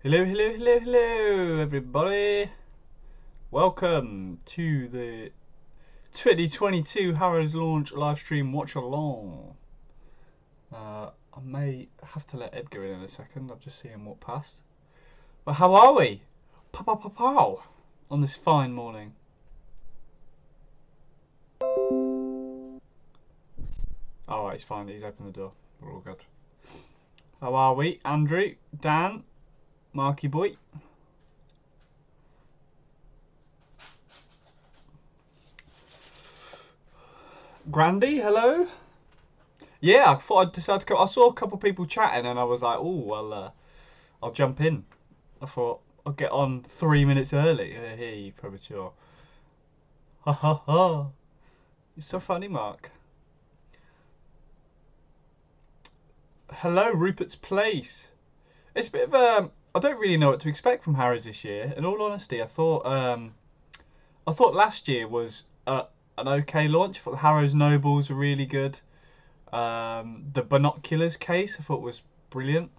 Hello, hello, hello, hello, everybody. Welcome to the 2022 Harrows launch livestream watch along. I may have to let Edgar in a second. I've just seen him walk past. But how are we? Pow, pow, pow, pow, on this fine morning. Alright, he's fine. He's opened the door. We're all good. How are we? Andrew, Dan, Marky boy. Grandy, hello. Yeah, I thought I'd decide to come. I saw a couple of people chatting and I was like, oh, well, I'll jump in. I thought I'll get on 3 minutes early. Hey, premature. Ha ha ha. You're so funny, Mark. Hello, Rupert's Place. It's a bit of I don't really know what to expect from Harrows this year. In all honesty, I thought last year was an okay launch. I thought the Harrows Nobles were really good. The binoculars case I thought was brilliant.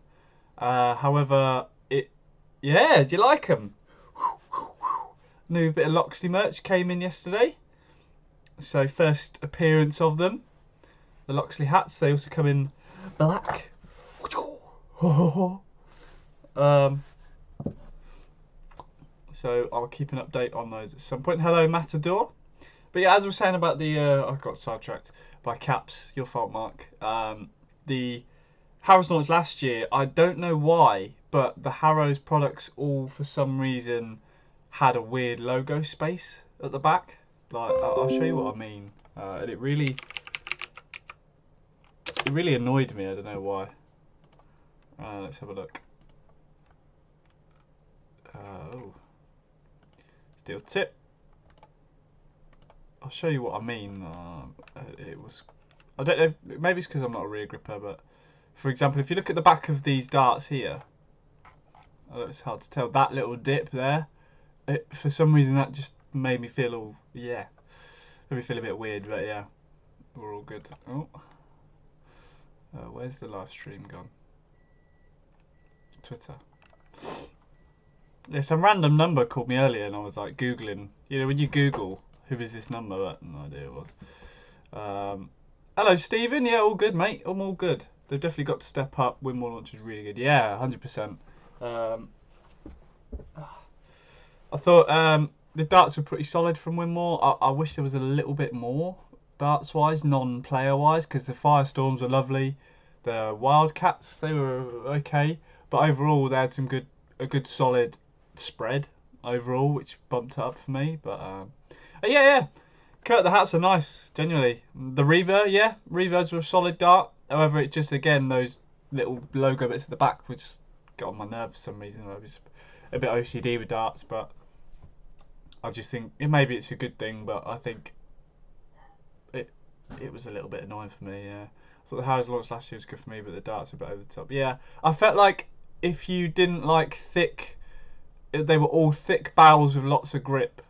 However, yeah, do you like them? New bit of Loxley merch came in yesterday. So first appearance of them. The Loxley hats, they also come in black. So I'll keep an update on those at some point. Hello, Matador. But yeah, as I was saying about the, I got sidetracked by Caps. Your fault, Mark. The Harrows launch last year, I don't know why, but the Harrows products all, for some reason, had a weird logo space at the back. Like, I'll show you what I mean. And it really annoyed me. I don't know why. Let's have a look. Oh, steel tip. I'll show you what I mean. It was, I don't know, maybe it's because I'm not a rear gripper, but for example, if you look at the back of these darts here, it's hard to tell, that little dip there, for some reason that just made me feel all, yeah, made me feel a bit weird, but yeah, we're all good. Oh, where's the live stream gone? Twitter. Yeah, some random number called me earlier and I was like Googling, you know when you Google who is this number, but no idea who it was. Hello Stephen, yeah, all good mate, I'm all good. They've definitely got to step up. Winmore launch is really good. Yeah, 100%. I thought the darts were pretty solid from Winmore. I wish there was a little bit more darts wise, non-player wise, because the Firestorms were lovely. The Wildcats, they were okay, but overall they had a good solid spread overall, which bumped it up for me. But yeah. Kurt, the hats are nice, genuinely. The Reaver, yeah, Reavers were a solid dart. However, it just, again, those little logo bits at the back would just get on my nerves for some reason. I was a bit OCD with darts, but I just think, maybe it's a good thing, but I think it was a little bit annoying for me, yeah. I thought the Harrows launch last year was good for me, but the darts were a bit over the top. Yeah, I felt like if you didn't like thick, they were all thick barrels with lots of grip.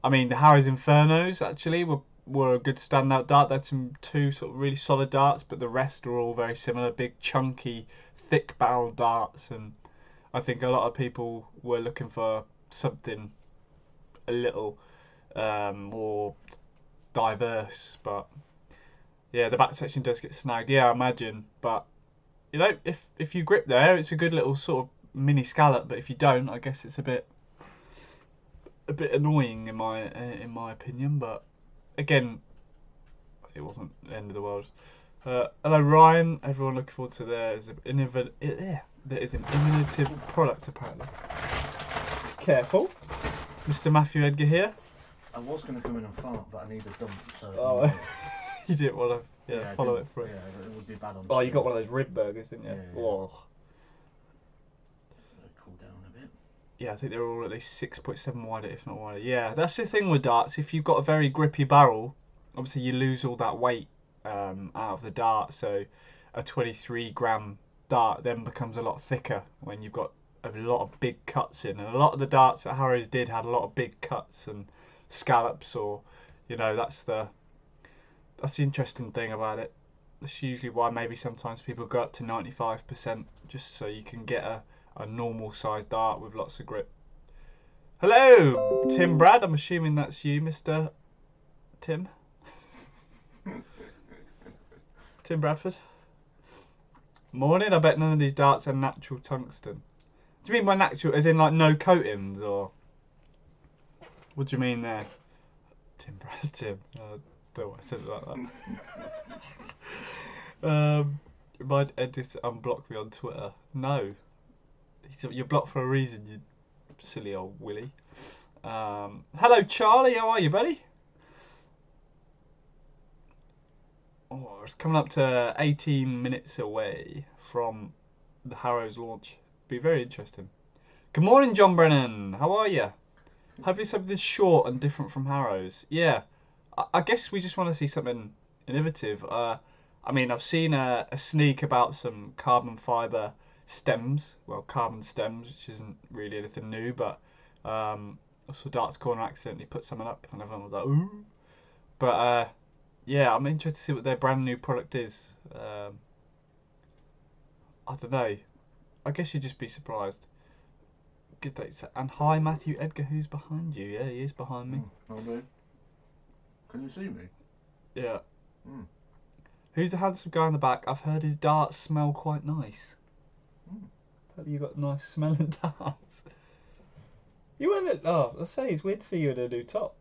I mean, the Harrows Infernos actually were a good standout dart. They had two sort of really solid darts, but the rest were all very similar, big, chunky, thick barrel darts. And I think a lot of people were looking for something a little more diverse. But yeah, the back section does get snagged. Yeah, I imagine. But you know, if you grip there, it's a good little sort of mini scallop. But if you don't, I guess it's a bit annoying in my opinion, but again, it wasn't the end of the world. Hello Ryan, everyone looking forward to there is an innovative product apparently. Careful, Mr. Matthew Edgar here. I was going to come in and fart, but I need a dump, so. Oh, you didn't want to follow it through. Yeah, it would be bad on. Oh, you got one of those rib burgers, didn't you? Yeah. Oh. Cool down a bit. Yeah, I think they're all at least 6.7 wider, if not wider. Yeah, that's the thing with darts. If you've got a very grippy barrel, obviously you lose all that weight out of the dart. So a 23 gram dart then becomes a lot thicker when you've got a lot of big cuts in. And a lot of the darts that Harrows did had a lot of big cuts and scallops, or you know, that's the interesting thing about it. That's usually why maybe sometimes people go up to 95% just so you can get a a normal sized dart with lots of grip. Hello, Tim Brad. I'm assuming that's you, Mr. Tim. Tim Bradford. Morning. I bet none of these darts are natural tungsten. Do you mean by natural as in like no coatings, or what do you mean there? Tim Brad, Tim. Don't know why I said it like that. Remind Eddie to unblock me on Twitter. No. You're blocked for a reason, you silly old Willy. Hello Charlie, how are you, buddy? Oh, it's coming up to 18 minutes away from the Harrows launch. Be very interesting. Good morning, John Brennan. How are you? Hopefully something short and different from Harrows. Yeah, I guess we just want to see something innovative. I mean, I've seen a sneak about some carbon fibre stems. Well, carbon stems, which isn't really anything new, but I saw Darts Corner accidentally put something up and everyone was like, ooh. But yeah, I'm interested to see what their brand new product is. I don't know. I guess you'd just be surprised. Good day. And hi, Matthew Edgar, who's behind you? Yeah, he is behind me. Okay. Can you see me? Yeah. Who's the handsome guy in the back? I've heard his darts smell quite nice. You got nice smelling darts. You went. Oh, I say it's weird to see you in a new top.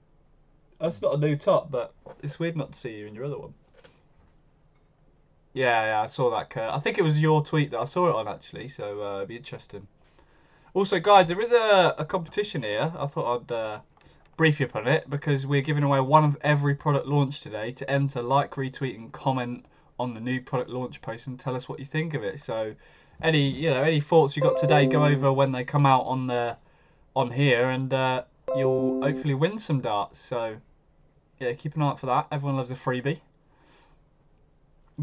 It's not a new top, but it's weird not to see you in your other one. Yeah, I saw that, Kurt. I think it was your tweet that I saw it on, actually, so it'd be interesting. Also, guys, there is a competition here. I thought I'd brief you upon it, because we're giving away one of every product launch today. To enter, like, retweet, and comment on the new product launch post and tell us what you think of it. So, any thoughts you got today, go over when they come out on here, and you'll hopefully win some darts. So, yeah, keep an eye out for that. Everyone loves a freebie.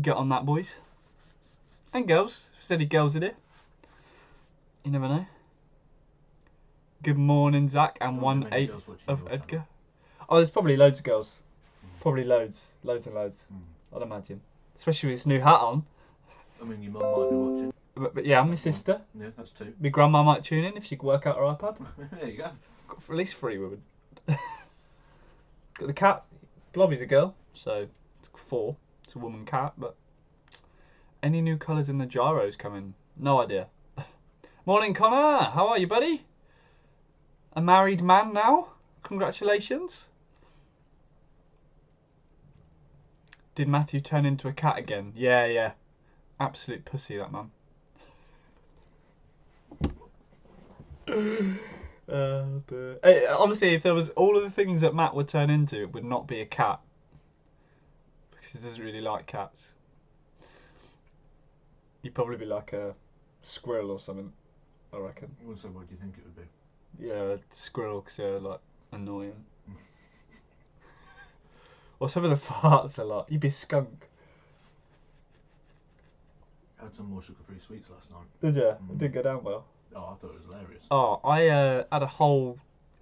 Get on that, boys. And girls. If there's any girls in here. You never know. Good morning, Zach, and 1/8 of Edgar. Oh, there's probably loads of girls. Probably loads and loads. I'd imagine. Especially with this new hat on. I mean, your mum might be watching. But yeah, I'm my sister. Yeah, that's two. My grandma might tune in if she can work out her iPad. There you go. Got at least 3 women. Got the cat. Blobby's a girl, so it's 4. It's a woman cat, but any new colours in the gyros coming? No idea. Morning, Connor. How are you, buddy? A married man now? Congratulations. Did Matthew turn into a cat again? Yeah. Absolute pussy, that man. Honestly, if there was all of the things that Matt would turn into, it would not be a cat. Because he doesn't really like cats. He'd probably be like a squirrel or something, I reckon. Also, what do you think it would be? Yeah, a squirrel, because they're like annoying. Or some of the farts are like, you'd be a skunk. I had some more sugar-free sweets last night. Did you? It didn't go down well. Oh, I thought it was hilarious. Oh, I had a whole...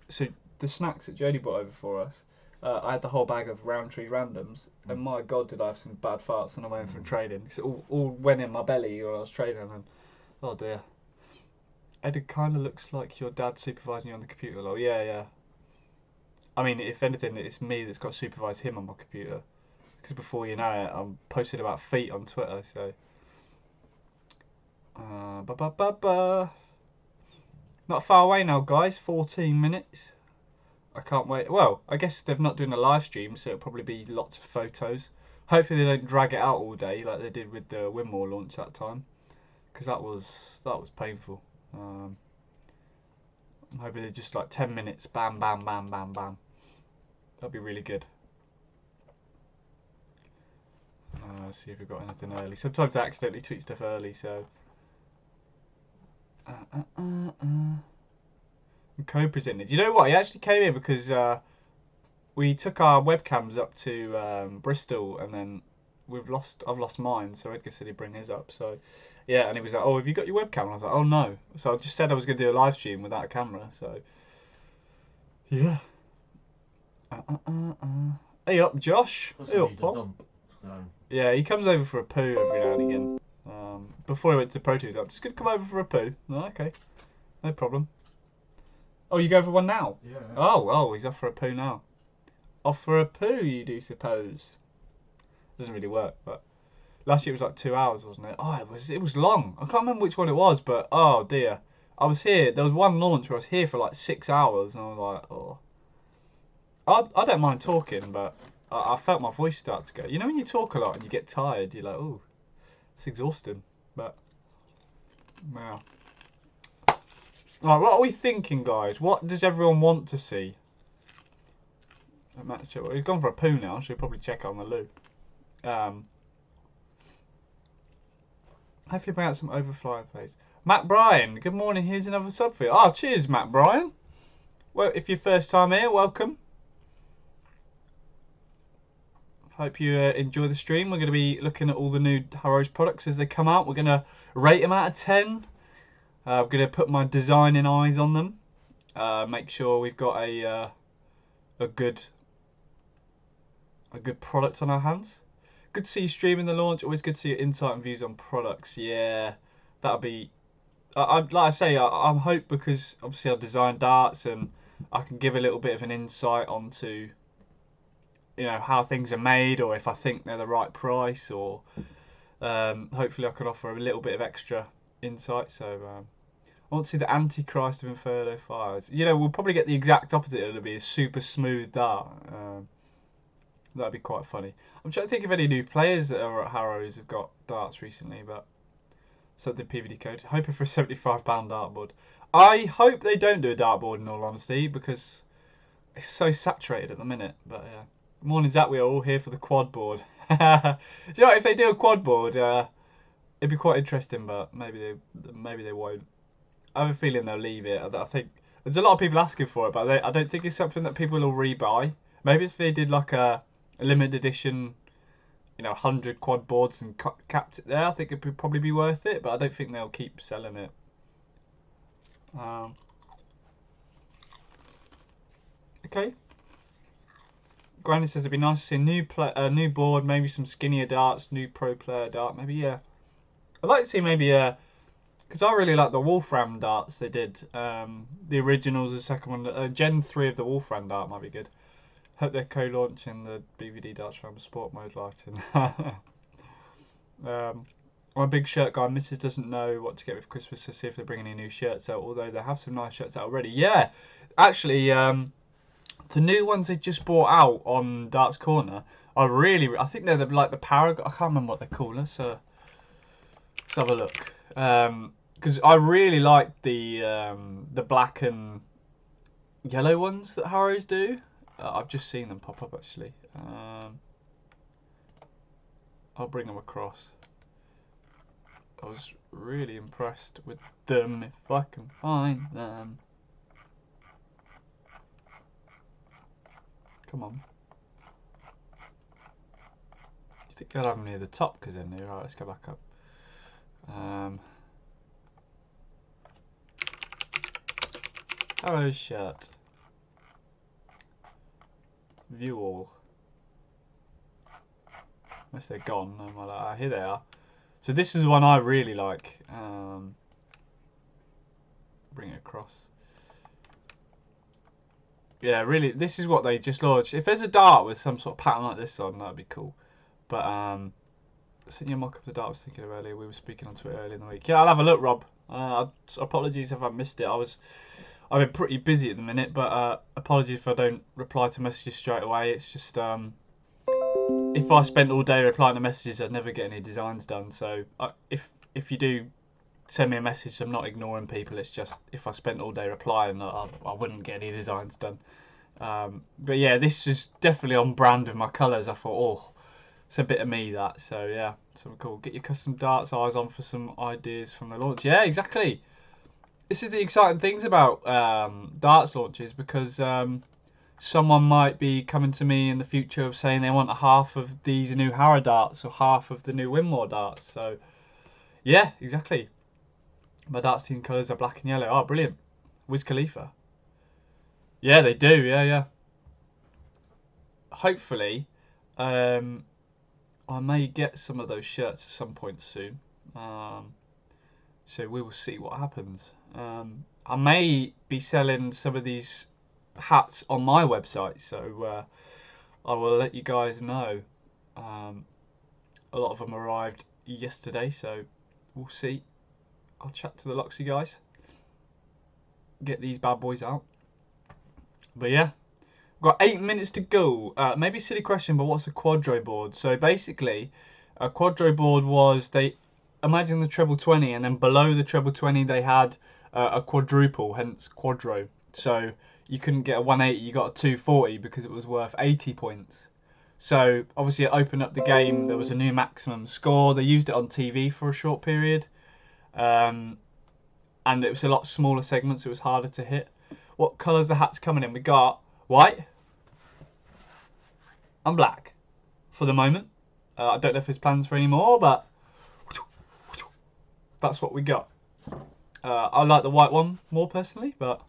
So, the snacks that Jodie brought over for us, I had the whole bag of Roundtree Randoms, and my God, did I have some bad farts when I went from training. Because it all went in my belly when I was training, and oh dear. Ed, it kind of looks like your dad supervising you on the computer. Like, yeah. I mean, if anything, it's me that's got to supervise him on my computer. Because before you know it, I'm posting about feet on Twitter, so... Not far away now, guys. 14 minutes. I can't wait. Well, I guess they're not doing a live stream, so it'll probably be lots of photos. Hopefully they don't drag it out all day like they did with the Winmore launch that time, because that was painful. I'm hoping they're just like 10 minutes. Bam, bam, bam, bam, bam. That'd be really good. See if we've got anything early. Sometimes I accidentally tweet stuff early, so... Co-presented. You know what? He actually came here because we took our webcams up to Bristol, and then I've lost mine. So Edgar said he'd bring his up. So yeah, and he was like, "Oh, have you got your webcam?" And I was like, "Oh no." So I just said I was going to do a live stream without a camera. So yeah. Hey up, Josh. Hey up, Pop. Yeah, he comes over for a poo every now and again. before he went to Pro Tools. I'm just going to come over for a poo. Oh, okay. No problem. Oh, you go for one now? Yeah. Oh, he's off for a poo now. Off for a poo, you do suppose? Doesn't really work, but last year it was like 2 hours, wasn't it? Oh, it was long. I can't remember which one it was, but oh dear. I was here. There was one launch where I was here for like 6 hours, and I was like, oh. I don't mind talking, but I felt my voice start to go. You know when you talk a lot and you get tired, you're like, oh, it's exhausting. But now, right, what are we thinking, guys? What does everyone want to see? He's gone for a poo now, so he'll probably check on the loo. Hopefully bring out some overfly plays. Matt Bryan, good morning. Here's another sub for you. Oh, cheers, Matt Bryan. Well, if you're first time here, welcome. Hope you enjoy the stream. We're going to be looking at all the new Harrows products as they come out. We're going to rate them out of 10. I'm going to put my designing eyes on them. Make sure we've got a good product on our hands. Good to see you streaming the launch. Always good to see your insight and views on products. Yeah, that'll be. Like I say, I'm hope because obviously I design darts and I can give a little bit of an insight onto, you know, how things are made, or if I think they're the right price, or hopefully I can offer a little bit of extra insight. So I want to see the Antichrist of Inferno Fires. You know, we'll probably get the exact opposite. It'll be a super smooth dart. That'd be quite funny. I'm trying to think of any new players that are at Harrows have got darts recently, but something PVD code. Hoping for a £75 dartboard. I hope they don't do a dartboard in all honesty, because it's so saturated at the minute. But yeah. Morning, Zach. We are all here for the quad board. Do you know what, if they do a quad board, it'd be quite interesting, but maybe they won't. I have a feeling they'll leave it. I think there's a lot of people asking for it, but I don't think it's something that people will rebuy. Maybe if they did like a limited edition, you know, 100 quad boards and capped it there, I think it would probably be worth it, but I don't think they'll keep selling it. Okay. Granny says it'd be nice to see a new board, maybe some skinnier darts, new pro player dart, maybe, yeah. I'd like to see maybe because I really like the Wolfram darts they did. The originals, the second one, Gen 3 of the Wolfram dart might be good. Hope they're co-launching the BVD darts from sport mode lighting. I'm a big shirt guy. Mrs. doesn't know what to get with Christmas, so see if they bring any new shirts out. Although they have some nice shirts out already. Yeah, actually, the new ones they just brought out on Darts Corner are I think they're like the Paragon. I can't remember what they're called. Let's have a look. Because I really like the black and yellow ones that Harrows do. I've just seen them pop up actually. I'll bring them across. I was really impressed with them, if I can find them. Come on. You think they'll have them near the top because they're new? Right, let's go back up. Harrows shirt. View all. Unless they're gone. Here they are. So this is the one I really like. Bring it across. Yeah, really, this is what they just launched. If there's a dart with some sort of pattern like this on, that'd be cool. But I sent you a mock-up of the dart I was thinking of earlier. We were speaking onto it earlier in the week. Yeah, I'll have a look, Rob. Apologies if I missed it. I've been pretty busy at the minute, but apologies if I don't reply to messages straight away. It's just if I spent all day replying to messages, I'd never get any designs done. So if you do send me a message, I'm not ignoring people. It's just if I spent all day replying, I wouldn't get any designs done. But yeah, this is definitely on brand with my colours. I thought, oh, it's a bit of me that. So yeah, something cool. Get your custom darts eyes on for some ideas from the launch. Yeah, exactly. This is the exciting things about darts launches, because someone might be coming to me in the future of saying they want a half of these new Harrow darts or half of the new Winmore darts. So yeah, exactly. My darts team colours are black and yellow. Oh, brilliant. Wiz Khalifa. Yeah, they do. Yeah. Hopefully, I may get some of those shirts at some point soon. So we will see what happens. I may be selling some of these hats on my website, so I will let you guys know. A lot of them arrived yesterday, so we'll see. I'll chat to the Loxy guys, get these bad boys out. But yeah, got 8 minutes to go. Maybe a silly question, but what's a Quadro board? So basically, a Quadro board was, they imagine the treble 20, and then below the treble 20 they had a quadruple, hence Quadro. So you couldn't get a 180, you got a 240 because it was worth 80 points. So obviously it opened up the game. There was a new maximum score. They used it on TV for a short period, and it was a lot smaller segments. It was harder to hit. What colours the hats coming in? We got white and black for the moment. I don't know if there's plans for any more, but that's what we got. I like the white one more personally, but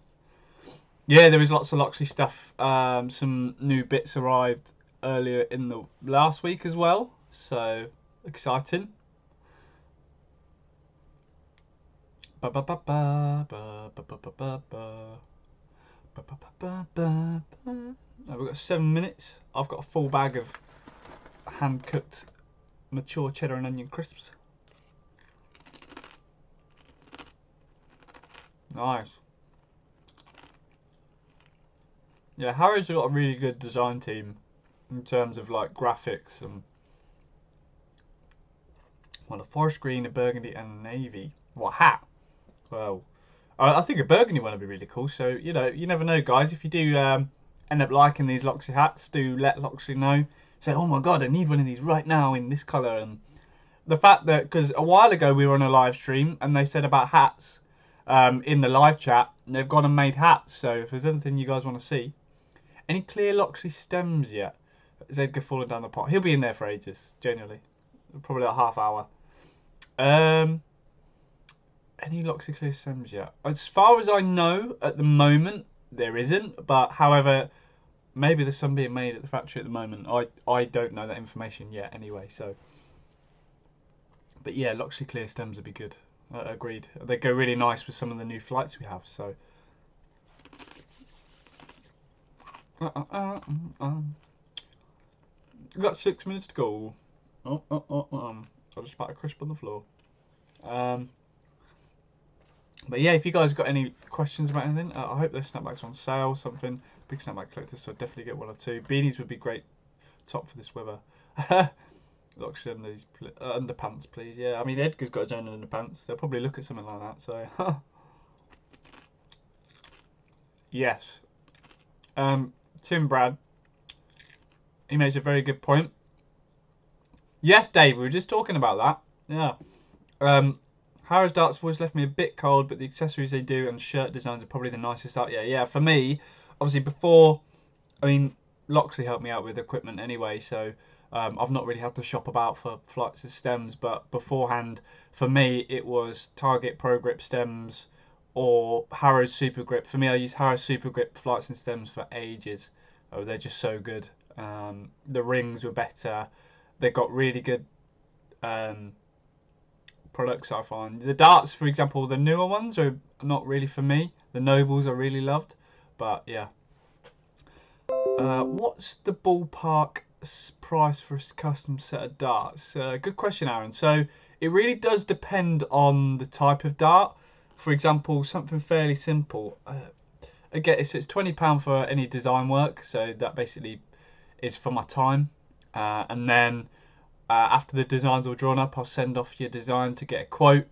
yeah, there is lots of Loxley stuff. Some new bits arrived earlier in the last week as well, so exciting. We've got 7 minutes. I've got a full bag of hand-cooked mature cheddar and onion crisps. Nice. Yeah, Harrows have got a really good design team in terms of like graphics and, well, a forest green, a burgundy, and a navy. What hat? Well, I think a burgundy one would be really cool. So you know, you never know, guys. If you do end up liking these Loxley hats, do let Loxley know. Say, oh my god, I need one of these right now in this colour. And the fact that, because a while ago we were on a live stream and they said about hats in the live chat, and they've gone and made hats. So if there's anything you guys want to see, any clear Loxley stems yet? Is Edgar falling down the pot? He'll be in there for ages, genuinely. Probably a half hour. Any Loxley clear stems yet? As far as I know, at the moment, there isn't. But however, maybe there's some being made at the factory at the moment. I don't know that information yet anyway, so. But yeah, Loxley clear stems would be good. Agreed. They go really nice with some of the new flights we have, so. We've got 6 minutes to go. I just spat a crisp on the floor. But yeah, if you guys got any questions about anything, I hope there's snapbacks on sale, something. Big snapback collectors, so definitely get one or two. Beanies would be great top for this weather. Loxley under these underpants, please. Yeah, I mean, Edgar's got his own underpants. They'll probably look at something like that, so. Yes. Tim Brad, he makes a very good point. Yes, Dave, we were just talking about that. Yeah. Harrows darts have always left me a bit cold, but the accessories they do and shirt designs are probably the nicest out. Yeah. For me, obviously before, I mean, Loxley helped me out with equipment anyway, so I've not really had to shop about for flights of stems, but beforehand, for me, it was Target Pro Grip stems or Harrows Super Grip. For me, I use Harrows Super Grip flights and stems for ages. Oh, they're just so good. The rings were better. They got really good products, I find. The darts, for example, the newer ones are not really for me. The Nobles I really loved, but yeah. What's the ballpark price for a custom set of darts? Good question, Aaron. So it really does depend on the type of dart. For example, something fairly simple. Again, it's £20 for any design work, so that basically is for my time. And then after the designs are drawn up, I'll send off your design to get a quote.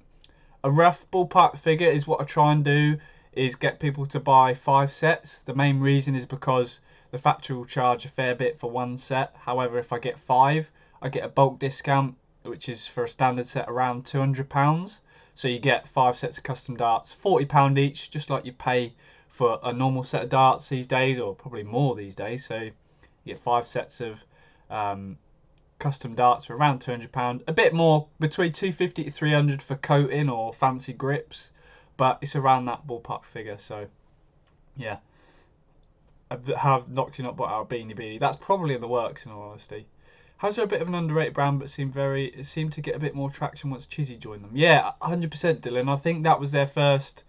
A rough ballpark figure is what I try and do, is get people to buy 5 sets. The main reason is because the factory will charge a fair bit for 1 set. However, if I get 5, I get a bulk discount, which is for a standard set around £200. So you get 5 sets of custom darts, £40 each, just like you pay for a normal set of darts these days, or probably more these days. So you get 5 sets of custom darts for around £200. A bit more, between £250 to £300 for coating or fancy grips, but it's around that ballpark figure. So yeah, I have Loxley not bought out a beanie. That's probably in the works, in all honesty. Harrows are a bit of an underrated brand, but it seemed to get a bit more traction once Chizzy joined them. Yeah, 100% Dylan. I think that was their first.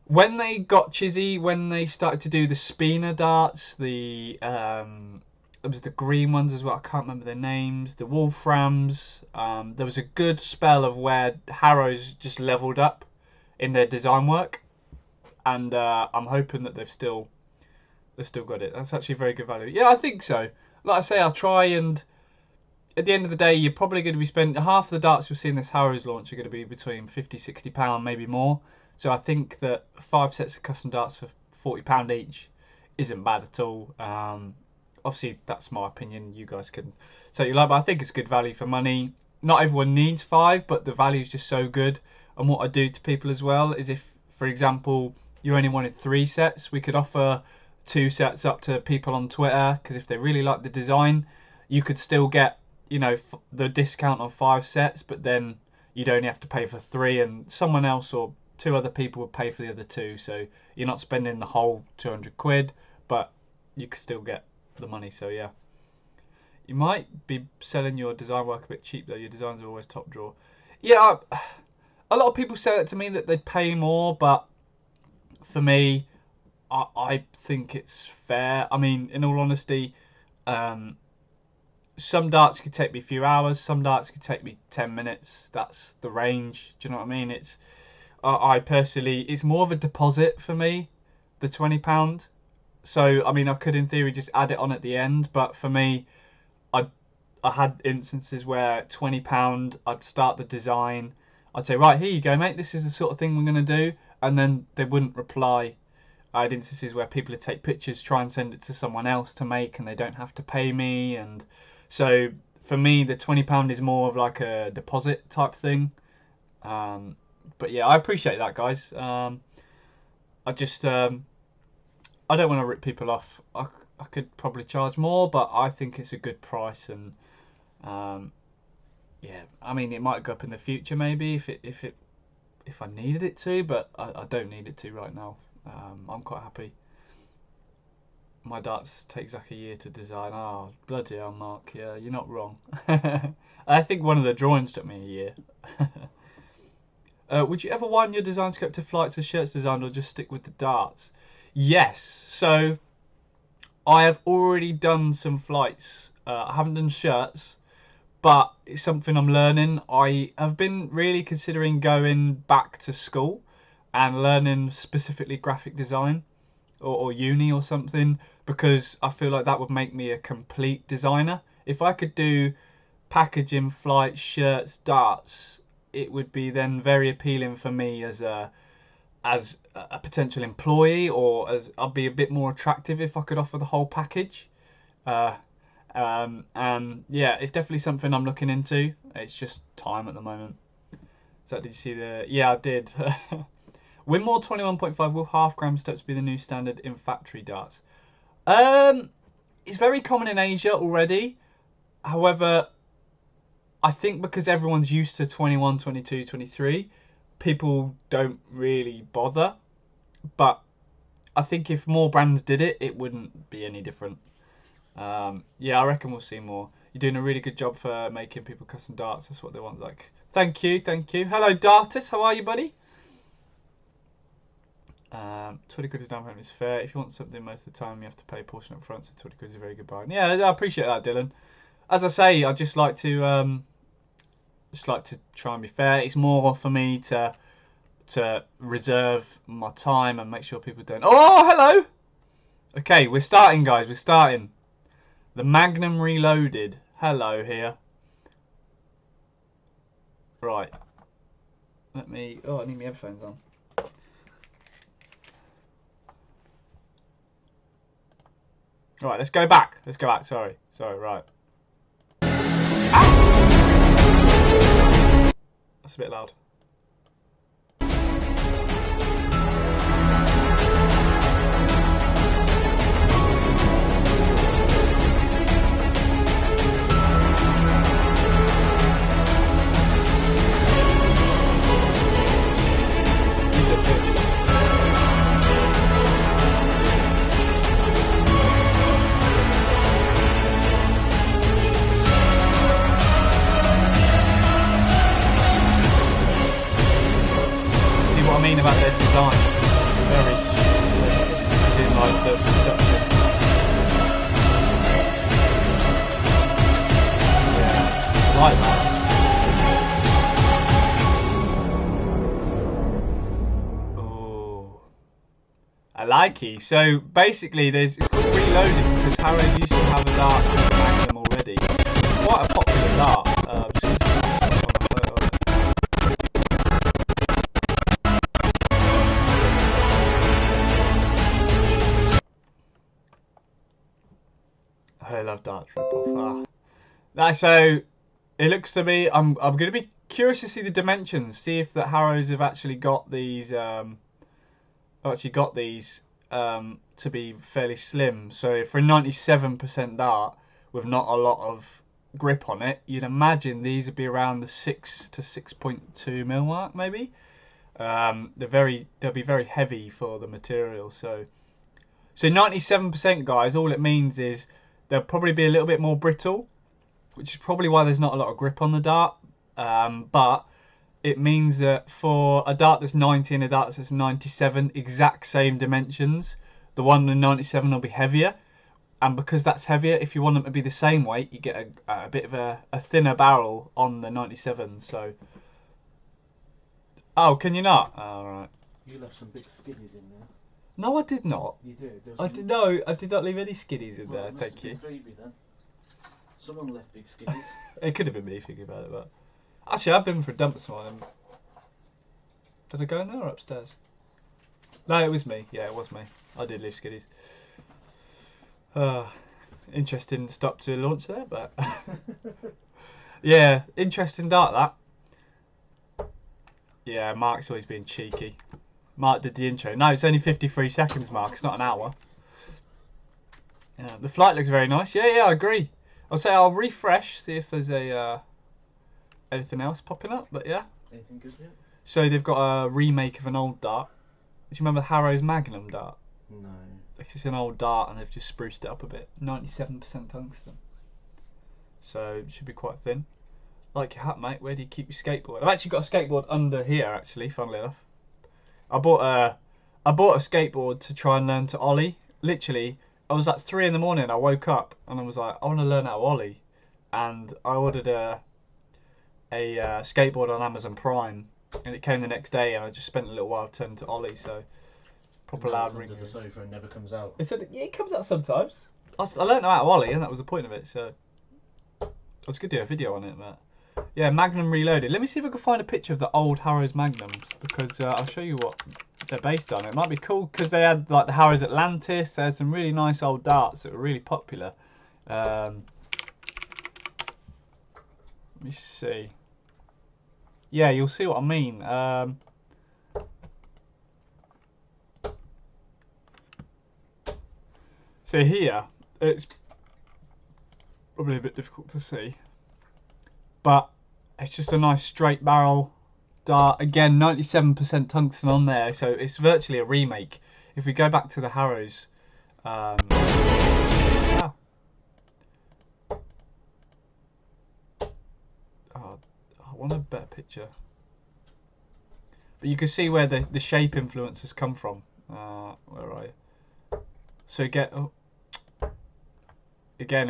When they got Chizzy, when they started to do the Spina darts, there was the green ones as well. I can't remember their names. The Wolframs. There was a good spell of where Harrows just leveled up in their design work, and I'm hoping that they've still got it. That's actually very good value. Yeah, I think so. Like I say, I'll try, and at the end of the day, you're probably going to be spending half the darts you'll see in this Harrows launch are going to be between £50-60, maybe more. So I think that 5 sets of custom darts for £40 each isn't bad at all. Obviously, that's my opinion. You guys can say what you like, but I think it's good value for money. Not everyone needs 5, but the value is just so good. And what I do to people as well is if, for example, you only wanted 3 sets, we could offer 2 sets up to people on Twitter, because if they really like the design, you could still get, the discount on 5 sets, but then you'd only have to pay for 3, and someone else or 2 other people would pay for the other 2. So you're not spending the whole £200, but you could still get the money. So yeah, you might be selling your design work a bit cheap though. Your designs are always top drawer. Yeah, a lot of people say that to me, that they'd pay more, but for me, I think it's fair. I mean, in all honesty, some darts could take me a few hours, some darts could take me 10 minutes. That's the range. Do you know what I mean? I personally, it's more of a deposit for me, the £20. So, I mean, I could in theory just add it on at the end, but for me, I had instances where £20, I'd start the design, I'd say, right, here you go, mate, this is the sort of thing we're going to do, and then they wouldn't reply. I had instances where people would take pictures, try and send it to someone else to make, and they don't have to pay me, and so for me, the £20 is more of like a deposit type thing. But yeah, I appreciate that, guys. I don't want to rip people off. I could probably charge more, but I think it's a good price, and yeah, I mean, it might go up in the future maybe if I needed it to, but I don't need it to right now. I'm quite happy. My darts take Zach a year to design. Oh, bloody hell, Mark. Yeah, you're not wrong. I think one of the drawings took me a year. Would you ever widen your design scope to flights or shirts design, or just stick with the darts? Yes. So I have already done some flights. I haven't done shirts, but it's something I'm learning. I have been really considering going back to school and learning specifically graphic design or uni or something, because I feel like that would make me a complete designer. If I could do packaging, flights, shirts, darts, it would be then very appealing for me as a potential employee, or as I'd be a bit more attractive if I could offer the whole package. And yeah, it's definitely something I'm looking into. It's just time at the moment. So did you see the? Yeah, I did. Winmore 21.5, will half-gram steps be the new standard in factory darts? It's very common in Asia already. However, I think because everyone's used to 21, 22, 23, people don't really bother. But I think if more brands did it, it wouldn't be any different. Yeah, I reckon we'll see more. You're doing a really good job for making people custom darts. That's what they want. Like, thank you, thank you. Hello, Dartus. How are you, buddy? 20 quid is down payment is fair. If you want something most of the time, you have to pay a portion up front, so 20 quid is a very good buy. Yeah, I appreciate that, Dylan. As I say, I just like to try and be fair. It's more for me to reserve my time and make sure people don't. Oh, hello. Okay, we're starting, guys. We're starting. The Magnum Reloaded. Hello here. Right. Let me. Oh, I need my headphones on. Right, let's go back. Let's go back. Sorry, right. Ah! That's a bit loud. I mean about their design. Very slick, as in like the perception. Yeah, I like that. Oh, I like it. So basically, there's reloaded because Harrows used to have a dart with Magnum already. Quite a popular dart. Just on a photo of it. I love darts rip-off. So it looks to me. I'm going to be curious to see the dimensions. See if the Harrows have actually got these. To be fairly slim. So for a 97% dart with not a lot of grip on it, you'd imagine these would be around the 6 to 6.2 mil mark, maybe. They'll be very heavy for the material. So 97%, guys. All it means is they'll probably be a little bit more brittle, which is probably why there's not a lot of grip on the dart. But it means that for a dart that's 90 and a dart that's 97, exact same dimensions, the one in 97 will be heavier. And because that's heavier, if you want them to be the same weight, you get a bit of a thinner barrel on the 97. So, oh, can you not? All right. You left some big skiddies in there. No, I did not. You did. I did no. I did not leave any skiddies in there. Thank you. Phoebe, then. Someone left big skiddies. It could have been me thinking about it, but actually, I've been for a dump this morning. Did I go in there or upstairs? No, it was me. Yeah, it was me. I did leave skiddies. Interesting stop to launch there, but yeah, interesting dart that. Yeah, Mark's always been cheeky. Mark did the intro. No, it's only 53 seconds, Mark. It's not an hour. Yeah, the flight looks very nice. Yeah, I agree. I'll refresh, see if there's anything else popping up. But yeah. Anything good yet? So they've got a remake of an old dart. Do you remember the Harrows Magnum dart? No. It's an old dart and they've just spruced it up a bit. 97% tungsten. So it should be quite thin. Like your hat, mate. Where do you keep your skateboard? I've actually got a skateboard under here, actually, funnily enough. I bought a skateboard to try and learn to ollie. Literally, I was like 3 in the morning. I woke up and I was like, I want to learn how to ollie. And I ordered a skateboard on Amazon Prime. And it came the next day and I just spent a little while turning to ollie. So proper loud ringing. Under the sofa and never comes out. It comes out sometimes. I learned how to ollie and that was the point of it. So I was going to do a video on it, but yeah, Magnum Reloaded. Let me see if I can find a picture of the old Harrows Magnums because I'll show you what they're based on. It might be cool because they had like the Harrows Atlantis. They had some really nice old darts that were really popular. Let me see. Yeah, you'll see what I mean. So here, it's probably a bit difficult to see, but it's just a nice straight barrel dart. Again, 97% tungsten on there, so it's virtually a remake. If we go back to the Harrows, yeah. I want a better picture. But you can see where the shape influences come from. Where are you? So again,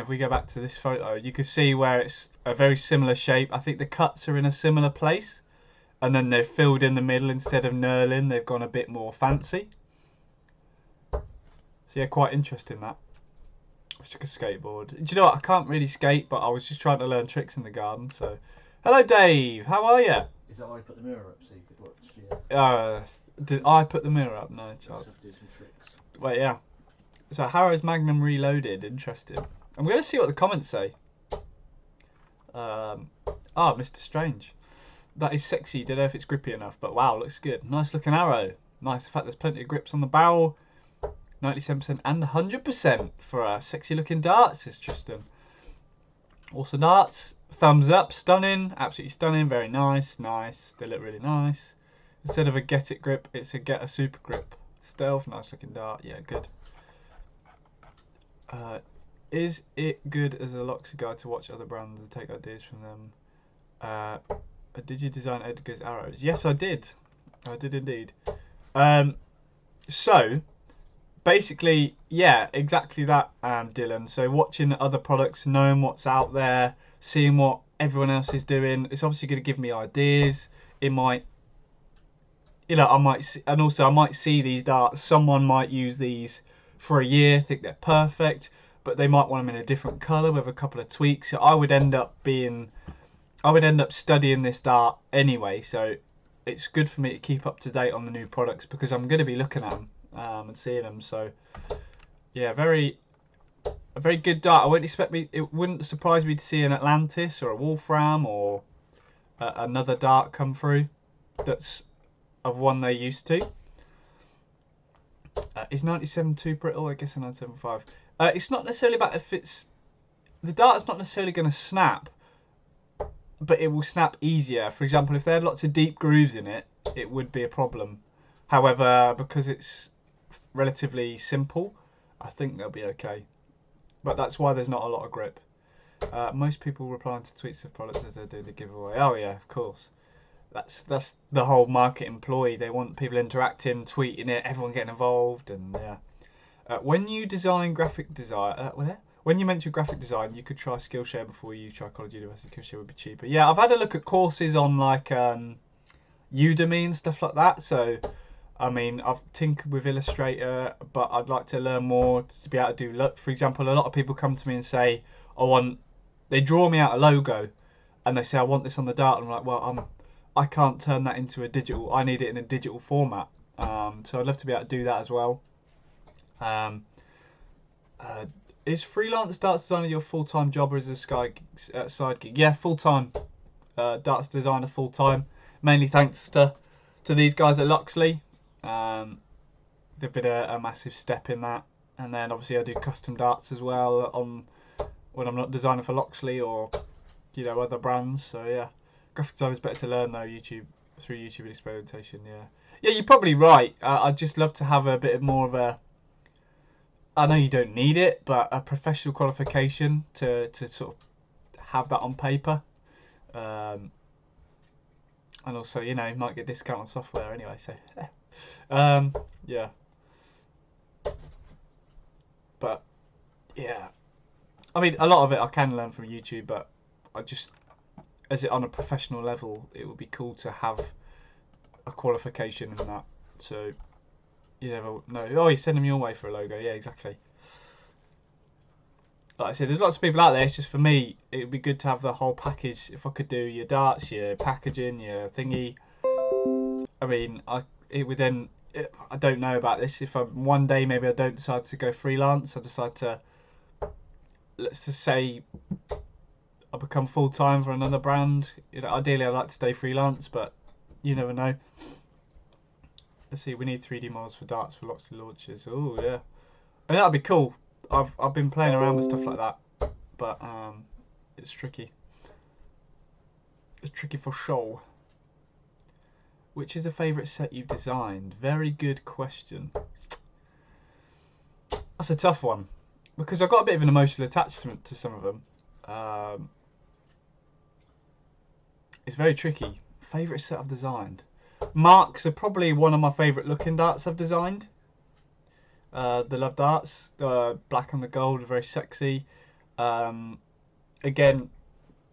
if we go back to this photo, you can see where it's a very similar shape. I think the cuts are in a similar place. And then they've filled in the middle instead of knurling. They've gone a bit more fancy. So yeah, quite interesting that. I took a skateboard. Do you know what? I can't really skate, but I was just trying to learn tricks in the garden. So, hello, Dave. How are you? Is that why I put the mirror up so you could watch? Yeah. Did I put the mirror up? No chance. Let's do some tricks. Wait, yeah. So Harrows Magnum Reloaded. Interesting. I'm going to see what the comments say. Mr. Strange. That is sexy. Don't know if it's grippy enough, but wow, looks good. Nice looking arrow. Nice. In fact, there's plenty of grips on the barrel. 97% and 100% for sexy looking darts, says Tristan. Also darts. Thumbs up. Stunning. Absolutely stunning. Very nice. Nice. They look really nice. Instead of a get it grip, it's a get a super grip. Stealth. Nice looking dart. Yeah, good. Is it good as a Loxy guide to watch other brands and take ideas from them? Did you design Edgar's arrows? Yes, I did. I did indeed. So basically, yeah, exactly that, Dylan. So watching other products, knowing what's out there, seeing what everyone else is doing, it's obviously going to give me ideas. It might, I might, and also I might see these darts. Someone might use these for a year, think they're perfect, but they might want them in a different colour with a couple of tweaks. So I would end up studying this dart anyway. So it's good for me to keep up to date on the new products because I'm going to be looking at them and seeing them. So yeah, a very good dart. It wouldn't surprise me to see an Atlantis or a Wolfram or another dart come through that's of one they used to. Is 97 too brittle? I guess a 975. It's not necessarily about if it's... The dart's not necessarily going to snap, but it will snap easier. For example, if they had lots of deep grooves in it, it would be a problem. However, because it's relatively simple, I think they'll be okay. But that's why there's not a lot of grip. Most people replying to tweets of products as they do the giveaway. Oh yeah, of course. That's the whole market employee. They want people interacting, tweeting it, everyone getting involved, and yeah. When you design graphic design, when you mention graphic design, you could try Skillshare before you try College University. Skillshare would be cheaper. Yeah, I've had a look at courses on like Udemy and stuff like that. So, I mean, I've tinkered with Illustrator, but I'd like to learn more to be able to do. For example, a lot of people come to me and say, they draw me out a logo, and they say I want this on the dart. And I'm like, well, I can't turn that into a digital. I need it in a digital format. So I'd love to be able to do that as well. Is freelance darts designer your full-time job or is it a side gig? Yeah, full-time. Darts designer full-time. Mainly thanks to these guys at Loxley. They've been a massive step in that. And then obviously I do custom darts as well when I'm not designing for Loxley or other brands. So yeah, graphic design is better to learn though. Through YouTube experimentation. Yeah, you're probably right. I'd just love to have a bit more of a. I know you don't need it, but a professional qualification to sort of have that on paper. And also, you might get a discount on software anyway. So, yeah. But, yeah. I mean, a lot of it I can learn from YouTube, but as it on a professional level, it would be cool to have a qualification in that. So, you never know. Oh, you're sending me your way for a logo. Yeah, exactly. Like I said, there's lots of people out there. It's just for me, it would be good to have the whole package. If I could do your darts, your packaging, your thingy. I mean, it would then. I don't know about this. If one day maybe I don't decide to go freelance, I decide to. Let's just say I become full time for another brand. Ideally I'd like to stay freelance, but you never know. Let's see, we need 3D models for darts for lots of launches. Oh yeah, and that'd be cool. I've been playing around with stuff like that, but it's tricky. It's tricky for sure. Which is a favourite set you've designed? Very good question. That's a tough one because I've got a bit of an emotional attachment to some of them. It's very tricky. Favourite set I've designed. Marks are probably one of my favourite looking darts I've designed. The Love darts, black and the gold are very sexy. Again,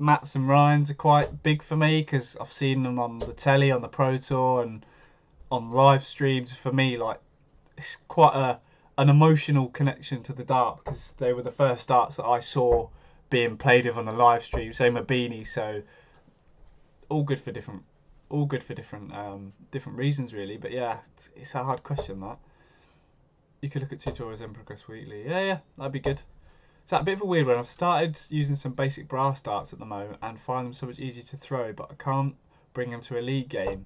Mats and Ryans are quite big for me because I've seen them on the telly, on the Pro Tour, and on live streams. For me, like it's quite an emotional connection to the dart because they were the first darts that I saw being played with on the live stream. Same with Beanie, so all good for different reasons really. But yeah, it's a hard question that. You could look at tutorials and progress weekly. Yeah, that'd be good. It's a bit of a weird one. I've started using some basic brass darts at the moment and find them so much easier to throw, but I can't bring them to a league game.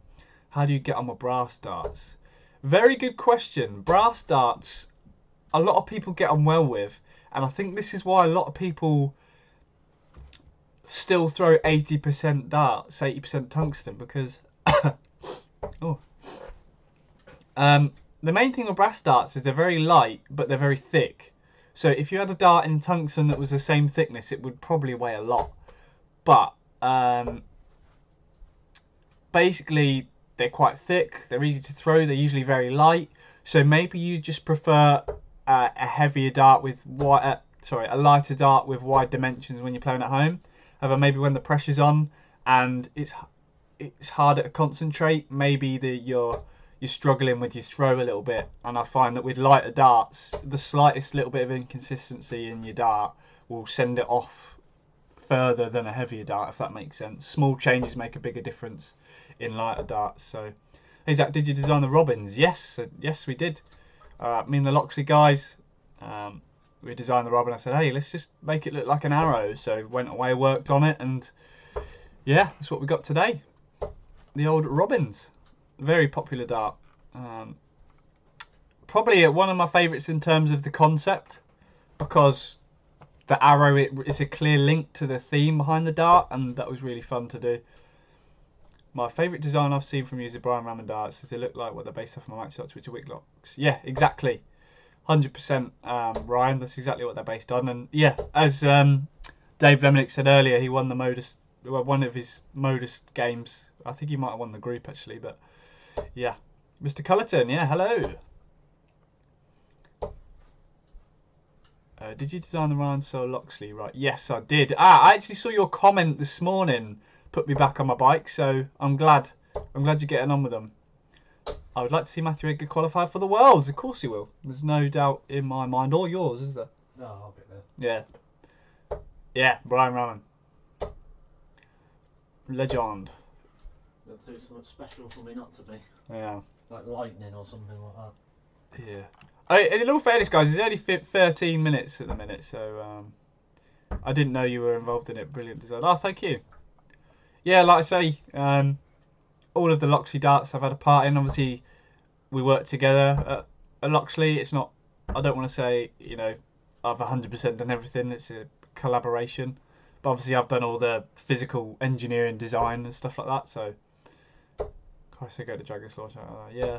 How do you get on with brass darts? Very good question. Brass darts, a lot of people get on well with, and I think this is why a lot of people still throw 80% darts, 80% tungsten, because the main thing with brass darts is they're very light, but they're very thick. So if you had a dart in tungsten that was the same thickness, it would probably weigh a lot. But basically, they're quite thick, they're easy to throw, they're usually very light. So maybe you just prefer a heavier dart with a lighter dart with wide dimensions when you're playing at home. However, maybe when the pressure's on and it's harder to concentrate, maybe you're struggling with your throw a little bit. And I find that with lighter darts, the slightest little bit of inconsistency in your dart will send it off further than a heavier dart, if that makes sense. Small changes make a bigger difference in lighter darts. So, hey Zach, did you design the Robins? Yes, we did. Me and the Loxley guys, we designed the Robin. I said, hey, let's just make it look like an arrow. So went away, worked on it, and yeah, that's what we got today. The old Robins. Very popular dart. Probably one of my favourites in terms of the concept, because the arrow is a clear link to the theme behind the dart, and that was really fun to do. My favourite design I've seen from user Brian Raman darts is they look like what they're based off of my match shots, which are wick locks. Yeah, exactly. 100% Ryan, that's exactly what they're based on. And yeah, as Dave Lemonick said earlier, he won the Modus, one of his Modus games. I think he might have won the group actually, but yeah. Mr. Cullerton, yeah, hello. Did you design the Ryan Soul Loxley? Right, yes, I did. I actually saw your comment this morning, put me back on my bike, so I'm glad you're getting on with them. I would like to see Matthew Edgar qualify for the Worlds. Of course he will. There's no doubt in my mind, or yours, is there? No, I'll get there. Yeah, Brian Raman. Legend. It'll do something special for me not to be. Yeah. Like lightning or something like that. Yeah. In all fairness, guys, it's only 13 minutes at the minute, so I didn't know you were involved in it. Brilliant design. Oh, thank you. Yeah, like I say, all of the Loxley darts I've had a part in. Obviously, we work together at Loxley. It's not, I don't want to say, you know, I've 100% done everything. It's a collaboration. But obviously, I've done all the physical engineering, design and stuff like that. So, Christ, I go to Dragon's Launch. Yeah.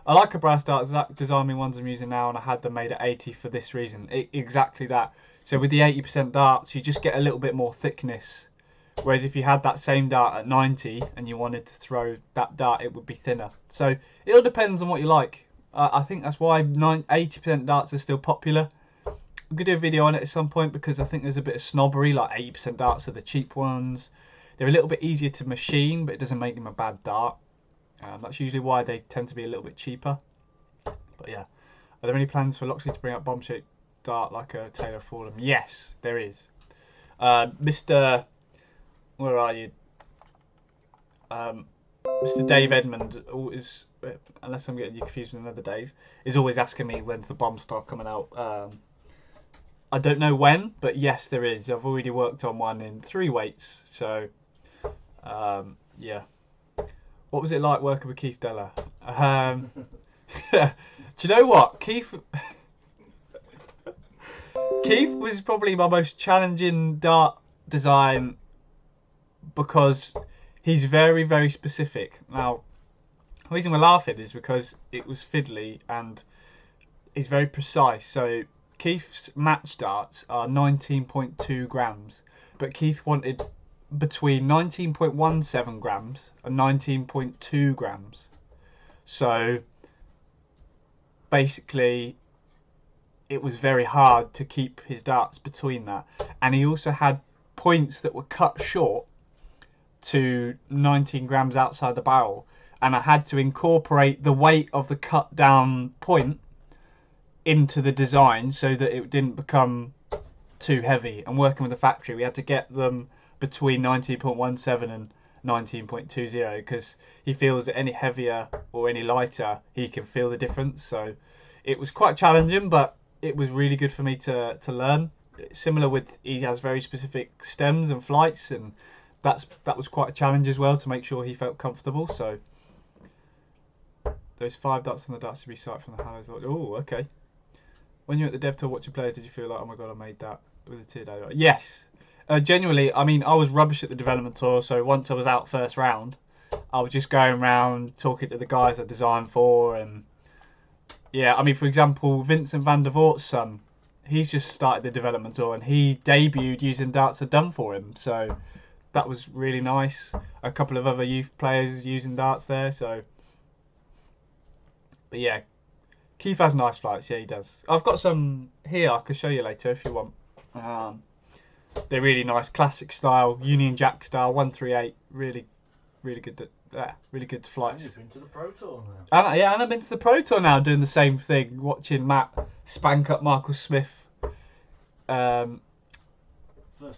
I like a brass dart. Zach designed me ones I'm using now, and I had them made at 80 for this reason. Exactly that. So with the 80% darts, you just get a little bit more thickness. Whereas if you had that same dart at 90 and you wanted to throw that dart, it would be thinner. So it all depends on what you like. I think that's why 80% darts are still popular. We could do a video on it at some point, because I think there's a bit of snobbery, like 80% darts are the cheap ones. They're a little bit easier to machine, but it doesn't make them a bad dart. That's usually why they tend to be a little bit cheaper. But yeah. Are there any plans for Loxley to bring out bomb-shaped dart like a Taylor Fordham? Yes, there is. Mr... Where are you? Mr. Dave Edmond is, unless I'm getting you confused with another Dave, is always asking me when's the bomb start coming out. I don't know when, but yes, there is. I've already worked on one in 3 weights, so yeah. What was it like working with Keith Deller? Do you know what? Keith was probably my most challenging dart design, because he's very, very specific. Now, the reason we're laughing is because it was fiddly and he's very precise. So Keith's match darts are 19.2 grams, but Keith wanted between 19.17 grams and 19.2 grams. So basically, it was very hard to keep his darts between that. And he also had points that were cut short to 19 grams outside the barrel, and I had to incorporate the weight of the cut down point into the design so that it didn't become too heavy. And working with the factory, we had to get them between 19.17 and 19.20, because he feels that any heavier or any lighter, he can feel the difference. So it was quite challenging, but it was really good for me to learn. Similar with, he has very specific stems and flights, and that was quite a challenge as well, to make sure he felt comfortable. So those 5 darts on the darts to be sight from the Harrows. Oh, okay. When you're at the dev tour watching players, did you feel like, oh my god, I made that with a tear? Yes. Genuinely, I mean, I was rubbish at the development tour, so once I was out first round, I was just going around talking to the guys I designed for. And yeah, I mean, for example, Vincent van der Voort's son, he's just started the development tour, and he debuted using darts I'd done for him. So that was really nice. A couple of other youth players using darts there, so. But yeah, Keith has nice flights. Yeah, he does. I've got some here. I could show you later if you want. They're really nice, classic style, Union Jack style, 138. Really good. Really good flights. And you've been to the Pro Tour now. And I've been to the Pro Tour now, doing the same thing, watching Matt spank up Michael Smith. First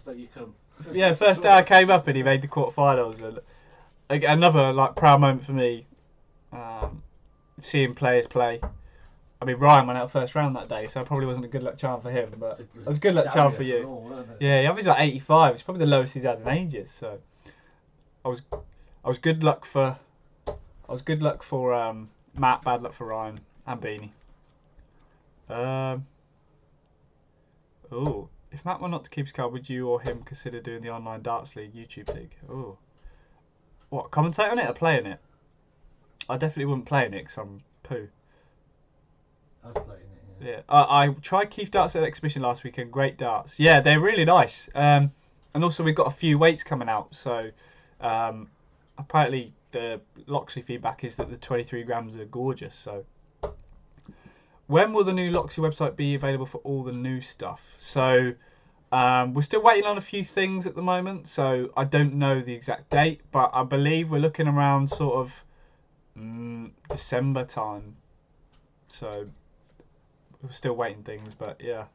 day you come. Yeah, first day I came up and he made the quarterfinals, and another like proud moment for me. Seeing players play. I mean, Ryan went out first round that day, so it probably wasn't a good luck charm for him, but it was a good luck charm for you. All, yeah, he averaged like 85. It's probably the lowest he's had in ages. So I was good luck for Matt, bad luck for Ryan and Beanie. If Matt were not to keep his card, would you or him consider doing the online darts league, YouTube league? Oh, what, commentate on it or play in it? I definitely wouldn't play in it because I'm poo. I'd play in it. Yeah, I tried Keith darts at an exhibition last weekend. Great darts. Yeah, they're really nice. And also we've got a few weights coming out. So apparently the Loxley feedback is that the 23 grams are gorgeous. So when will the new Loxley website be available for all the new stuff? So we're still waiting on a few things at the moment. So I don't know the exact date, but I believe we're looking around sort of December time. So we're still waiting things, but yeah.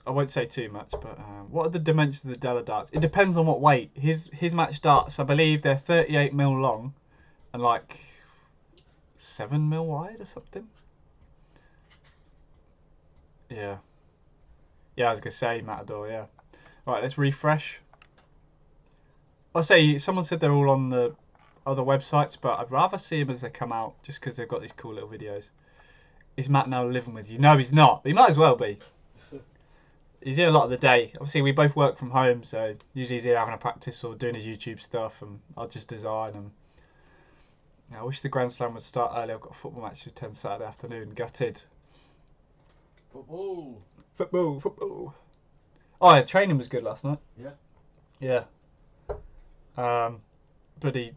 I won't say too much, but what are the dimensions of the Della darts? It depends on what weight. His match darts, I believe they're 38mm long and like 7mm wide or something. Yeah. Yeah, I was going to say Matador, yeah. Right, let's refresh. I'll say, someone said they're all on the other websites, but I'd rather see them as they come out just because they've got these cool little videos. Is Matt now living with you? No, he's not. He might as well be. He's here a lot of the day. Obviously, we both work from home, so usually he's here having a practice or doing his YouTube stuff, and I'll just design. And I wish the Grand Slam would start early. I've got a football match to attend Saturday afternoon. Gutted. Football. Oh, yeah, training was good last night. Yeah. Yeah. Bloody.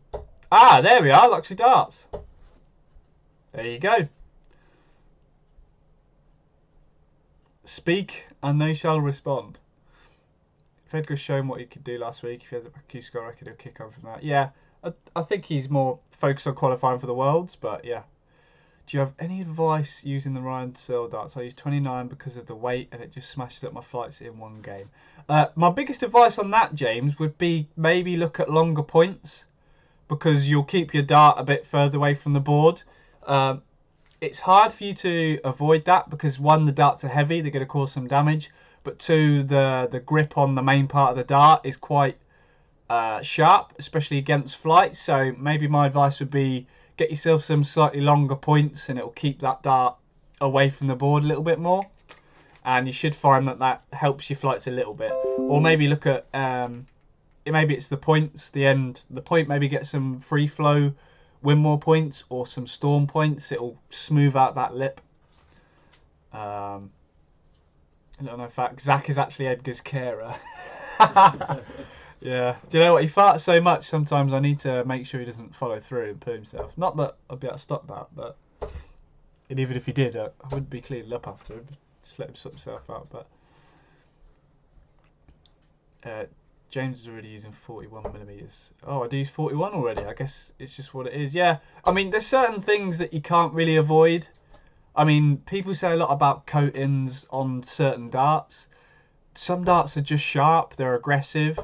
Ah, there we are. Loxley darts. There you go. Speak and they shall respond. If Edgar's shown what he could do last week, if he has a Q score record, he'll kick on from that. Yeah, I think he's more focused on qualifying for the Worlds, but yeah. Do you have any advice using the Ryan Searle darts? I use 29 because of the weight and it just smashes up my flights in one game. My biggest advice on that, James, would be maybe look at longer points because you'll keep your dart a bit further away from the board. It's hard for you to avoid that because one, the darts are heavy, they're going to cause some damage, but two, the grip on the main part of the dart is quite sharp, especially against flights. So maybe my advice would be get yourself some slightly longer points and it will keep that dart away from the board a little bit more, and you should find that helps your flights a little bit. Or maybe look at maybe it's the points, the point, maybe get some free flow win more points or some storm points. It'll smooth out that lip. A little known fact, Zach is actually Edgar's carer. Yeah. Do you know what? He farts so much sometimes I need to make sure he doesn't follow through and poo himself. Not that I'd be able to stop that, but and even if he did, I wouldn't be cleaning up after him. Just let him sort himself out. But James is already using 41mm. Oh, I do use 41 already. I guess it's just what it is. Yeah. I mean, there's certain things that you can't really avoid. I mean, people say a lot about coatings on certain darts. Some darts are just sharp. They're aggressive.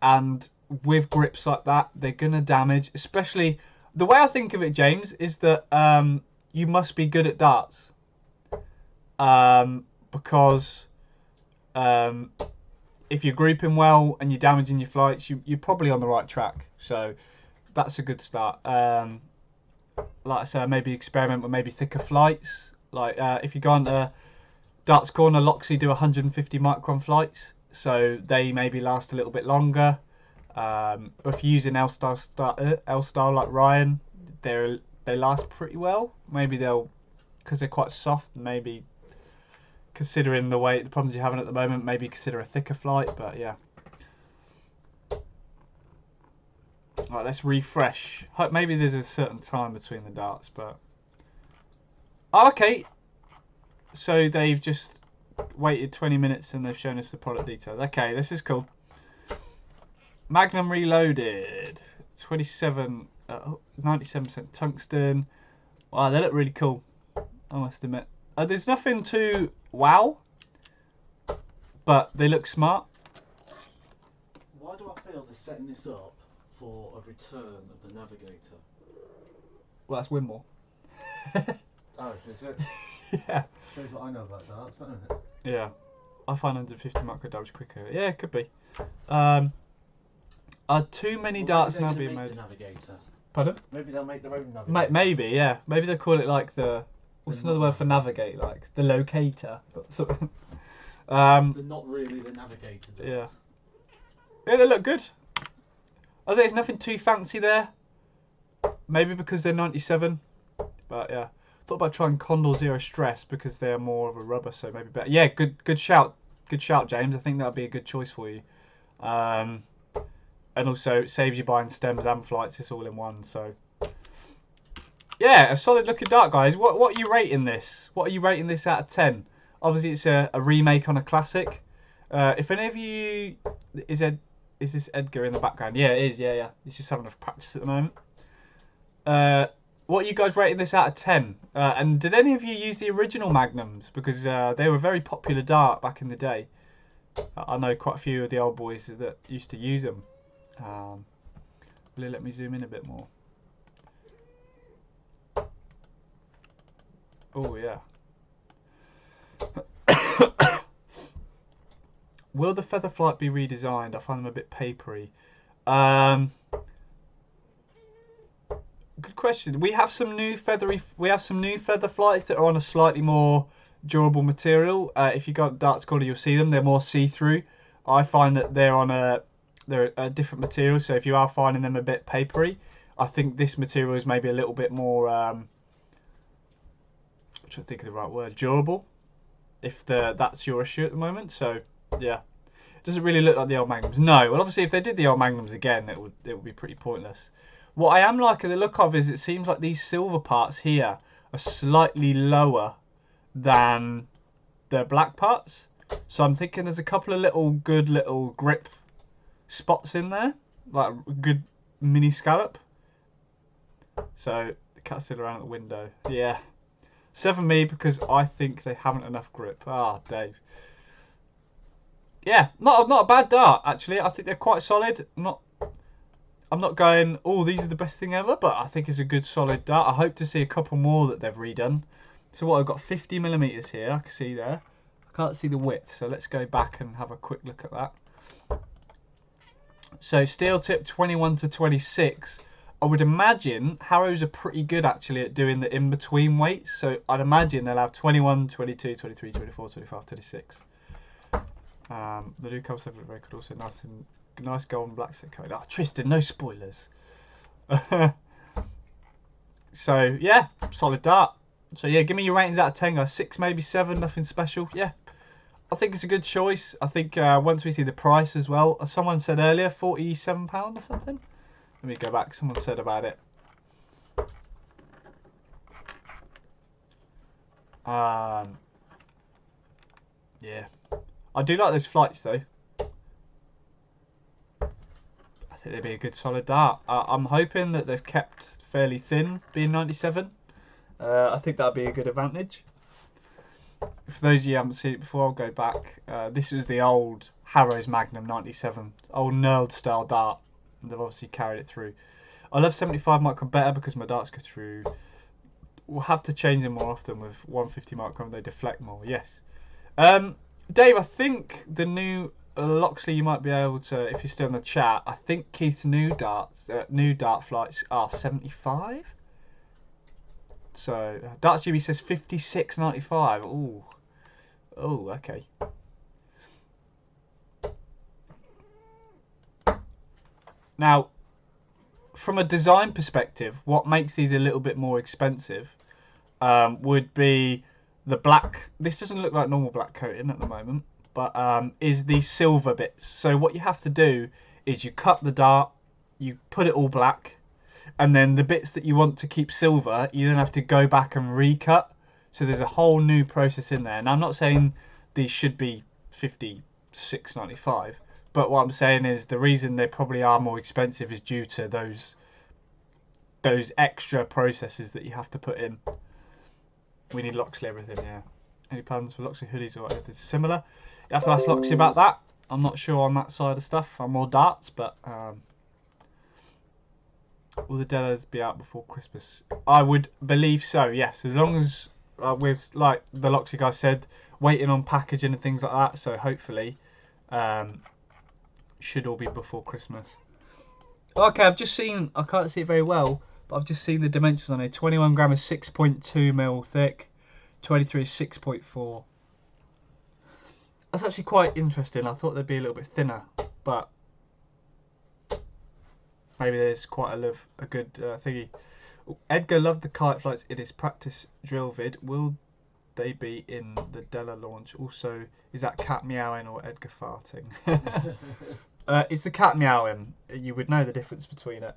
And with grips like that, they're going to damage. Especially, the way I think of it, James, is that you must be good at darts. Because if you're grouping well and you're damaging your flights, you're probably on the right track. So that's a good start. Like I said, maybe experiment with maybe thicker flights. Like if you go on to Darts Corner, Loxley do 150 micron flights. So they maybe last a little bit longer. Or if you're using L style like Ryan, they last pretty well. Maybe they'll, because they're quite soft, maybe considering the problems you're having at the moment, maybe consider a thicker flight. But yeah. Right, let's refresh. Maybe there's a certain time between the darts, but... Oh, okay. So they've just waited 20 minutes and they've shown us the product details. Okay, this is cool. Magnum Reloaded. 97% tungsten. Wow, they look really cool, I must admit. There's nothing too wow, but they look smart. Why do I feel they're setting this up for a return of the Navigator? Well, that's Winmore. Oh, is it? Yeah. Shows what I know about darts, doesn't it? Yeah. I find 150 micro dabs quicker. Yeah, it could be. Are too many darts now being made? The Navigator. Pardon? Maybe they'll make their own Navigator. Maybe, yeah. Maybe they'll call it like the... What's another word for navigate? Like the locator. They're not really the Navigator. Yeah. Yeah, they look good. I think there's nothing too fancy there. Maybe because they're 97. But yeah. Thought about trying Condor Zero Stress because they're more of a rubber, so maybe better. Yeah, good shout. Good shout, James. I think that'd be a good choice for you. And also it saves you buying stems and flights. It's all in one, so... Yeah, a solid looking dart, guys. What are you rating this? What are you rating this out of 10? Obviously, it's a remake on a classic. If any of you... Is this Edgar in the background? Yeah, it is. Yeah. He's just having a practice at the moment. What are you guys rating this out of 10? And did any of you use the original Magnums? Because they were a very popular dart back in the day. I know quite a few of the old boys that used to use them. Will you let me zoom in a bit more? Oh, yeah. Will the feather flight be redesigned? I find them a bit papery. Good question. We have some new feather flights that are on a slightly more durable material. If you go to Darts Corner, you'll see them. They're more see-through. I find that they're a different material. So if you are finding them a bit papery, I think this material is maybe a little bit more. I'm trying to think of the right word. Durable. If that's your issue at the moment. So yeah, it doesn't really look like the old Magnums. No. Well, obviously, if they did the old Magnums again, it would be pretty pointless. What I am liking the look of is it seems like these silver parts here are slightly lower than the black parts. So I'm thinking there's a couple of good little grip spots in there, like a good mini scallop. So the cat's still around at the window. Yeah, 7 me because I think they haven't enough grip. Ah, Dave. Yeah, not a bad dart actually. I think they're quite solid. I'm not going, oh, these are the best thing ever, but I think it's a good solid dart. I hope to see a couple more that they've redone. So what, I've got 50mm here, I can see there. I can't see the width, so let's go back and have a quick look at that. So steel tip 21 to 26. I would imagine Harrows are pretty good actually at doing the in-between weights. So I'd imagine they'll have 21, 22, 23, 24, 25, 26. The new cover separate very good, also nice gold and black set code. Oh, Tristan, no spoilers. So yeah, solid dart. So yeah, give me your ratings out of 10, guys. 6, maybe 7, nothing special. Yeah, I think it's a good choice. I think once we see the price as well, as someone said earlier, £47 or something. Let me go back. Someone said about it. Yeah, I do like those flights though. I think they'd be a good solid dart. I'm hoping that they've kept fairly thin, being 97. I think that'd be a good advantage. For those of you who haven't seen it before, I'll go back. This was the old Harrows Magnum 97, old nerd style dart. And they've obviously carried it through. I love 75 micron better because my darts go through. We'll have to change them more often with 150 micron. They deflect more. Yes. Dave, I think the new Loxley, you might be able to, if you're still in the chat. I think Keith's new dart flights are 75. So Darts GB says 56.95. Ooh, oh, okay. Now, from a design perspective, what makes these a little bit more expensive would be the black. This doesn't look like normal black coating at the moment, but is the silver bits. So what you have to do is you cut the dart you put it all black, and then the bits that you want to keep silver, you then have to go back and recut. So there's a whole new process in there. And I'm not saying these should be $56.95, but what I'm saying is the reason they probably are more expensive is due to those extra processes that you have to put in. We need Loxley everything, yeah. Any plans for Loxley hoodies or anything similar? You have to ask Loxley about that. I'm not sure on that side of stuff. I'm more darts, but will the Dellas be out before Christmas? I would believe so, yes. As long as, with, like the Loxley guy said, waiting on packaging and things like that. So hopefully, should all be before Christmas. Okay, I've just seen, I can't see it very well, but I've just seen the dimensions on it. 21 gram is 6.2 mil thick, 23 is 6.4. That's actually quite interesting. I thought they'd be a little bit thinner, but maybe there's quite a good thingy. Edgar loved the kite flights in his practice drill vid. Will they be in the Della launch? Also, is that cat meowing or Edgar farting? It's the cat meowing. You would know the difference between it.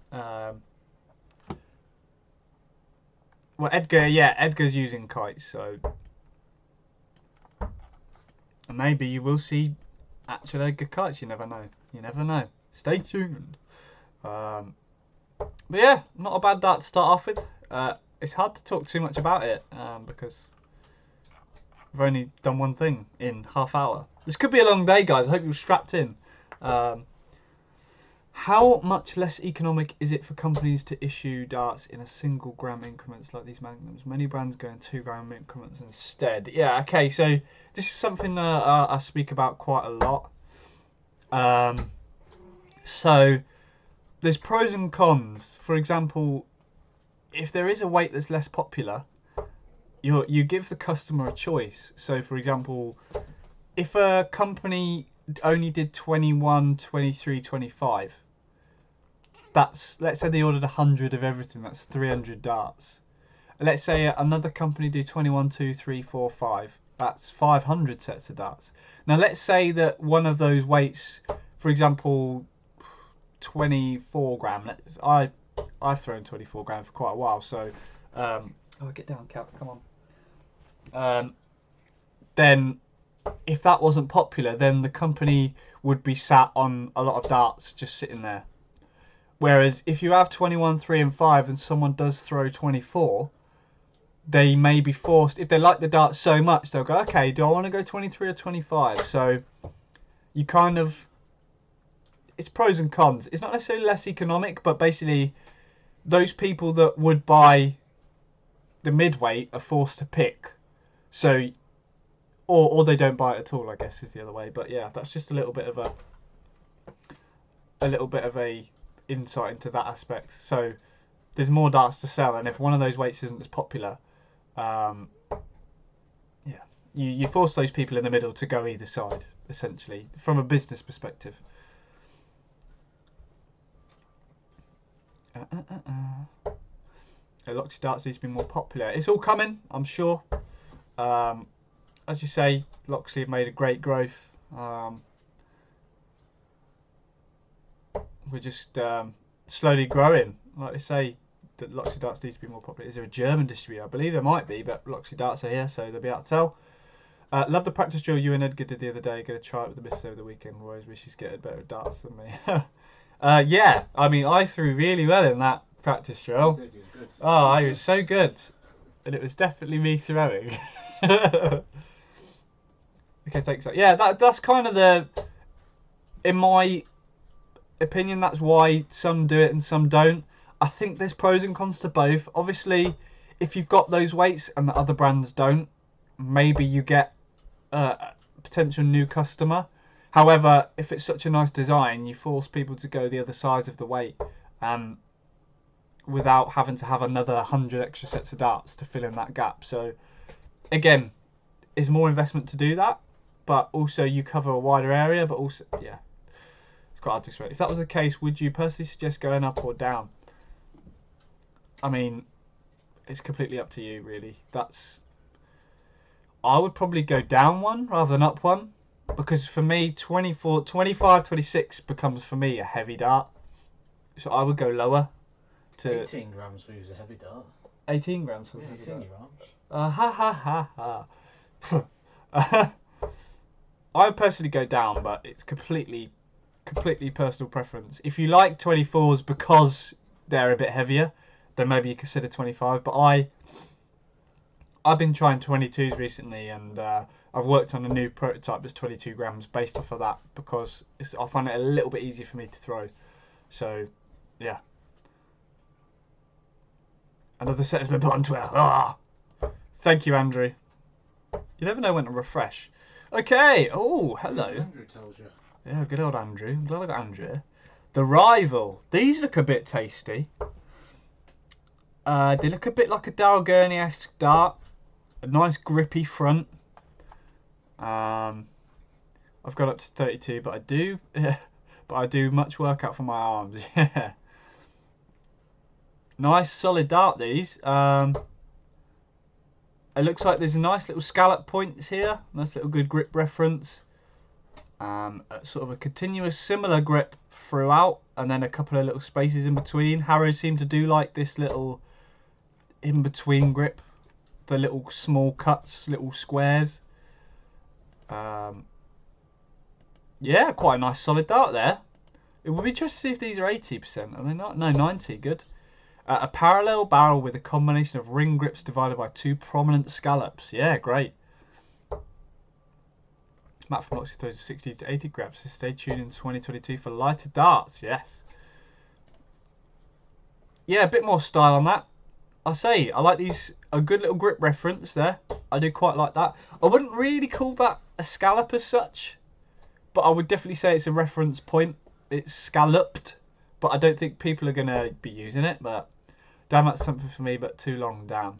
Well, Edgar's using kites, so maybe you will see actual Edgar kites. You never know. You never know. Stay tuned. But yeah, not a bad dart to start off with. It's hard to talk too much about it because I've only done one thing in half hour. This could be a long day, guys. I hope you're strapped in. How much less economic is it for companies to issue darts in a single gram increments like these magnums? Many brands go in 2 gram increments instead. Yeah, okay, so this is something I speak about quite a lot. So there's pros and cons. For example, if there is a weight that's less popular, you give the customer a choice. So for example, if a company only did 21, 23, 25, that's, let's say they ordered 100 of everything, that's 300 darts. Let's say another company do 21, 2, 3, 4, 5, that's 500 sets of darts. Now let's say that one of those weights, for example, 24 gram. I've thrown 24 gram for quite a while, so oh, get down, Cap, come on. Then if that wasn't popular, then the company would be sat on a lot of darts just sitting there. Whereas if you have 21, 3 and 5 and someone does throw 24, they may be forced, if they like the darts so much, they'll go, okay, do I want to go 23 or 25? So you kind of, it's pros and cons. It's not necessarily less economic, but basically those people that would buy the midweight are forced to pick. So, or they don't buy it at all, I guess is the other way. But yeah, that's just a little bit of a insight into that aspect. So there's more darts to sell, and if one of those weights isn't as popular, yeah, you force those people in the middle to go either side, essentially, from a business perspective. Loxley darts needs to be more popular. It's all coming, I'm sure. As you say, Loxley have made a great growth. We're just slowly growing. Like I say, that Loxley darts needs to be more popular. Is there a German distributor? I believe there might be, but Loxley darts are here, so they'll be out to sell. Love the practice drill you and Edgar did the other day. Going to try it with the missus over the weekend. Always wish she's getting better at darts than me. Yeah, I mean, I threw really well in that practice drill. You was good. Oh, I was so good. And it was definitely me throwing. Okay, thanks. Yeah, that's kind of the, in my opinion, that's why some do it and some don't. I think there's pros and cons to both. Obviously, if you've got those weights and the other brands don't, maybe you get a potential new customer. However, if it's such a nice design, you force people to go the other side of the weight without having to have another 100 extra sets of darts to fill in that gap. So again, it's more investment to do that, but also you cover a wider area, but also, yeah, it's quite hard to explain. If that was the case, would you personally suggest going up or down? I mean, it's completely up to you, really. I would probably go down one rather than up one, because for me, 24, 25, 26 becomes for me a heavy dart. So I would go lower. To 18 grams for use a heavy dart. 18 grams for Yeah, a it's heavy in dart. your arms. Ha ha ha. I would personally go down, but it's completely personal preference. If you like 24s because they're a bit heavier, then maybe you consider 25. But I've been trying 22s recently, and I've worked on a new prototype that's 22 grams based off of that because I find it a little bit easier for me to throw. So, yeah. Another set has been put on Twitter. Ah! Thank you, Andrew. You never know when to refresh. Okay. Oh, hello. Andrew tells you. Yeah, good old Andrew. I'm glad I got Andrew here. The Rival. These look a bit tasty. They look a bit like a Darrell Gurney-esque dart. A nice grippy front. I've got up to 32, but I do much workout for my arms. Yeah. Nice solid dart these. It looks like there's a nice little scallop points here. Nice little good grip reference. Sort of a continuous similar grip throughout, and then a couple of little spaces in between. Harrows seem to do like this little in between grip, the little small cuts, little squares. Yeah, quite a nice solid dart there. It would be interesting to see if these are 80%. Are they not? No, 90. Good. A parallel barrel with a combination of ring grips divided by two prominent scallops. Yeah, great. Matt from Oxford told you 60 to 80 grams. So stay tuned in 2022 for lighter darts. Yes. Yeah, a bit more style on that. I say, I like these. A good little grip reference there. I do quite like that. I wouldn't really call that a scallop as such, but I would definitely say it's a reference point. It's scalloped, but I don't think people are going to be using it. But damn, that's something for me, but too long, damn.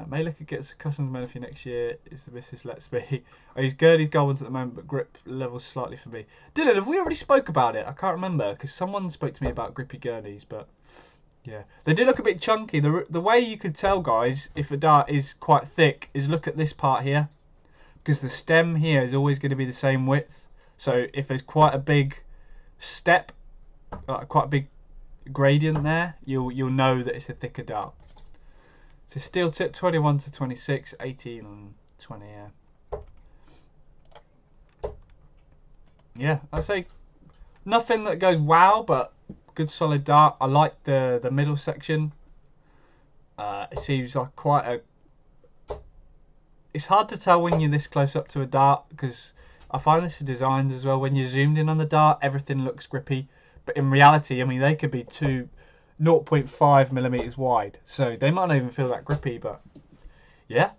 May look at gets a customs medal for you next year. Is the Mrs. Let's Be. I use Gurdy's gold ones at the moment, but grip levels slightly for me. Dylan, have we already spoke about it? I can't remember, because someone spoke to me about grippy Gurdy's, but yeah. They do look a bit chunky. The way you could tell, guys, if a dart is quite thick is look at this part here, because the stem here is always going to be the same width. So if there's quite a big step, quite a big gradient there, you'll know that it's a thicker dart. So steel tip 21 to 26, 18 and 20. Yeah, I'd say nothing that goes wow, but good solid dart. I like the middle section. It seems like quite a. It's hard to tell when you're this close up to a dart, because I find this for Redesigned as well. When you're zoomed in on the dart, everything looks grippy, but in reality, I mean, they could be 0.5 millimeters wide, so they might not even feel that grippy. But yeah,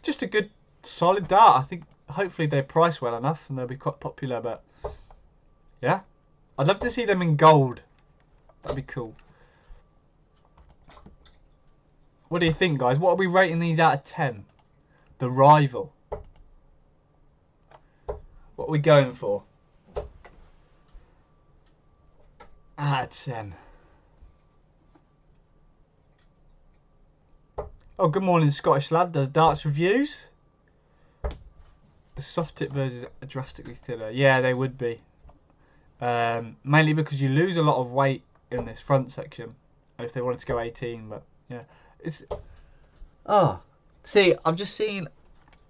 just a good solid dart. I think hopefully they're priced well enough and they'll be quite popular. But yeah, I'd love to see them in gold. That'd be cool. What do you think, guys? What are we rating these out of 10? The Rival. What are we going for? Out of 10. Oh, good morning, Scottish lad. Does darts reviews? The soft tip versions are drastically thinner. Yeah, they would be. Mainly because you lose a lot of weight in this front section. If they wanted to go 18, but yeah, it's. Ah, see, I'm just seeing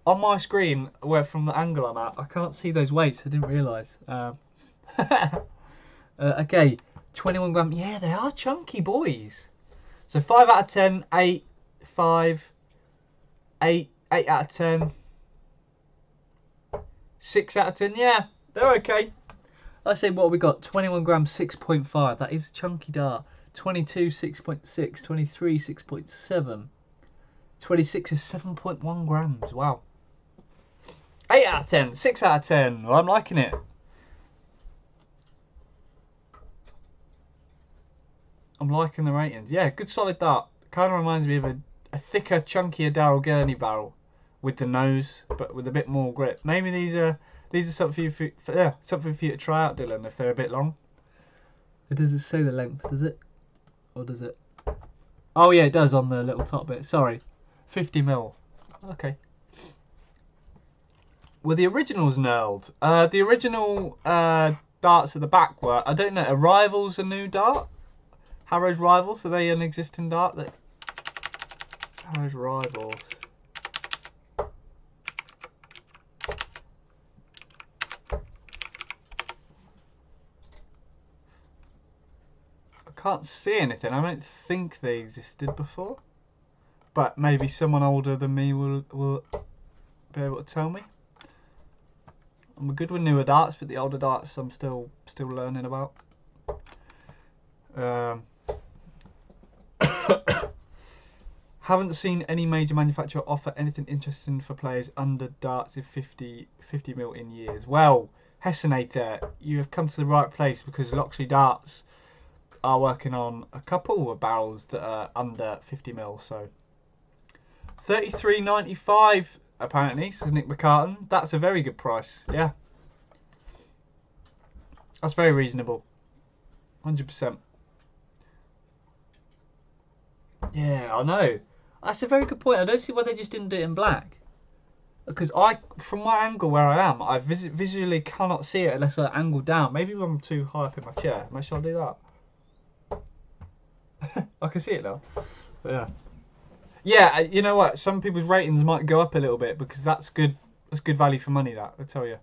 on my screen where from the angle I'm at, I can't see those weights. I didn't realise. Okay, 21 gram. Yeah, they are chunky boys. So 5 out of 10, 8. 5, 8 out of 10, 6 out of 10. Yeah, they're okay. I say, what have we got? 21 grams, 6.5. That is a chunky dart. 22, 6.6. 23, 6.7. 26 is 7.1 grams. Wow. 8 out of 10, 6 out of 10. Well, I'm liking it. I'm liking the ratings. Yeah, good solid dart. Kind of reminds me of a thicker, chunkier Darrell Gurney barrel with the nose, but with a bit more grip. Maybe these are something for you, something for you to try out, Dylan, if they're a bit long. It doesn't say the length, does it? Or does it? Oh yeah, it does on the little top bit. Sorry, 50 mil. Okay. Were the originals knurled? The original darts at the back were, I don't know, are Rivals a new dart? Harrows Rivals, are they an existing dart? Harrows Rivals. I can't see anything. I don't think they existed before. But maybe someone older than me will be able to tell me. I'm good with newer darts, but the older darts I'm still learning about. Haven't seen any major manufacturer offer anything interesting for players under darts of 50 mil in years. Well, Hessenator, you have come to the right place because Loxley Darts are working on a couple of barrels that are under 50 mil. So 33.95 apparently, says Nick McCartan. That's a very good price. Yeah, that's very reasonable. 100%. Yeah, I know. That's a very good point. I don't see why they just didn't do it in black. Because from my angle where I am, I visually cannot see it unless I angle down. Maybe I'm too high up in my chair. Maybe I'll do that. I can see it now. But yeah. Yeah, you know what? Some people's ratings might go up a little bit because that's good. That's good value for money. That I tell you.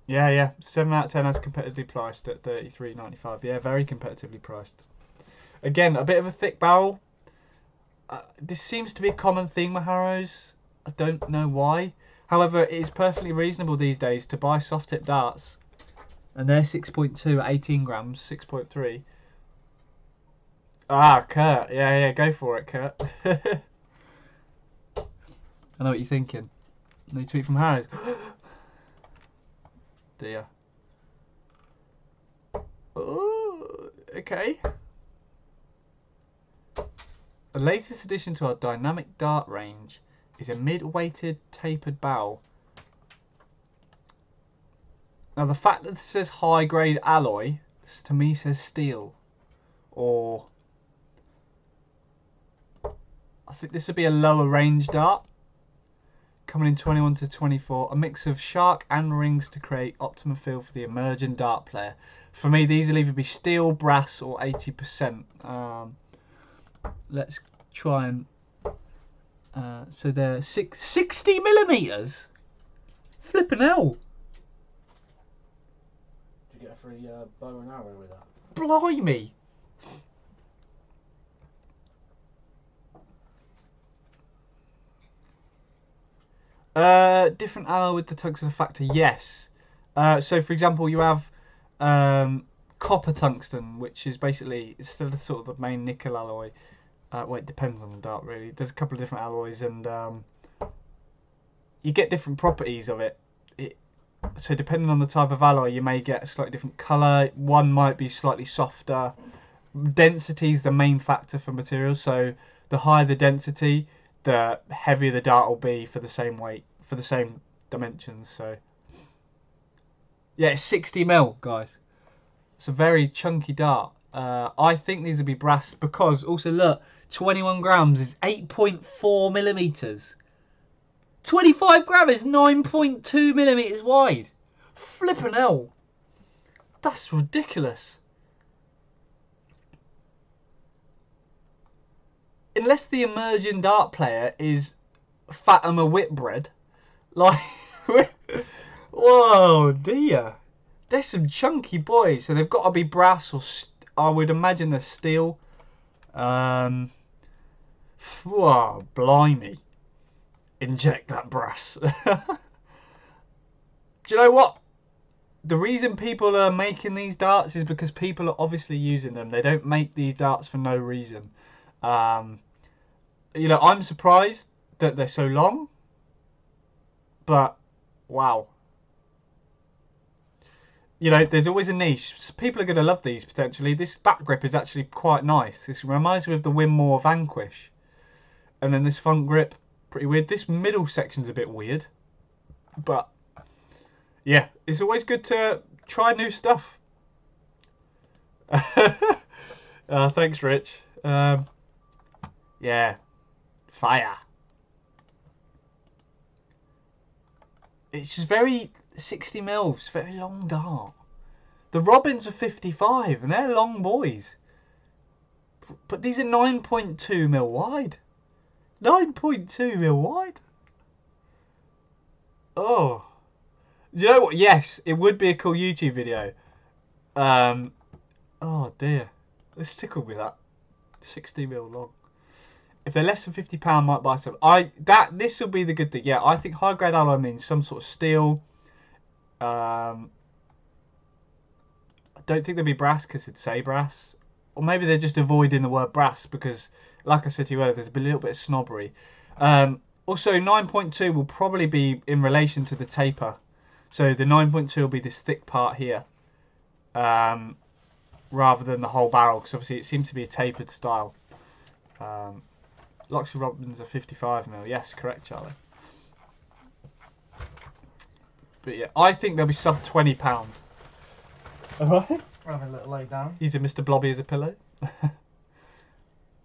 Yeah. 7 out of 10 as competitively priced at 33.95. Yeah, very competitively priced. Again, a bit of a thick barrel. This seems to be a common theme with Harrows. I don't know why. However, it is perfectly reasonable these days to buy soft tip darts. And they're 6.2 at 18 grams, 6.3. Ah, Kurt. Yeah, go for it, Kurt. I know what you're thinking. No tweet from Harrows. Dear. Oh, okay. The latest addition to our dynamic dart range is a mid-weighted tapered barrel. Now the fact that this says high grade alloy, this to me says steel. Or I think this would be a lower range dart. Coming in 21 to 24, a mix of shark and rings to create optimum feel for the emerging dart player. For me, these will either be steel, brass, or 80%. Let's try and. So they're 60 millimeters. Flipping hell! Did you get a free bow and arrow with that? Blimey! Different alloy with the tungsten factor, yes. So for example, you have copper tungsten, which is basically it's still the sort of the main nickel alloy. Well, it depends on the dart really. There's a couple of different alloys, and you get different properties of it. So depending on the type of alloy, you may get a slightly different colour. One might be slightly softer. Density is the main factor for materials. So the higher the density, the heavier the dart will be for the same weight, for the same dimensions. So yeah, it's 60 mil, guys. It's a very chunky dart. I think these will be brass because also look, 21 grams is 8.4 millimeters. 25 grams is 9.2 millimeters wide. Flippin' hell. That's ridiculous. Unless the emerging dart player is Fatima Whitbread, like, whoa, dear. They're some chunky boys, so they've got to be brass or I would imagine they're steel. Whoa, blimey. Inject that brass. Do you know what? The reason people are making these darts is because people are obviously using them. They don't make these darts for no reason. You know, I'm surprised that they're so long, but wow. You know, there's always a niche. People are going to love these potentially. This back grip is actually quite nice. This reminds me of the Winmore Vanquish. And then this front grip, pretty weird. This middle section's a bit weird. But yeah, it's always good to try new stuff. Thanks, Rich. Yeah, fire. It's just very 60 mils, very long dart. The Robins are 55 and they're long boys. But these are 9.2 mil wide. 9.2 mil wide. Oh. Do you know what? Yes, it would be a cool YouTube video. Oh dear. This tickled me that. 60 mil long. If they're less than £50, might buy some. This will be the good thing. Yeah, I think high grade alloy means some sort of steel. I don't think there'll be brass because it'd say brass. Or maybe they're just avoiding the word brass because, like I said to you earlier, there's a little bit of snobbery. Also, 9.2 will probably be in relation to the taper. So the 9.2 will be this thick part here. Rather than the whole barrel, because obviously it seems to be a tapered style. Loxley Robins are 55 mil. Yes, correct, Charlie. But yeah, I think they'll be sub £20. Alright. Having a little lay down. Using Mr. Blobby as a pillow.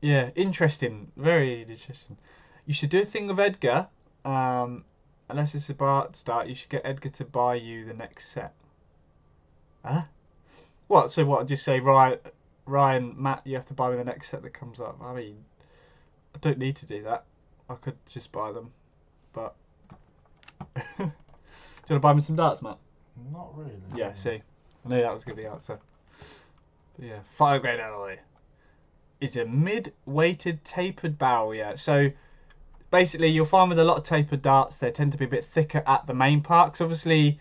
Yeah, interesting. Very interesting. You should do a thing with Edgar. Unless it's a bar start, you should get Edgar to buy you the next set. Huh? What? So what? Just say, Ryan, Matt, you have to buy me the next set that comes up. I mean, I don't need to do that. I could just buy them. But do you want to buy me some darts, Matt? Not really. Yeah. See, I knew that was gonna be the answer. But yeah, 5 grade alloy. Is a mid-weighted tapered barrel. Yeah. So basically, you'll find with a lot of tapered darts, they tend to be a bit thicker at the main part. Because obviously,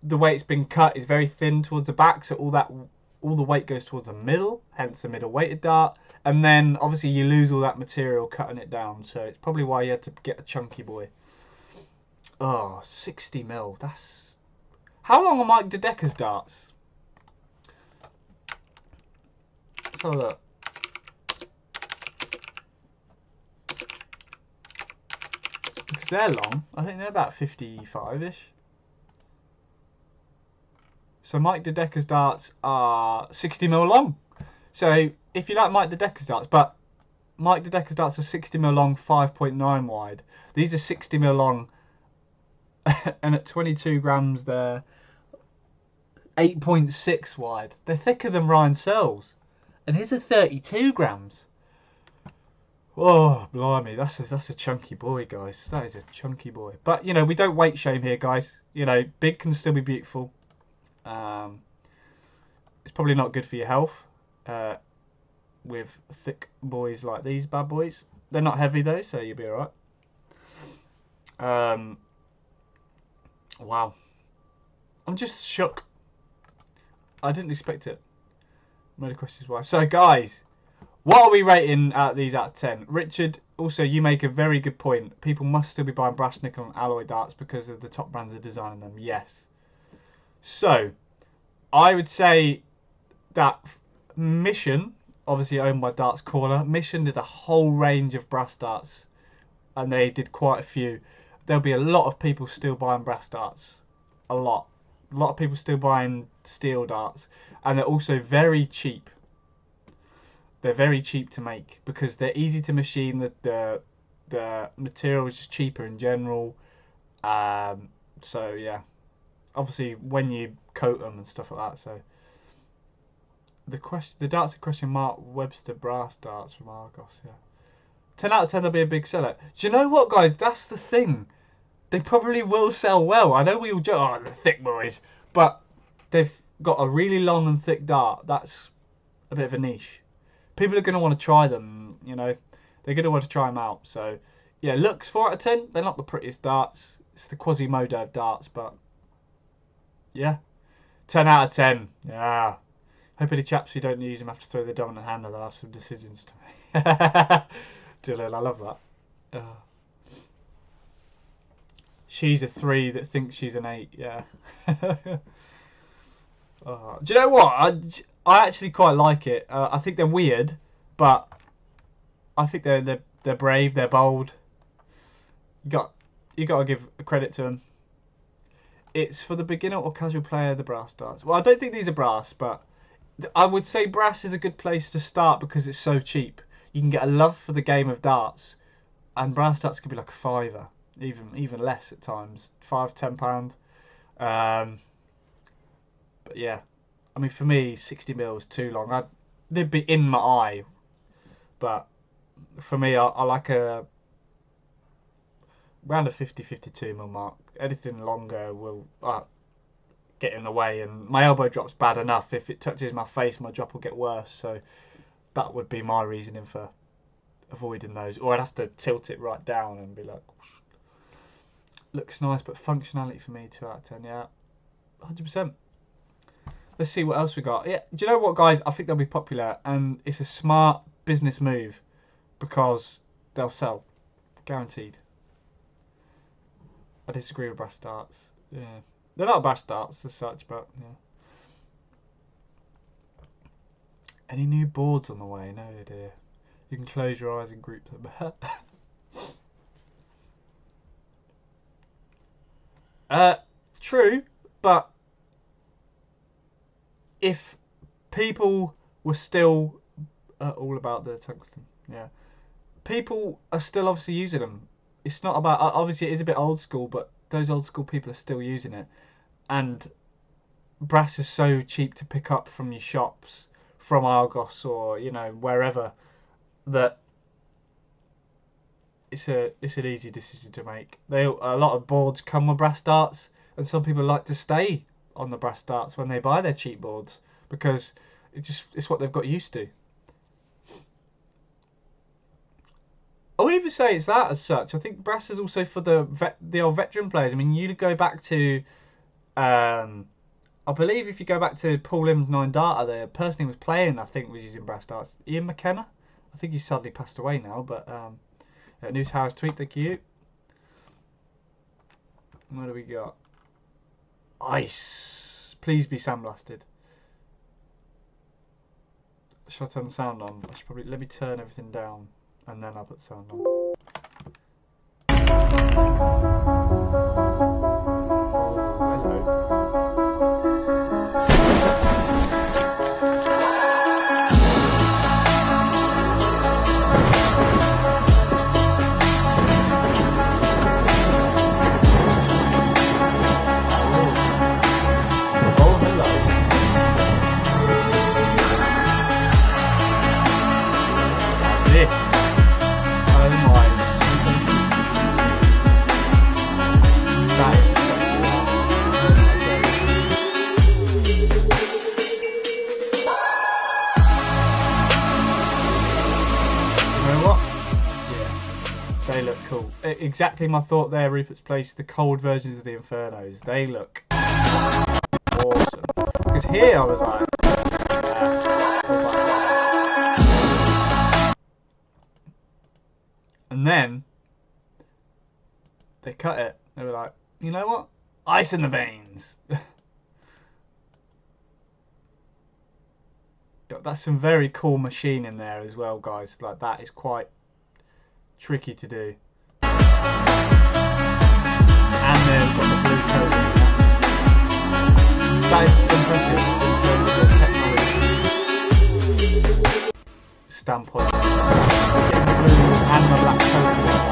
the way it's been cut is very thin towards the back, so all the weight goes towards the middle, hence the middle weighted dart. And then obviously you lose all that material cutting it down, so it's probably why you had to get a chunky boy. Oh, 60 mil. That's... How long are Mike DeDecker's darts? Let's have a look. Because they're long. I think they're about 55-ish. So Mike DeDecker's darts are 60 mil long. So if you like Mike DeDecker's darts, but Mike DeDecker's darts are 60 mil long, 5.9 wide. These are 60 mil long, and at 22 grams they're 8.6 wide. They're thicker than Ryan Searles, and his are 32 grams. Oh, blimey, that's a chunky boy, guys. That is a chunky boy. But you know, we don't weight shame here, guys. You know, big can still be beautiful. It's probably not good for your health with thick boys like these bad boys. They're not heavy though, so you'll be alright. Wow. I'm just shook. I didn't expect it. Many questions why. So guys, what are we rating these out of 10? Richard, also you make a very good point. People must still be buying brass, nickel and alloy darts because of the top brands are designing them. Yes. So, I would say that Mission, obviously owned by Darts Corner, Mission did a whole range of brass darts, and they did quite a few. There'll be a lot of people still buying brass darts. A lot. A lot of people still buying steel darts, and they're also very cheap. They're very cheap to make because they're easy to machine. The material is just cheaper in general. So yeah. Obviously, when you coat them and stuff like that. So the darts are question mark Webster brass darts from Argos. Yeah, 10 out of 10. They'll be a big seller. Do you know what, guys? That's the thing. They probably will sell well. I know we all joke, oh, the thick boys, but they've got a really long and thick dart. That's a bit of a niche. People are going to want to try them. You know, they're going to want to try them out. So yeah, looks 4 out of 10. They're not the prettiest darts. It's the Quasimodo of darts, but. Yeah, 10 out of 10. Yeah. Hope any chaps who don't use them have to throw the dominant hand or they'll have some decisions to make. Dylan, I love that. She's a 3 that thinks she's an 8. Yeah. Do you know what? I actually quite like it. I think they're weird, but I think they're brave. They're bold. You got to give credit to them. It's for the beginner or casual player, the brass darts. Well, I don't think these are brass, but I would say brass is a good place to start because it's so cheap. You can get a love for the game of darts, and brass darts could be like a £5, even less at times, £5, £10. But yeah, I mean, for me, 60mm is too long. They'd be in my eye, but for me, I like around a 50-52mm mark. Anything longer will get in the way, and my elbow drop's bad enough. If it touches my face, my drop will get worse. So that would be my reasoning for avoiding those. Or I'd have to tilt it right down and be like, whoosh. Looks nice, but functionality for me, 2 out of 10. Yeah, 100%. Let's see what else we got. Yeah, do you know what, guys? I think they'll be popular, and it's a smart business move because they'll sell, guaranteed. I disagree with brass darts. Yeah, they're not brass darts as such, but yeah. Any new boards on the way? No, dear. You can close your eyes and group them. True, but if people were still all about the tungsten, yeah, people are still obviously using them. It's not about, obviously it is a bit old school, but those old school people are still using it, and brass is so cheap to pick up from your shops, from Argos or wherever, that it's an easy decision to make. A lot of boards come with brass darts, and some people like to stay on the brass darts when they buy their cheap boards because it's what they've got used to. I wouldn't even say it's that as such. I think brass is also for the old veteran players. I mean, you go back to, I believe if you go back to Paul Lim's 9 Darter, the person who was playing, I think, was using brass darts. Ian McKenna. I think he's sadly passed away now, but News Harrows tweet, thank you. What do we got? Ice. Please be sandblasted. Shall I turn the sound on? I should probably let me turn everything down and then I'll put the sound on. Exactly my thought there, Rupert's Place. The cold versions of the Infernos, they look awesome. Because here I was like, and then they cut it. They were like, you know what? Ice in the veins. That's some very cool machine in there as well, guys. Like, that is quite tricky to do. And then we've got the blue coating. That is impressive in terms of the technology standpoint. Getting the blue and the black coating like that.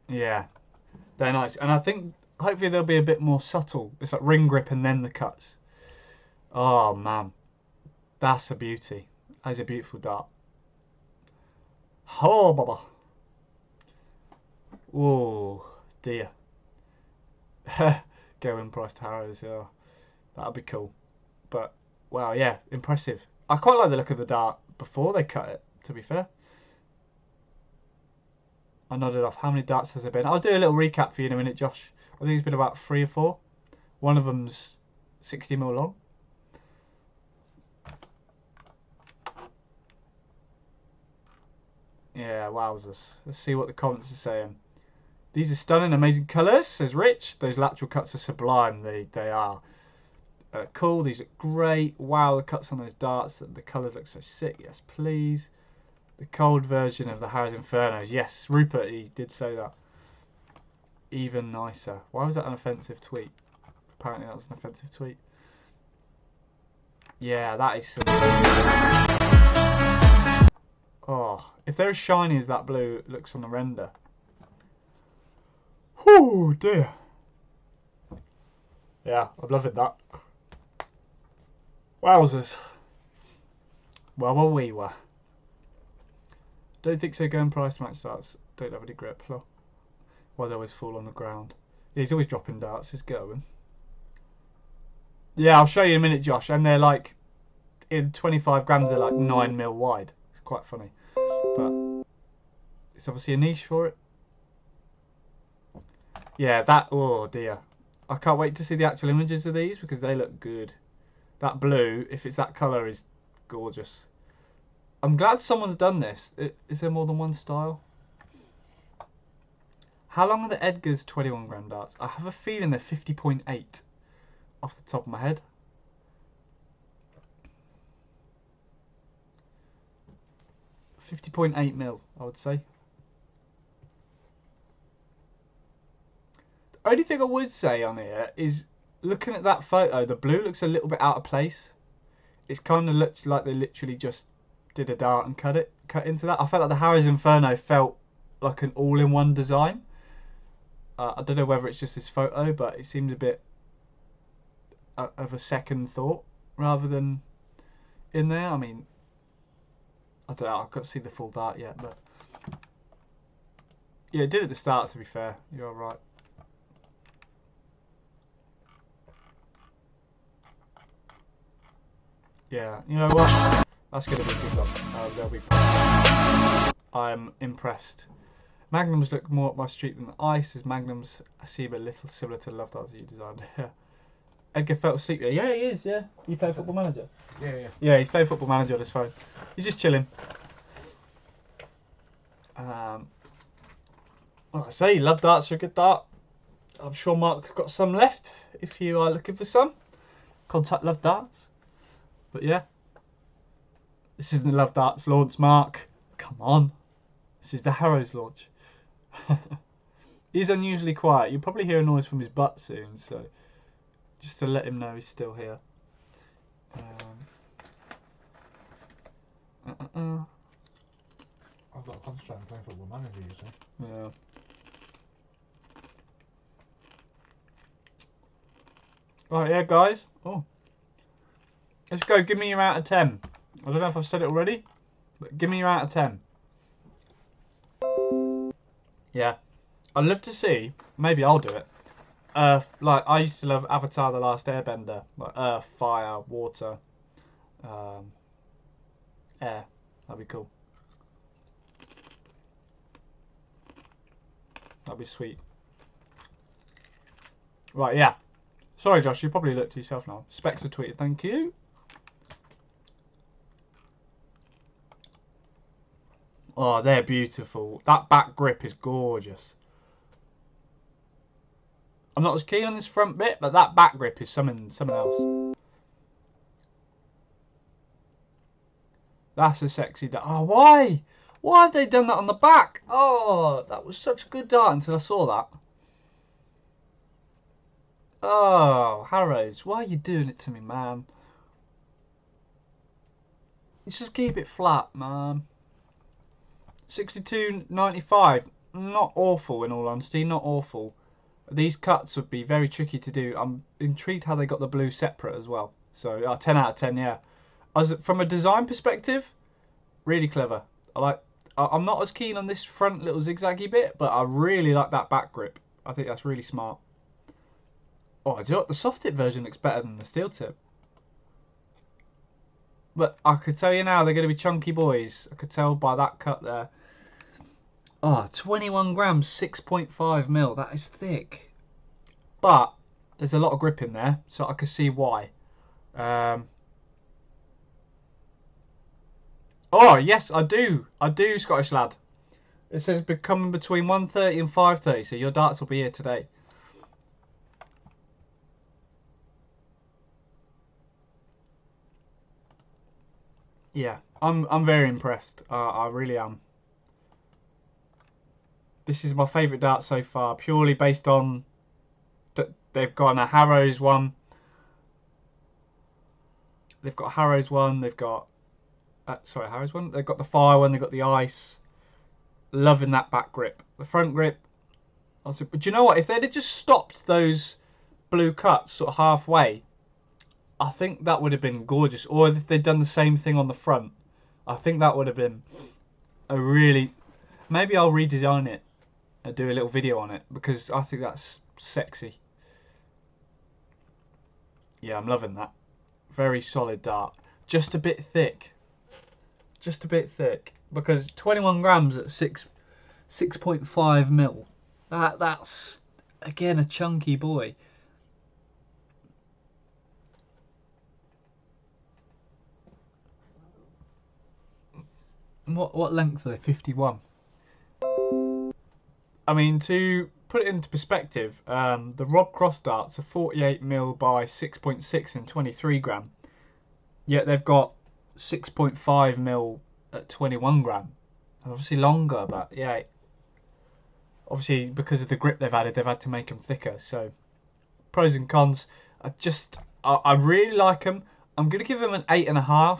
Yeah, they're nice, and I think hopefully they'll be a bit more subtle. It's like ring grip and then the cuts. Oh man, that's a beauty. That is a beautiful dart. Oh baba. Oh dear. Going price to Harrows. Yeah, that'd be cool. But wow, yeah, impressive. I quite like the look of the dart before they cut it, to be fair. I nodded off. How many darts has there been? I'll do a little recap for you in a minute, Josh. I think it's been about 3 or 4. One of them's 60mm long. Yeah, wowzers. Let's see what the comments are saying. These are stunning, amazing colours, says Rich. Those lateral cuts are sublime. They are. Cool, these look great. Wow, the cuts on those darts. The colours look so sick. Yes, please. The cold version of the Harrows Infernos. Yes, Rupert, he did say that. Even nicer. Why was that an offensive tweet? Apparently that was an offensive tweet. Yeah, that is some... Oh, if they're as shiny as that blue looks on the render. Oh dear. Yeah, I'm loving that. Wowzers. Well, we were. Don't think so. Going price match starts. Don't have any grip. Why they always fall on the ground. Yeah, he's always dropping darts. He's going. Yeah, I'll show you in a minute, Josh. And they're like, in 25 grams, they're like 9mm wide. It's quite funny. But it's obviously a niche for it. Yeah, that, oh dear. I can't wait to see the actual images of these because they look good. That blue, if it's that colour, is gorgeous. I'm glad someone's done this. Is there more than one style? How long are the Edgar's 21 gram darts? I have a feeling they're 50.8 off the top of my head. .8mm, I would say. The only thing I would say on here is looking at that photo, the blue looks a little bit out of place. It's kind of looks like they literally just did a dart and cut into that. I felt like the Harrows Inferno felt like an all-in-one design. I don't know whether it's just this photo, but it seems a bit of a second thought rather than in there. I mean, I don't know, I've got to see the full dart yet, but yeah, it did at the start, to be fair. You're all right. Yeah, you know what? That's going to be a good one. They'll be. I'm impressed. Magnums look more up my street than the ice. As Magnums seem a little similar to the love darts you designed. Edgar fell asleep. Yeah, he is. Yeah, you play Football Manager. Yeah. Yeah, he's playing Football Manager on his phone. He's just chilling. Like I say, love darts are a good dart. I'm sure Mark's got some left. If you are looking for some, contact Love Darts. But yeah, this isn't the Love Darts launch, Mark. Come on. This is the Harrows launch. He's unusually quiet. You'll probably hear a noise from his butt soon, so just to let him know he's still here. I've got to concentrate on playing Football Manager, you see. Yeah. Right, yeah, guys. Oh. Let's go. Give me your out of 10. I don't know if I've said it already, but give me your out of 10. Yeah. I'd love to see, maybe I'll do it. Like, I used to love Avatar The Last Airbender. Like earth, fire, water, air. That'd be cool. That'd be sweet. Right, yeah. Sorry, Josh, you probably looked to yourself now. Specs are tweeted, thank you. Oh, they're beautiful. That back grip is gorgeous. I'm not as keen on this front bit, but that back grip is something else. That's a sexy dart. Oh, why? Why have they done that on the back? Oh, that was such a good dart until I saw that. Oh, Harrows, why are you doing it to me, man? You just keep it flat, man. 62.95, not awful in all honesty, not awful. These cuts would be very tricky to do. I'm intrigued how they got the blue separate as well. So 10 out of 10, yeah. From a design perspective, really clever. I'm not as keen on this front little zigzaggy bit, but I really like that back grip. I think that's really smart. Oh, do you know what? The soft tip version looks better than the steel tip. But I could tell you now, they're going to be chunky boys. I could tell by that cut there. Oh, 21 grams, 6.5mm. That is thick. But there's a lot of grip in there, so I can see why. Oh, yes, I do. I do, Scottish lad. It says coming between 1:30 and 5:30, so your darts will be here today. Yeah, I'm very impressed. I really am. This is my favourite dart so far, purely based on that they've got a Harrows one. They've got Harrows one. They've got Harrows one. They've got the fire one. They've got the ice. Loving that back grip. The front grip. Also, but do you know what? If they'd have just stopped those blue cuts sort of halfway, I think that would have been gorgeous. Or if they'd done the same thing on the front, I think that would have been a really... Maybe I'll redesign it and do a little video on it, because I think that's sexy. Yeah, I'm loving that. Very solid dart. Just a bit thick. Just a bit thick. Because 21 grams at 6.5 mil. That's, again, a chunky boy. What length are they? 51. I mean, to put it into perspective, the Rob Cross darts are 48 mil by 6.6 and 23 gram. Yet they've got 6.5 mil at 21 gram. Obviously longer, but yeah. Obviously, because of the grip they've added, they've had to make them thicker. So, pros and cons. I really like them. I'm gonna give them an 8.5.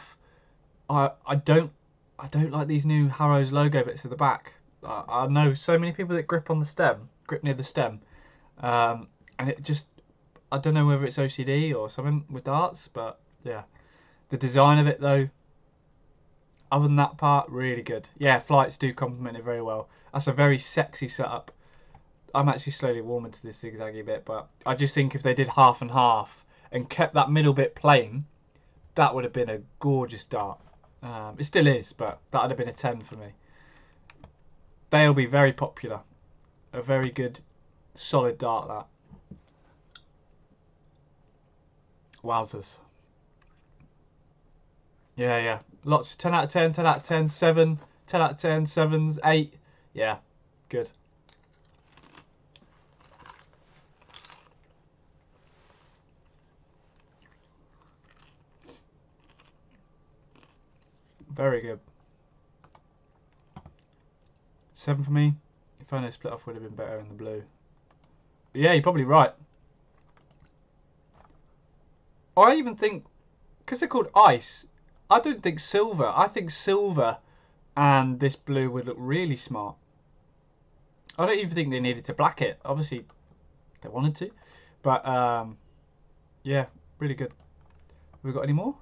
I don't like these new Harrows logo bits at the back. I know so many people that grip near the stem, and it just, I don't know whether it's OCD or something with darts, but yeah, the design of it though, other than that part, really good. Yeah, flights do complement it very well. That's a very sexy setup. I'm actually slowly warming to this zigzaggy bit, but I just think if they did half and half and kept that middle bit plain, that would have been a gorgeous dart. It still is, but that would have been a 10 for me. They'll be very popular. A very good, solid dart, that. Wowzers. Yeah, yeah. Lots of 10 out of 10, 10 out of 10, 7, 10 out of 10, 7s, 8. Yeah, good. Very good. 7 for me. If only split off would have been better in the blue. But yeah, you're probably right. I even think, because they're called ice, I don't think silver. I think silver and this blue would look really smart. I don't even think they needed to black it. Obviously, they wanted to. But, yeah, really good. Have we got any more?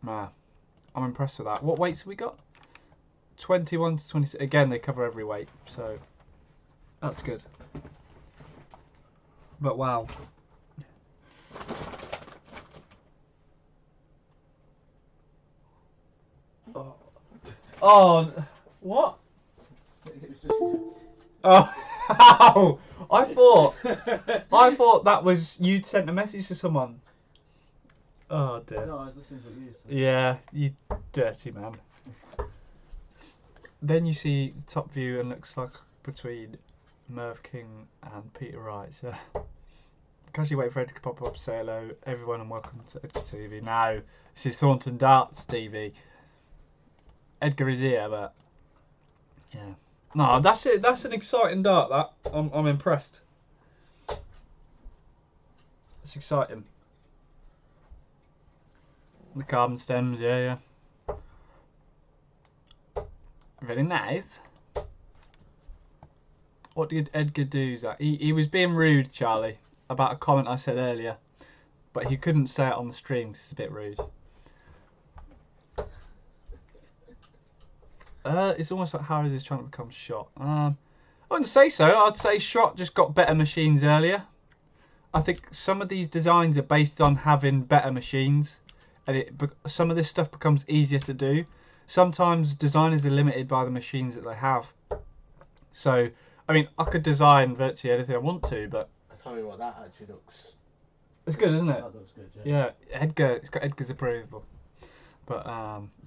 Nah, I'm impressed with that. What weights have we got? 21 to 26. Again, they cover every weight, so that's good. But wow. Oh, what? Oh, ow! I thought that was you'd sent a message to someone. Oh dear. No, I was listening to what you said. Yeah, you dirty man. Then you see the top view and looks like between Merv King and Peter Wright. So casually wait for Edgar to pop up, say hello, everyone, and welcome to Edgar TV. Now, this is Thornton Darts TV. Edgar is here, but yeah. No, that's it. That's an exciting dart. That I'm impressed. It's exciting. The carbon stems, yeah. Very nice. What did Edgar do, Zach? He was being rude, Charlie, about a comment I said earlier, but he couldn't say it on the stream because it's a bit rude. It's almost like Harrows is trying to become Shot. I wouldn't say so. I'd say Shot just got better machines earlier. I think some of these designs are based on having better machines, and some of this stuff becomes easier to do. Sometimes designers are limited by the machines that they have. So, I mean, I could design virtually anything I want to, but I tell you what, that actually looks. It's good, isn't it? That looks good, yeah. Yeah, Edgar. It's got Edgar's approval. But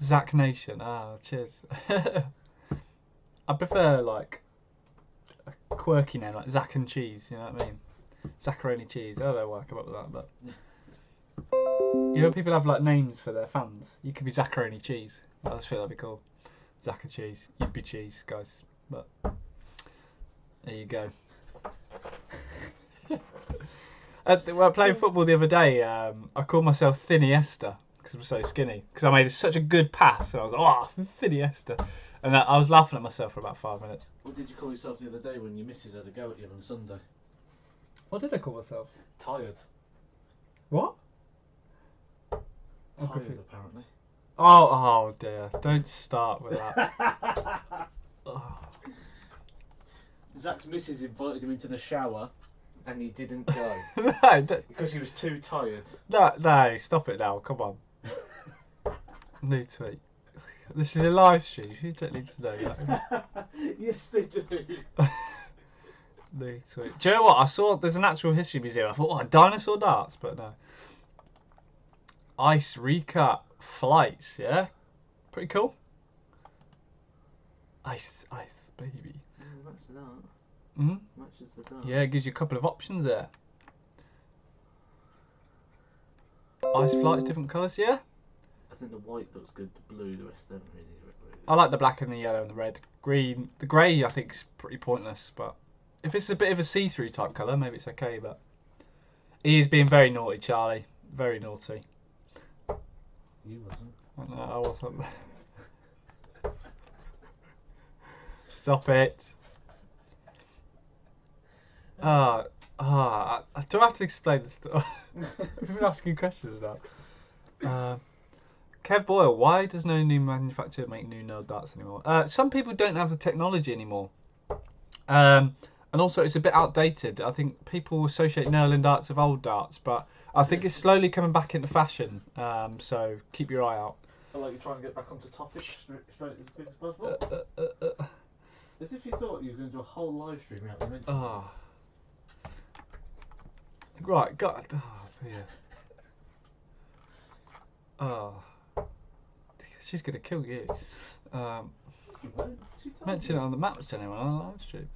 Zach Nation. Cheers. I prefer like a quirky name like Zach and Cheese. You know what I mean? Zacharoni Cheese. I don't know why I come up with that, but you know, people have like names for their fans. You could be Zacharoni Cheese. I just feel that'd be cool. Zach and Cheese. You'd be cheese, guys. But there you go. Well, playing football the other day, I called myself Thiniesta because I'm so skinny. Because I made such a good pass, and I was like, oh, Thiniesta. And I was laughing at myself for about 5 minutes. What did you call yourself the other day when your missus had a go at you on Sunday? What did I call myself? Tired. What? Tired, apparently. Oh dear. Don't start with that. Oh. Zach's missus invited him into the shower and he didn't go. No, because he was too tired. no, stop it now. Come on. New tweet. This is a live stream. You don't need to know that. Yes, they do. New tweet. Do you know what? I saw there's a natural history museum. I thought, oh, dinosaur darts, but no. Ice recut flights, yeah? Pretty cool. Ice, baby. Match the dart. Hmm? Matches the dart. Yeah, it gives you a couple of options there. Ice flights, different colours, yeah? I think the white looks good, the blue, the rest don't really. I like the black and the yellow and the red. Green, the grey I think is pretty pointless, but if it's a bit of a see-through type colour, maybe it's okay, but he is being very naughty, Charlie. Very naughty. You wasn't. No, I wasn't. Stop it. Do I have to explain this? We've been asking questions now. Kev Boyle, why does no new manufacturer make new nail darts anymore? Some people don't have the technology anymore. And also it's a bit outdated. I think people associate nailing darts with old darts, but I think it's slowly coming back into fashion. So keep your eye out. I feel like you're trying to get back onto topic straight as quick as possible. As if you thought you were going to do a whole live stream without me mentioning. Oh. Right, God. Oh, dear. Oh. She's going to kill you. You won't. Mention it on the maps anyway on the live stream.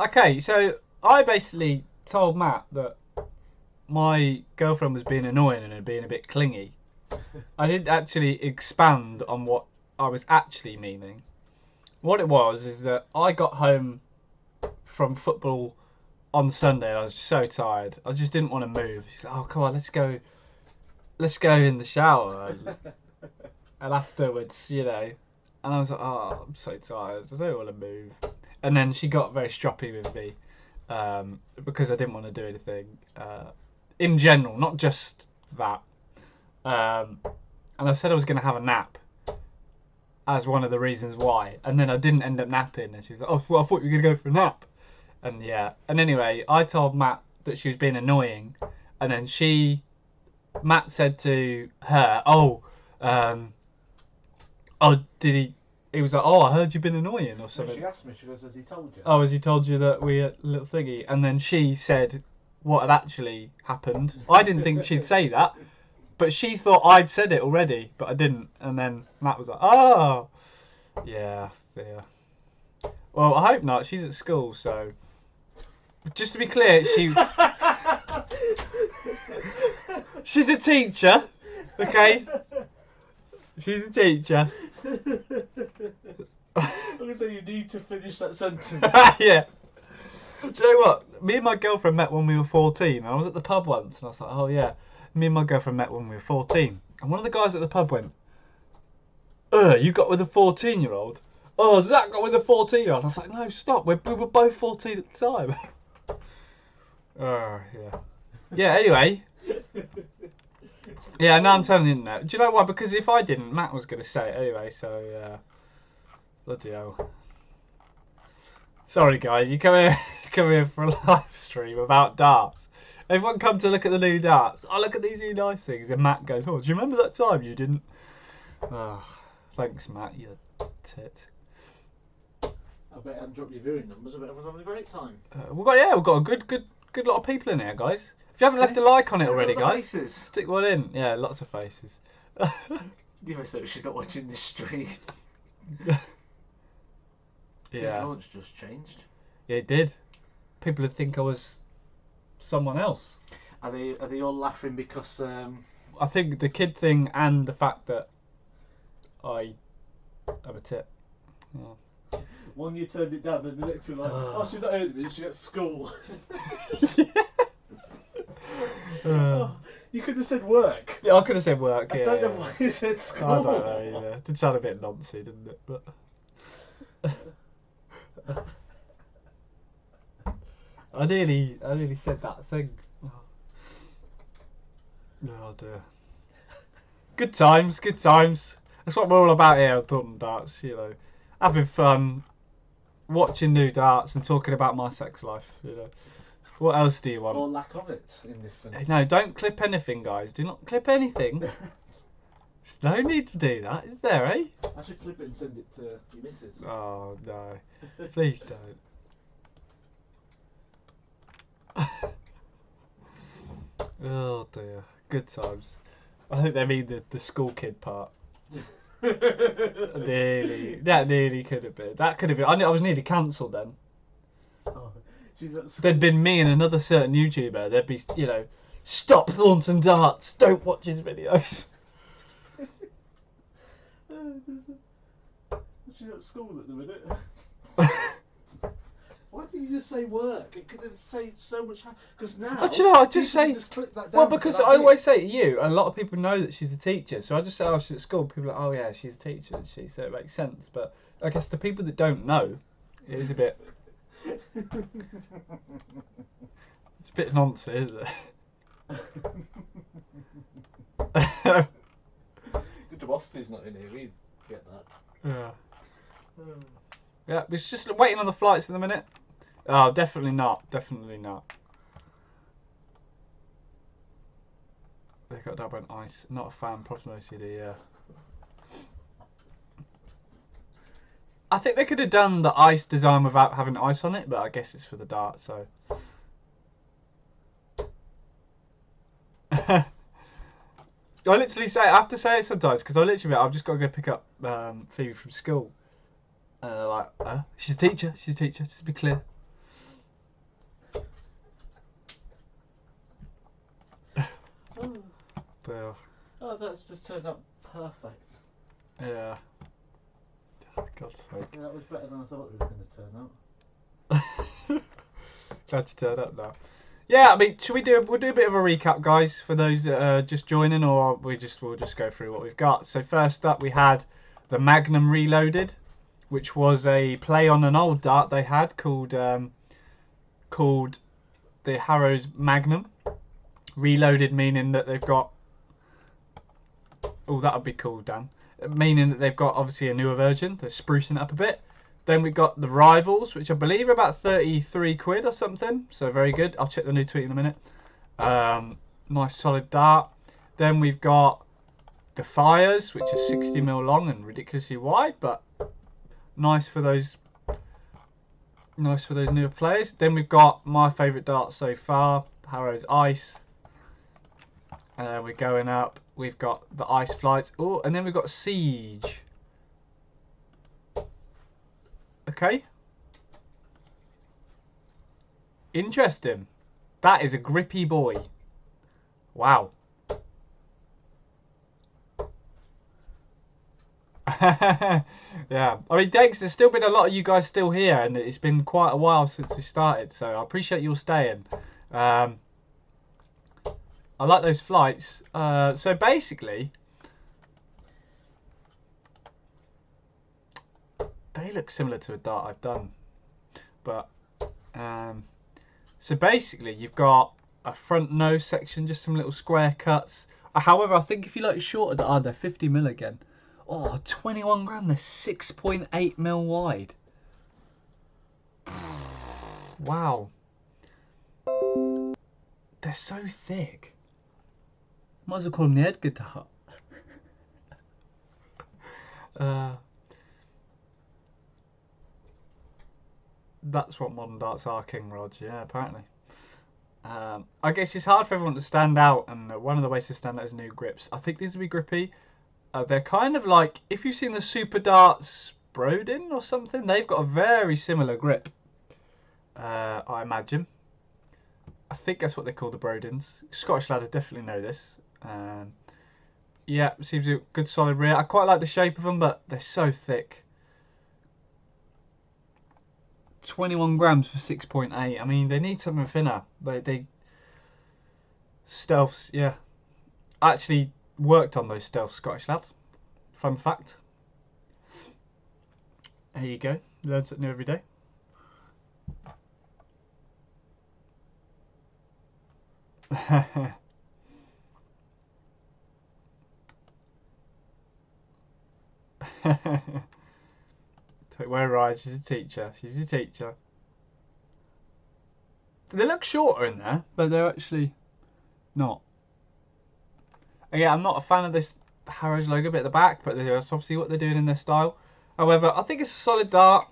Okay, so I basically told Matt that my girlfriend was being annoying and being a bit clingy. I didn't actually expand on what I was actually meaning. What it was is that I got home from football on Sunday and I was so tired. I just didn't want to move. She's like, oh, come on, let's go in the shower. And afterwards, you know, and I was like, oh, I'm so tired. I don't want to move. And then she got very stroppy with me because I didn't want to do anything in general, not just that. And I said I was going to have a nap as one of the reasons why. And then I didn't end up napping. And she was like, oh, well, I thought you were going to go for a nap. And yeah. And anyway, I told Matt that she was being annoying. And then Matt said to her, did he? He was like, oh, I heard you've been annoying or something. She asked me, she goes, has he told you? Oh, has he told you that we had a little thingy? And then she said what had actually happened. I didn't think she'd say that, but she thought I'd said it already, but I didn't. And then Matt was like, oh, yeah. Well, I hope not. She's at school, so. Just to be clear, she's a teacher, okay? She's a teacher. I'm going to say you need to finish that sentence. Yeah. Do you know what? Me and my girlfriend met when we were 14. And I was at the pub once and I was like, oh yeah. Me and my girlfriend met when we were 14. And one of the guys at the pub went, you got with a 14-year-old? Oh, Zach got with a 14-year-old. I was like, no, stop. We were both 14 at the time. Oh, yeah. Yeah, anyway. Yeah, now I'm telling the internet. Do you know why? Because if I didn't, Matt was going to say it anyway, so yeah. Bloody hell. Sorry guys, you come here for a live stream about darts. Everyone come to look at the new darts. Oh, look at these new nice things. And Matt goes, oh, do you remember that time you didn't? Oh, thanks Matt, you tit. I bet I haven't dropped your viewing numbers. I bet everyone's having a great time. We've got a good lot of people in here, guys. If you haven't left a like on it already, guys, stick one in. Yeah, lots of faces. You must hope she's not watching this stream. Yeah. His launch just changed. Yeah, it did. People would think I was someone else. Are they all laughing because I think the kid thing and the fact that I am a tit. Yeah. One you turned it down, then the next one like, oh, she's not heard of me, she's at school. Oh, you could have said work. Yeah, I could have said work. I Yeah, don't know yeah. why you said school. I don't know either. It did sound a bit noncy, didn't it? But I nearly said that thing. Oh dear. Good times, good times. That's what we're all about here at Thornton Darts, you know. Having fun, watching new darts and talking about my sex life, you know. What else do you want? Or lack of it in this sense. No, don't clip anything, guys. Do not clip anything. There's no need to do that, is there, eh? I should clip it and send it to your missus. Oh, no. Please don't. Oh, dear. Good times. I think they mean the school kid part. That nearly could have been. That could have been. I was nearly cancelled then. Oh, she's at school. There'd been me and another certain YouTuber. There'd be, you know, stop Thornton Darts. Don't watch his videos. She's at school at the minute. Why didn't you just say work? It could have saved so much. Because now. Do you know? I just say. Just clip that down Well, because I always say to you, a lot of people know that she's a teacher, so I just say, "Oh, she's at school." People are like, "Oh, yeah, she's a teacher," isn't she? So it makes sense. But I guess the people that don't know, it is a bit. It's a bit nonsense, isn't it? Good job Austin's not in here. We'd get that. Yeah. Yeah, it's just waiting on the flights at the minute. Oh, definitely not. Definitely not. They got that on ice. Not a fan. Problem OCD. Yeah. I think they could have done the ice design without having ice on it, but I guess it's for the dart, so. I literally say, I have to say it sometimes because I've just got to go pick up Phoebe from school. She's a teacher, just to be clear. Oh, that's just turned out perfect. Yeah. Oh, God's sake. Yeah, that was better than I thought it was going to turn out. Glad to turn up now. Yeah, I mean, we'll do a bit of a recap, guys, for those that are just joining, or we'll just go through what we've got. So first up, we had the Magnum Reloaded, which was a play on an old dart they had called the Harrows Magnum. Reloaded meaning that they've got. Oh, that would be cool, Dan. Meaning that they've got obviously a newer version. They're sprucing it up a bit. Then we got the Rivals, which I believe are about 33 quid or something. So very good. I'll check the new tweet in a minute. Nice solid dart. Then we've got the Fires, which are 60mm long and ridiculously wide, but nice for those newer players. Then we've got my favourite dart so far, Harrows Ice. We're going up. We've got the Ice Flights. Oh, and then we've got Siege. Okay. Interesting. That is a grippy boy. Wow. Yeah. I mean, Degs, there's still been a lot of you guys still here, and it's been quite a while since we started, so I appreciate you all staying. I like those flights. So basically, they look similar to a dart I've done, but so basically you've got a front nose section, just some little square cuts. However, I think if you like shorter, they're 50mm again. Oh, 21 gram, they're 6.8mm wide. Wow. They're so thick. Might as well call them the Edgar dart. That's what modern darts are, King Rog. Yeah, apparently. I guess it's hard for everyone to stand out, and one of the ways to stand out is new grips. I think these will be grippy. They're kind of like, if you've seen the Super Darts Brodin or something, they've got a very similar grip, I imagine. I think that's what they call the Brodins. Scottish lads definitely know this. Yeah, seems a good solid rear. I quite like the shape of them, but they're so thick. 21 grams for 6.8. I mean, they need something thinner. Stealths, yeah. I actually worked on those stealth Scottish lads. Fun fact. There you go. Learn something new every day. Where Ryan? She's a teacher. She's a teacher. They look shorter in there, but they're actually not. Again, I'm not a fan of this Harrows logo bit at the back, but that's obviously what they're doing in their style. However, I think it's a solid dart.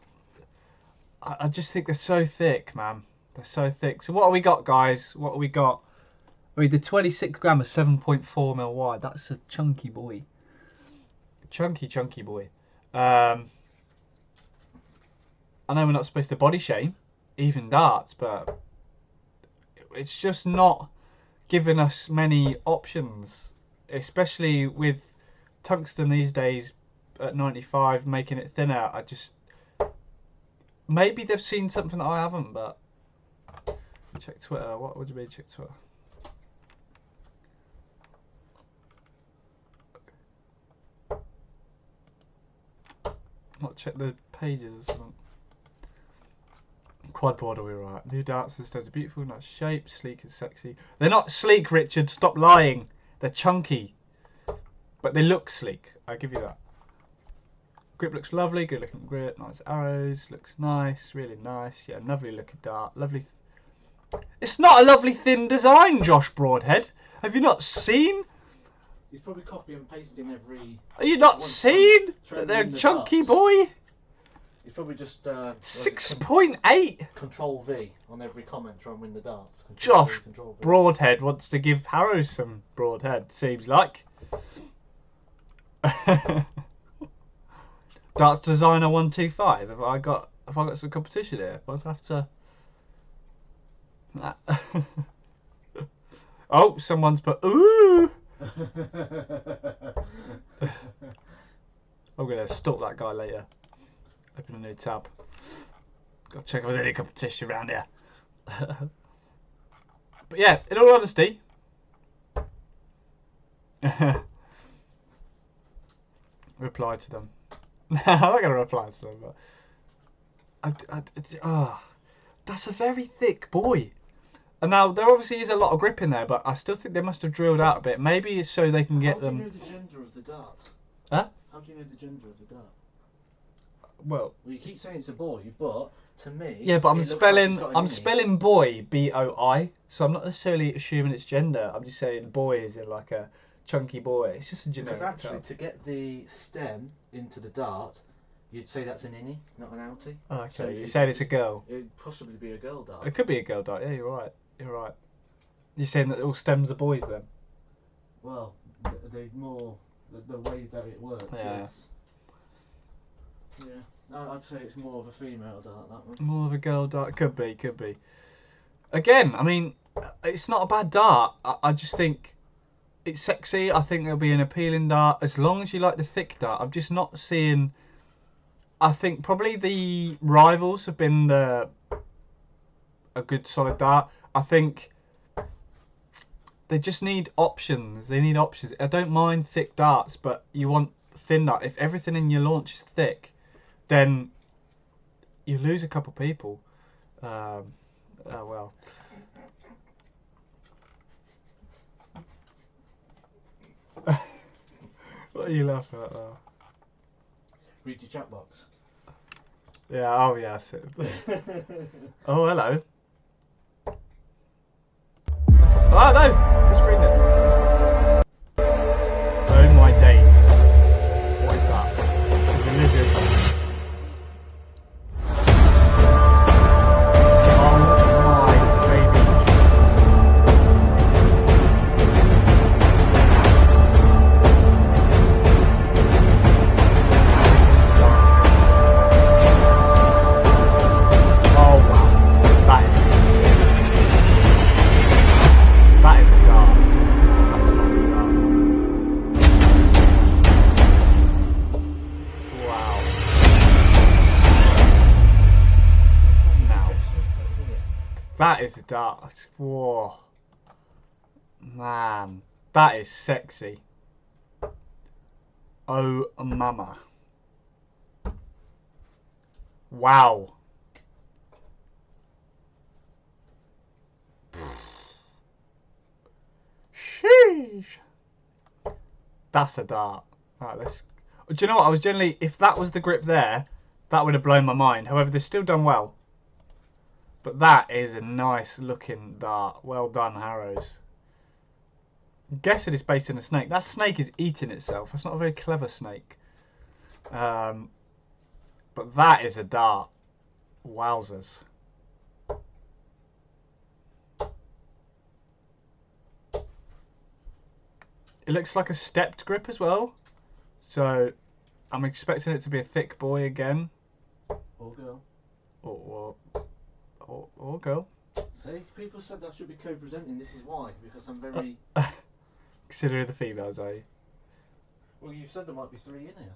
I just think they're so thick, man. They're so thick. So what have we got, guys? What have we got? We did 26 gram of 7.4mm wide. That's a chunky boy. Chunky boy. I know we're not supposed to body shame even darts, but it's just not giving us many options, especially with tungsten these days at 95, making it thinner. Maybe they've seen something that I haven't, but check Twitter. What would you mean check Twitter? Not check the pages or something. Quadro, we're right. New darts instead of beautiful, nice shape, sleek and sexy. They're not sleek, Richard. Stop lying. They're chunky, but they look sleek. I give you that. Grip looks lovely. Good looking grip. Nice arrows. Looks nice. Really nice. Yeah, lovely looking dart. Lovely. It's not a lovely thin design, Josh Broadhead. Have you not seen? He's probably copy and pasting every. Are you not seen that they're a chunky boy? He's probably just 6.8. Control V on every comment, try and win the darts. Josh Broadhead wants to give Harrows some Broadhead, seems like. Darts Designer 125. Have I got some competition here? I'll have to. Oh, someone's put ooh. I'm gonna stalk that guy later. Open a new tab. Gotta check if there's any competition around here. But yeah, in all honesty, reply to them. I'm not gonna reply to them, but that's a very thick boy. And now there obviously is a lot of grip in there, but I still think they must have drilled out a bit. Maybe it's so they can get them. How do you know the gender of the dart? Huh? How do you know the gender of the dart? Well, You keep saying it's a boy, but to me. yeah, but I'm spelling spelling boy BOI, so I'm not necessarily assuming it's gender. I'm just saying boy is in like a chunky boy. It's just a generic Because actually, term. to get the stem into the dart, you'd say that's an innie, not an outie. Oh, okay, So you're saying it's a girl. It'd possibly be a girl dart. It could be a girl dart. Yeah, you're right. You're right. You're saying that all stems are boys then? Well, the way that it works. Yeah. Yes. Yeah. I'd say it's more of a female dart, that one. More of a girl dart. Could be. Again, I mean, it's not a bad dart. I just think it's sexy. I think it'll be an appealing dart as long as you like the thick dart. I'm just not seeing. I think probably the rivals have been a good solid dart. I think they just need options. They need options. I don't mind thick darts, but you want thin dart. If everything in your launch is thick, then you lose a couple people. Oh well. What are you laughing at now? Read your chat box. Yeah, oh yeah, I see. Oh, hello. Oh no! Who's reading it? Oh my days. What is that? It's a lizard. Oh my baby Oh wow. That is a dart. That's not a dart. Wow. Now, that is a dart. Whoa. Man, that is sexy. Oh, mama. Wow. Sheesh. That's a dart. Right, let's... Do you know what? I was generally... If that was the grip there, that would have blown my mind. However, they're still done well. But that is a nice looking dart. Well done, Harrows. I'm guessing it's based on a snake. That snake is eating itself. That's not a very clever snake. But that is a dart. Wowzers. It looks like a stepped grip as well. So I'm expecting it to be a thick boy again. Or girl. Or girl. See, people said I should be co-presenting. This is why, because I'm very. Considering the females, are you? Well, you said there might be 3 in here.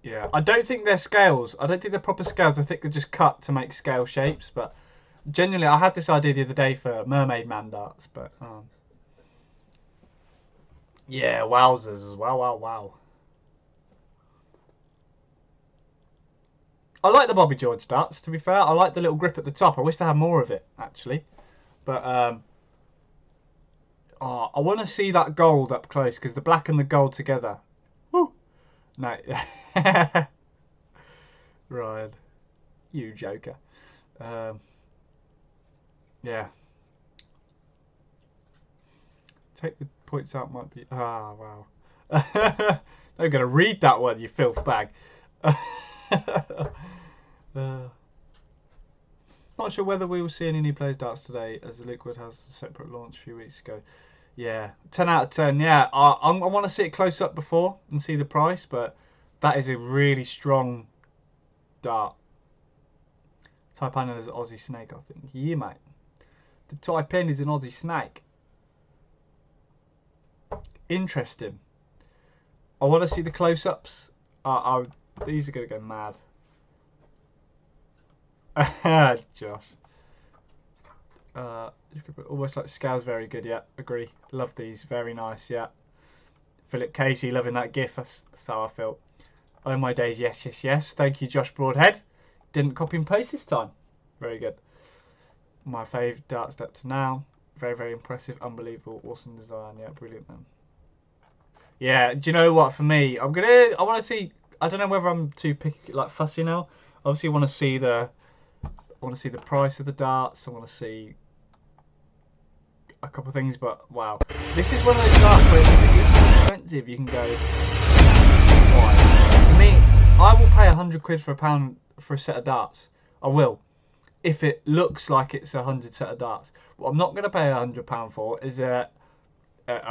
Yeah, I don't think they're scales. I don't think they're proper scales. I think they're just cut to make scale shapes. But genuinely, I had this idea the other day for Mermaid Man darts. But yeah, wowzers as well. Wow. I like the Bobby George darts, to be fair. I like the little grip at the top. I wish they had more of it, actually. But I want to see that gold up close, because the black and the gold together. Woo! No. Ryan. You joker. Yeah. Take the points out might be... Ah, wow. I'm going to read that one, you filth bag. Not sure whether we will see any new players darts today, as the Liquid has a separate launch a few weeks ago. Yeah, 10 out of 10. Yeah, I want to see it close up before and see the price, but that is a really strong dart. Type in as an Aussie snake, I think. Yeah, mate. The type in is an Aussie snake. Interesting. I want to see the close-ups. These are going to go mad. Josh. Almost like scales, very good, yeah, agree. Love these, very nice, yeah. Philip Casey, loving that gif, that's how I felt. Oh my days, yes. Thank you, Josh Broadhead. Didn't copy and paste this time. Very good. My favourite dart step to now. Very, very impressive, unbelievable, awesome design, yeah, brilliant then. Yeah, do you know what, for me, I want to see, I don't know whether I'm too picky, like fussy now. Obviously I want to see the price of the darts. I want to see a couple of things, but wow, this is one of those darts where if it's more expensive, you can go. Why? For me, I will pay £100 for £1 for a set of darts. I will, if it looks like it's 100 set of darts. What I'm not going to pay £100 for is a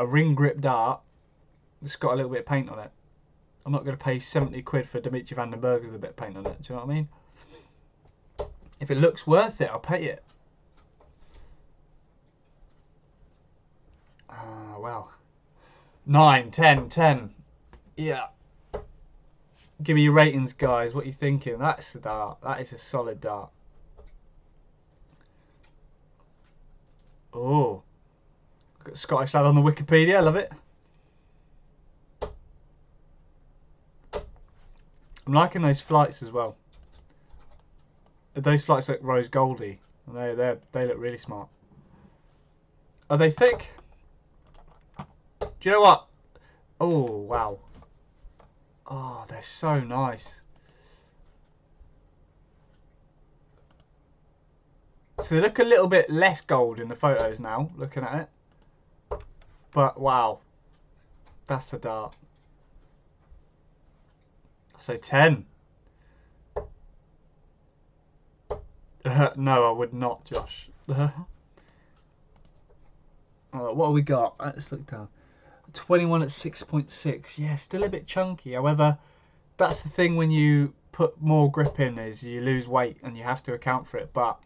ring grip dart that's got a little bit of paint on it. I'm not going to pay £70 for Dimitri van den Berg with a bit of paint on it. Do you know what I mean? If it looks worth it, I'll pay it. Wow. 9, 10, 10. Yeah. Give me your ratings, guys. What are you thinking? That's the dart. That is a solid dart. Oh. Got Scottish lad on the Wikipedia. I love it. I'm liking those flights as well. Those flights look rose goldy. They look really smart. Are they thick? Do you know what? Oh wow. Oh, they're so nice. So they look a little bit less gold in the photos now, looking at it. But wow, that's a dart. So 10. No, I would not, Josh. What have we got? Let's look down. 21 at 6.6. Yeah, still a bit chunky. However, that's the thing when you put more grip in, is you lose weight and you have to account for it. But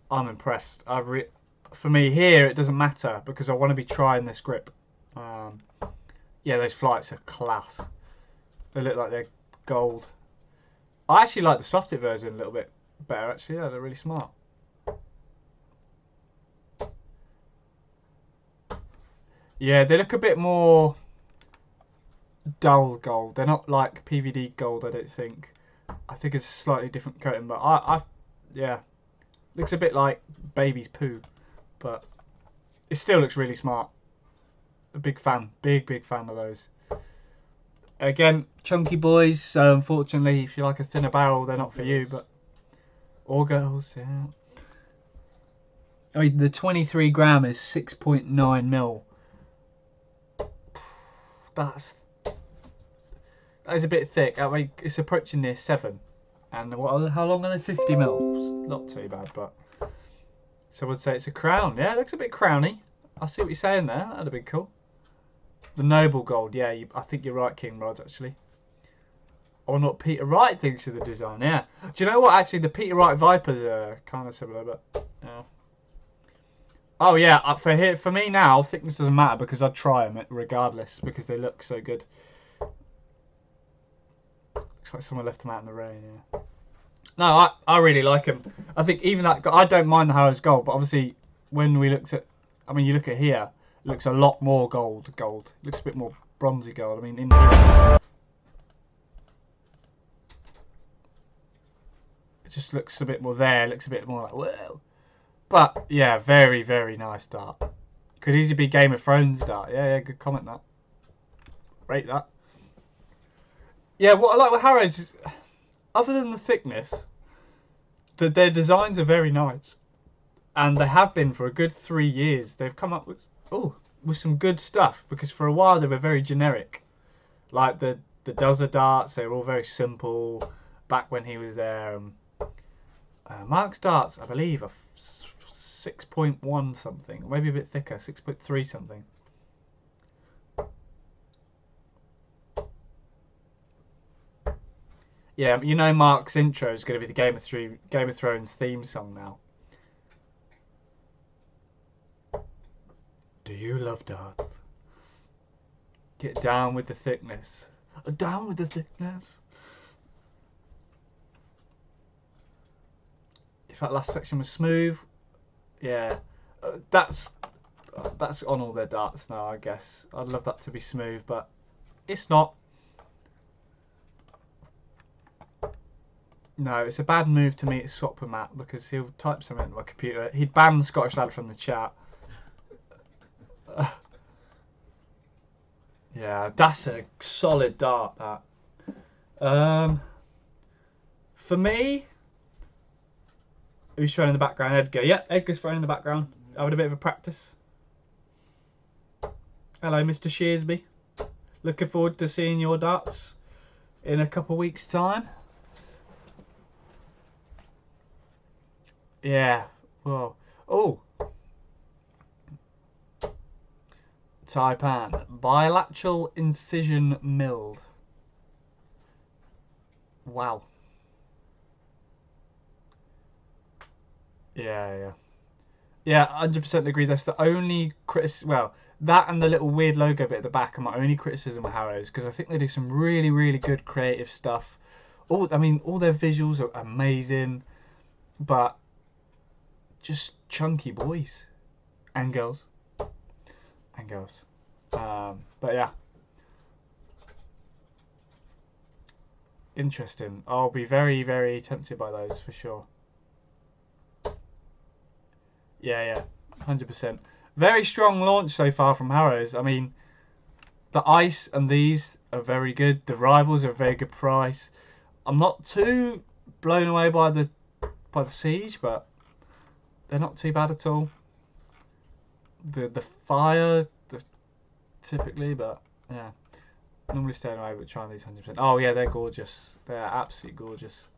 I'm impressed. For me here, it doesn't matter because I want to be trying this grip. Yeah, those flights are class. They look like they're gold. I actually like the softed version a little bit better, actually. Yeah, they're really smart. Yeah, they look a bit more dull gold. They're not like PVD gold, I don't think. I think it's a slightly different coating, but yeah, looks a bit like baby's poo, but it still looks really smart. A big fan, big fan of those. Again, chunky boys. So unfortunately, if you like a thinner barrel, they're not for you. But or girls, yeah. I mean, the 23 gram is 6.9 mil. That is a bit thick. I mean, it's approaching near 7. And how long are they? 50 mil. Not too bad, but so I would say it's a crown. Yeah, it looks a bit crowny. I see what you're saying there. That'd have been cool. The noble gold. Yeah, I think you're right, King Rod. Actually, or not. Peter Wright thinks of the design. Yeah. Do you know what? Actually, the Peter Wright Vipers are kind of similar, but yeah. Oh yeah, for me now, thickness doesn't matter because I'd try them regardless because they look so good. Looks like someone left them out in the rain. Yeah. No, I really like them. I think even that I don't mind the Harrows gold, but obviously when we looked at, I mean, you look at here, it looks a lot more gold. It looks a bit more bronzy gold. I mean, in here, it just looks a bit more there. It looks a bit more like whoa. But yeah, very nice dart. Could easily be Game of Thrones dart. Yeah, good comment that. Rate that. Yeah, what I like with Harrows is, other than the thickness, their designs are very nice, and they have been for a good 3 years. They've come up with some good stuff because for a while they were very generic, like the Dozer darts. They were all very simple back when he was there. Mark's darts, I believe, are 6.1 something, maybe a bit thicker, 6.3 something. Yeah, you know Mark's intro is going to be the Game of Thrones theme song now. Do you love darts? Get down with the thickness. Down with the thickness. If that last section was smooth, yeah, that's on all their darts now, I guess. I'd love that to be smooth, but it's not. No, it's a bad move to me to swap with Matt because he'll type something into my computer. He'd ban the Scottish lad from the chat. Yeah, that's a solid dart, that. For me, who's throwing in the background? Edgar. Yeah, Edgar's throwing in the background. Having a bit of a practice. Hello, Mr. Shearsby. Looking forward to seeing your darts in a couple of weeks' time. Yeah. Whoa. Oh. Taipan. Bilateral incision milled. Wow. Yeah. Yeah, 100% agree. That's the only criticism. Well, that and the little weird logo bit at the back are my only criticism of Harrows because I think they do some really good creative stuff. All their visuals are amazing, but just chunky boys and girls. But yeah, interesting. I'll be very tempted by those for sure. Yeah, 100%. Very strong launch so far from Harrows. I mean, the ice and these are very good. The rivals are a very good price. I'm not too blown away by the siege, but they're not too bad at all. The fire, typically, but yeah, normally staying away, but trying these 100%. Oh yeah, they're gorgeous. They're absolutely gorgeous.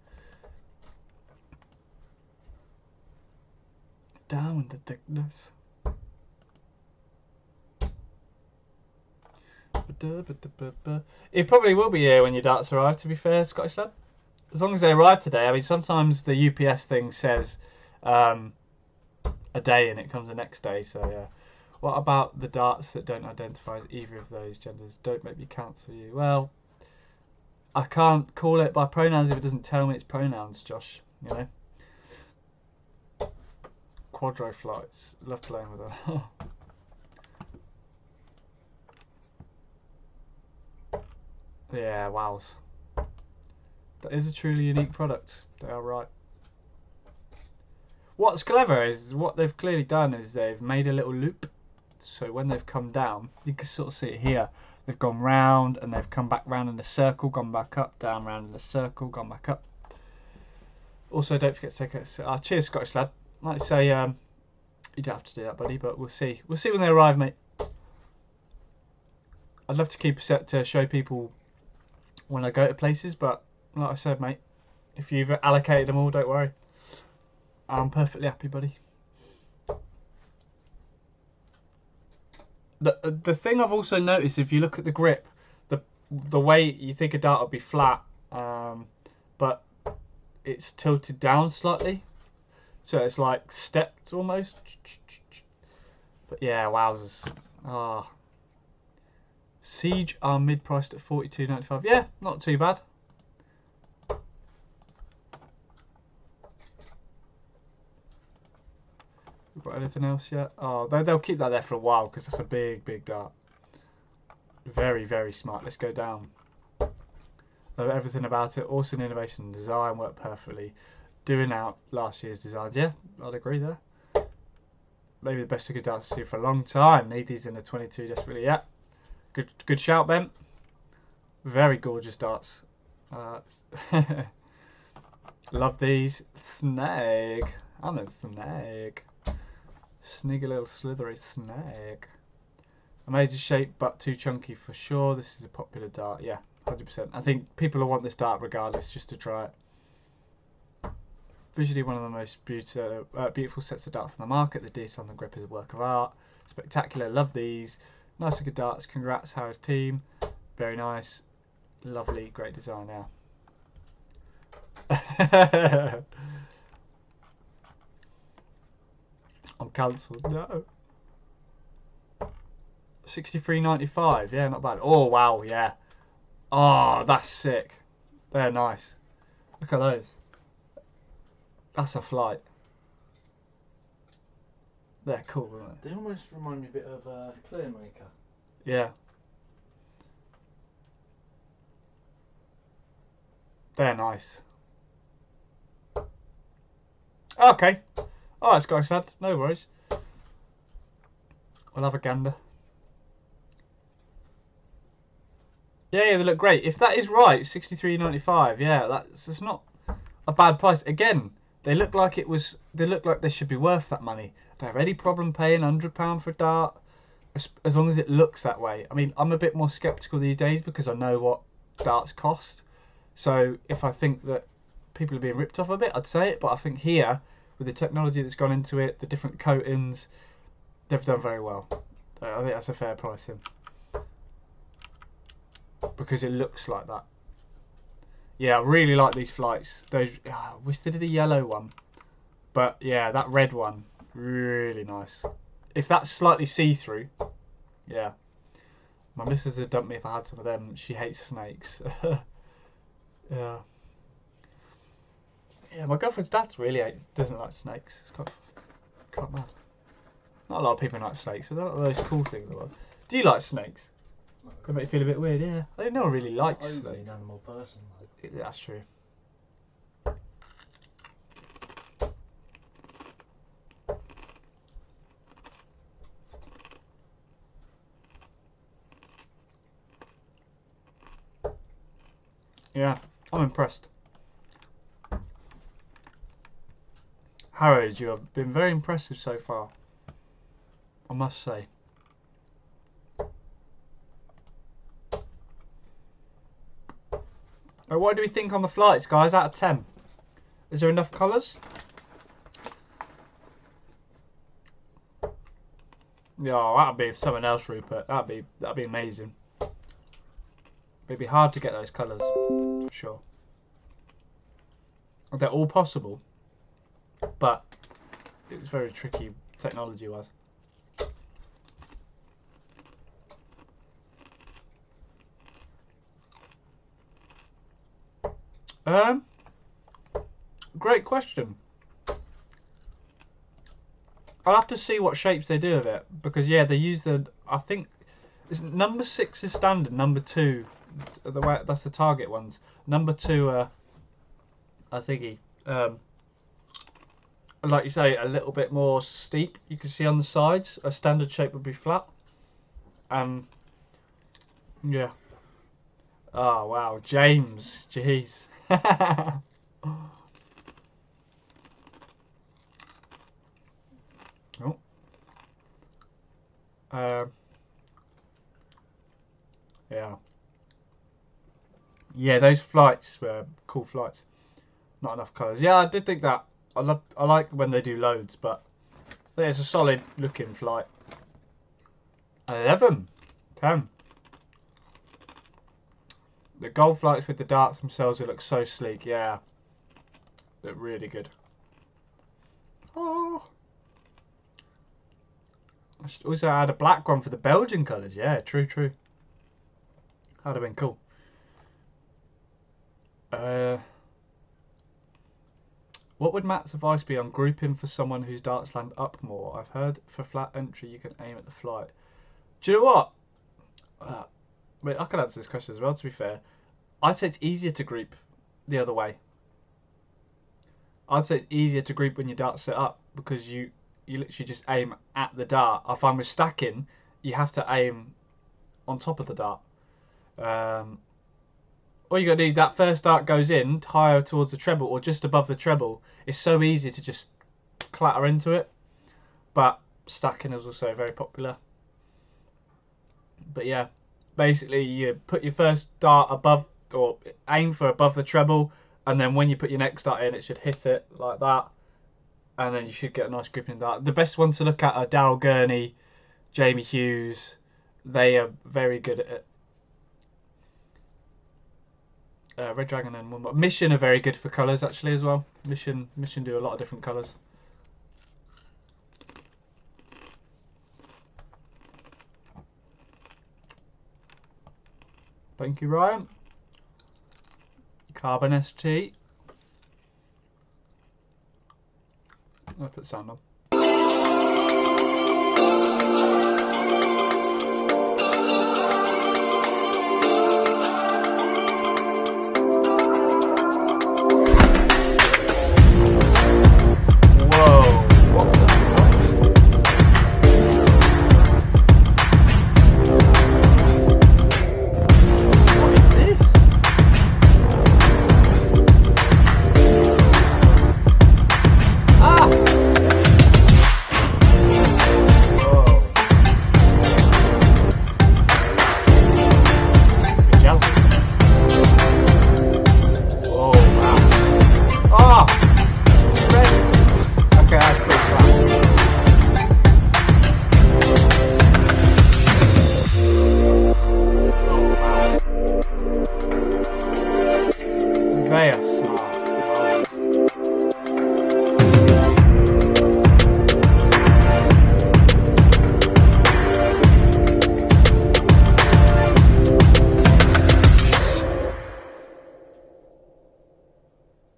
Down with the thickness. It probably will be here when your darts arrive, to be fair, Scottish lad. As long as they arrive today. I mean, sometimes the UPS thing says a day and it comes the next day, so yeah. What about the darts that don't identify as either of those genders? Don't make me cancel you. Well, I can't call it by pronouns if it doesn't tell me it's pronouns, Josh, you know. Quadro flights. Love playing with them. Yeah, wows. That is a truly unique product. They are right. What's clever is what they've clearly done is they've made a little loop. So when they've come down, you can sort of see it here. They've gone round and they've come back round in a circle, gone back up, down round in a circle, gone back up. Also, don't forget to take a cheers, Scottish lad. Like I say, you don't have to do that, buddy, but we'll see. We'll see when they arrive, mate. I'd love to keep a set to show people when I go to places, but like I said, mate, if you've allocated them all, don't worry. I'm perfectly happy, buddy. The thing I've also noticed, if you look at the grip, the way you think a dart would be flat, but it's tilted down slightly, so it's like stepped almost. But yeah, wowzers. Ah, Siege are mid-priced at $42.95. Yeah, not too bad. We've got anything else yet? Oh, they'll keep that there for a while because that's a big dart. Very, very smart. Let's go down. Love everything about it. Awesome innovation and design. Worked perfectly. Doing out last year's designs. Yeah, I'd agree there. Maybe the best looking darts I've seen for a long time. Need these in the 22 desperately. Yeah. Good shout, Ben. Very gorgeous darts. Love these. Snag. I'm a snag. Sniggy little slithery snag. Amazing shape, but too chunky for sure. This is a popular dart. Yeah, 100%. I think people will want this dart regardless, just to try it. Visually one of the most beautiful sets of darts on the market. The detail on the grip is a work of art. Spectacular. Love these. Nice and good darts. Congrats, Harrows team. Very nice. Lovely. Great design now. I'm cancelled. No. $63.95. Yeah, not bad. Oh, wow. Yeah. Oh, that's sick. They're nice. Look at those. That's a flight. They're cool, aren't They almost remind me a bit of Clearmaker. Yeah. They're nice. Okay. Alright, Scottish lad. No worries. We'll have a gander. Yeah, they look great. If that is right, $63.95. Yeah, that's not a bad price. Again, they look like it was. They look like they should be worth that money. I don't have any problem paying £100 for a dart, as long as it looks that way. I mean, I'm a bit more sceptical these days because I know what darts cost. So if I think that people are being ripped off a bit, I'd say it. But I think here, with the technology that's gone into it, the different coatings, they've done very well. I think that's a fair pricing. Because it looks like that. Yeah, I really like these flights. Those, I wish they did a yellow one. But yeah, that red one, really nice. If that's slightly see-through, yeah. My missus would dump me if I had some of them. She hates snakes. Yeah. Yeah, my girlfriend's dad doesn't like snakes. It's quite mad. Not a lot of people like snakes, but they're not those cool things in the world. Do you like snakes? No. They make you feel a bit weird, yeah. I don't know, really likes I'm not snakes. an animal person, though. That's true. Yeah, I'm impressed. Harrows, you have been very impressive so far, I must say. What do we think on the flights, guys, out of 10? Is there enough colours? Yeah, that'd be someone else, Rupert. That'd be amazing. It'd be hard to get those colours, for sure. They're all possible, but it's very tricky technology-wise. Great question. I'll have to see what shapes they do of it, because yeah, they use I think number 6 is standard, number 2 the way that's the target ones. Number 2 are thingy. Like you say, a little bit more steep. You can see on the sides. A standard shape would be flat. Yeah. Oh wow, James, jeez. Oh. Yeah. Yeah, those flights were cool flights. Not enough colours. Yeah, I did think that. I like when they do loads, but there's a solid looking flight. 11. 10. The gold flights with the darts themselves will look so sleek. Yeah. Look really good. Oh. I should also add a black one for the Belgian colours. Yeah, true. That'd have been cool. What would Matt's advice be on grouping for someone whose darts land up more? I've heard for flat entry you can aim at the flight. Do you know what? I can answer this question as well, to be fair. I'd say it's easier to group the other way. I'd say it's easier to group when your dart's set up because you literally just aim at the dart. I find with stacking, you have to aim on top of the dart. All you got to do, that first dart goes in higher towards the treble or just above the treble. It's so easy to just clatter into it. But stacking is also very popular. But yeah, basically you put your first dart above or aim for above the treble, and then when you put your next dart in, it should hit it like that. And then you should get a nice gripping dart. The best ones to look at are Darryl Gurney, Jamie Hughes. They are very good at it. Red Dragon and one more. Mission are very good for colours actually as well. Mission do a lot of different colours. Thank you, Ryan. Carbon ST. I'll put sound on.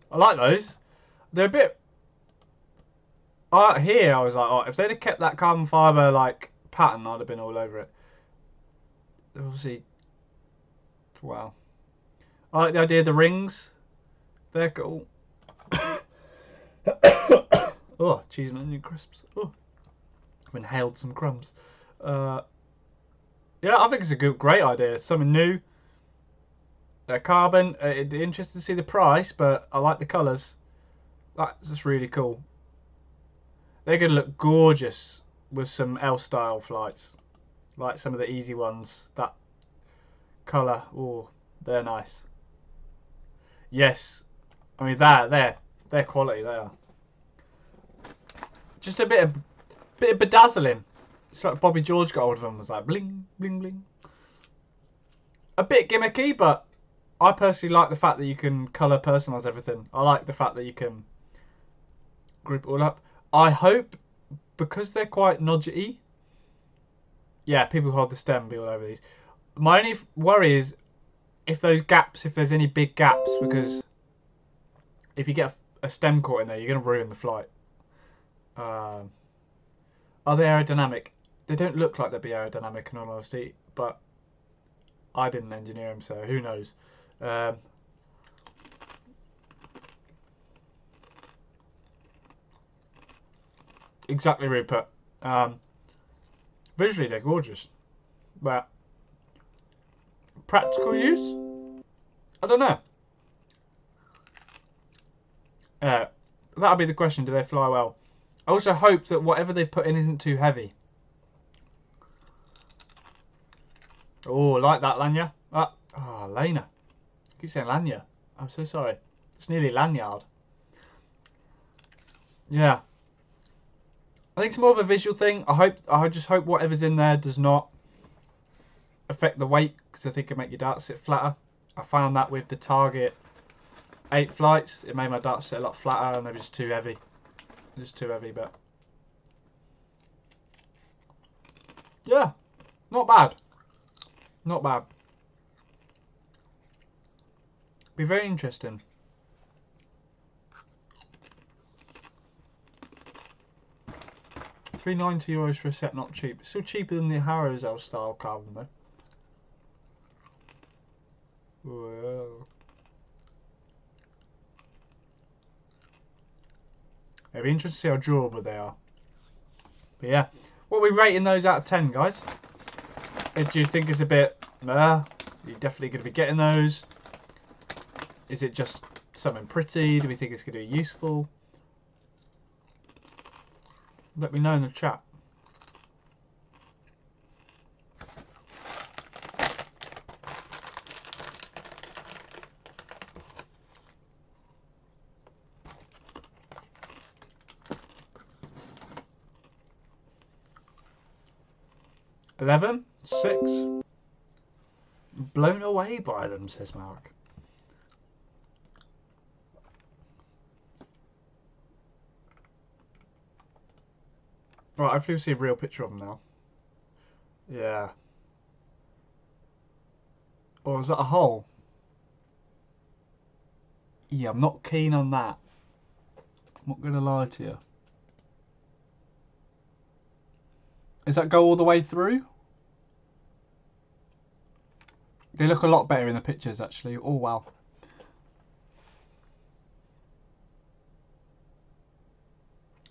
I like those. They're a bit. Here I was like, oh, if they'd have kept that carbon fibre like pattern, I'd have been all over it. Obviously, wow. I like the idea of the rings. They're cool. Oh, cheese and onion crisps. Oh, I've inhaled some crumbs. Yeah, I think it's a great idea. It's something new. Carbon. It'd be interesting to see the price, but I like the colours. That's just really cool. They're going to look gorgeous with some L-style flights, like some of the easy ones. That colour, oh, they're nice. Yes, I mean they're quality. They are. Just a bit of bedazzling. It's like Bobby George got hold of them. Was like bling, bling, bling. A bit gimmicky, but I personally like the fact that you can colour personalise everything. I like the fact that you can group it all up. I hope, because they're quite nodgety, yeah, people who hold the stem will be all over these. My only worry is if those gaps, if there's any big gaps, because if you get a stem caught in there, you're going to ruin the flight. Are they aerodynamic? They don't look like they'd be aerodynamic in all honesty, but I didn't engineer them, so who knows. Exactly, Rupert. Visually, they're gorgeous, but practical use, I don't know. That'll be the question. Do they fly well? I also hope that whatever they put in isn't too heavy. Oh, like that, Lanya. Lena. I keep saying Lanya. I'm so sorry. It's nearly lanyard. Yeah. I think it's more of a visual thing. I just hope whatever's in there does not affect the weight, because I think it make your darts sit flatter. I found that with the Target 8 flights, it made my darts sit a lot flatter, and they're just too heavy. Just too heavy, but yeah, not bad. Not bad. Be very interesting. €390 for a set, not cheap. Still cheaper than the Harrows L style carbon though. Whoa. It'll be interesting to see how durable they are. But yeah, what are we rating those out of 10, guys? Do you think it's a bit, are you definitely going to be getting those? Is it just something pretty? Do we think it's going to be useful? Let me know in the chat. $11, $6. Blown away by them, says Mark. Right, hopefully we'll see a real picture of them now. Yeah. Or is that a hole? Yeah, I'm not keen on that. I'm not going to lie to you. Does that go all the way through? They look a lot better in the pictures, actually. Oh, wow.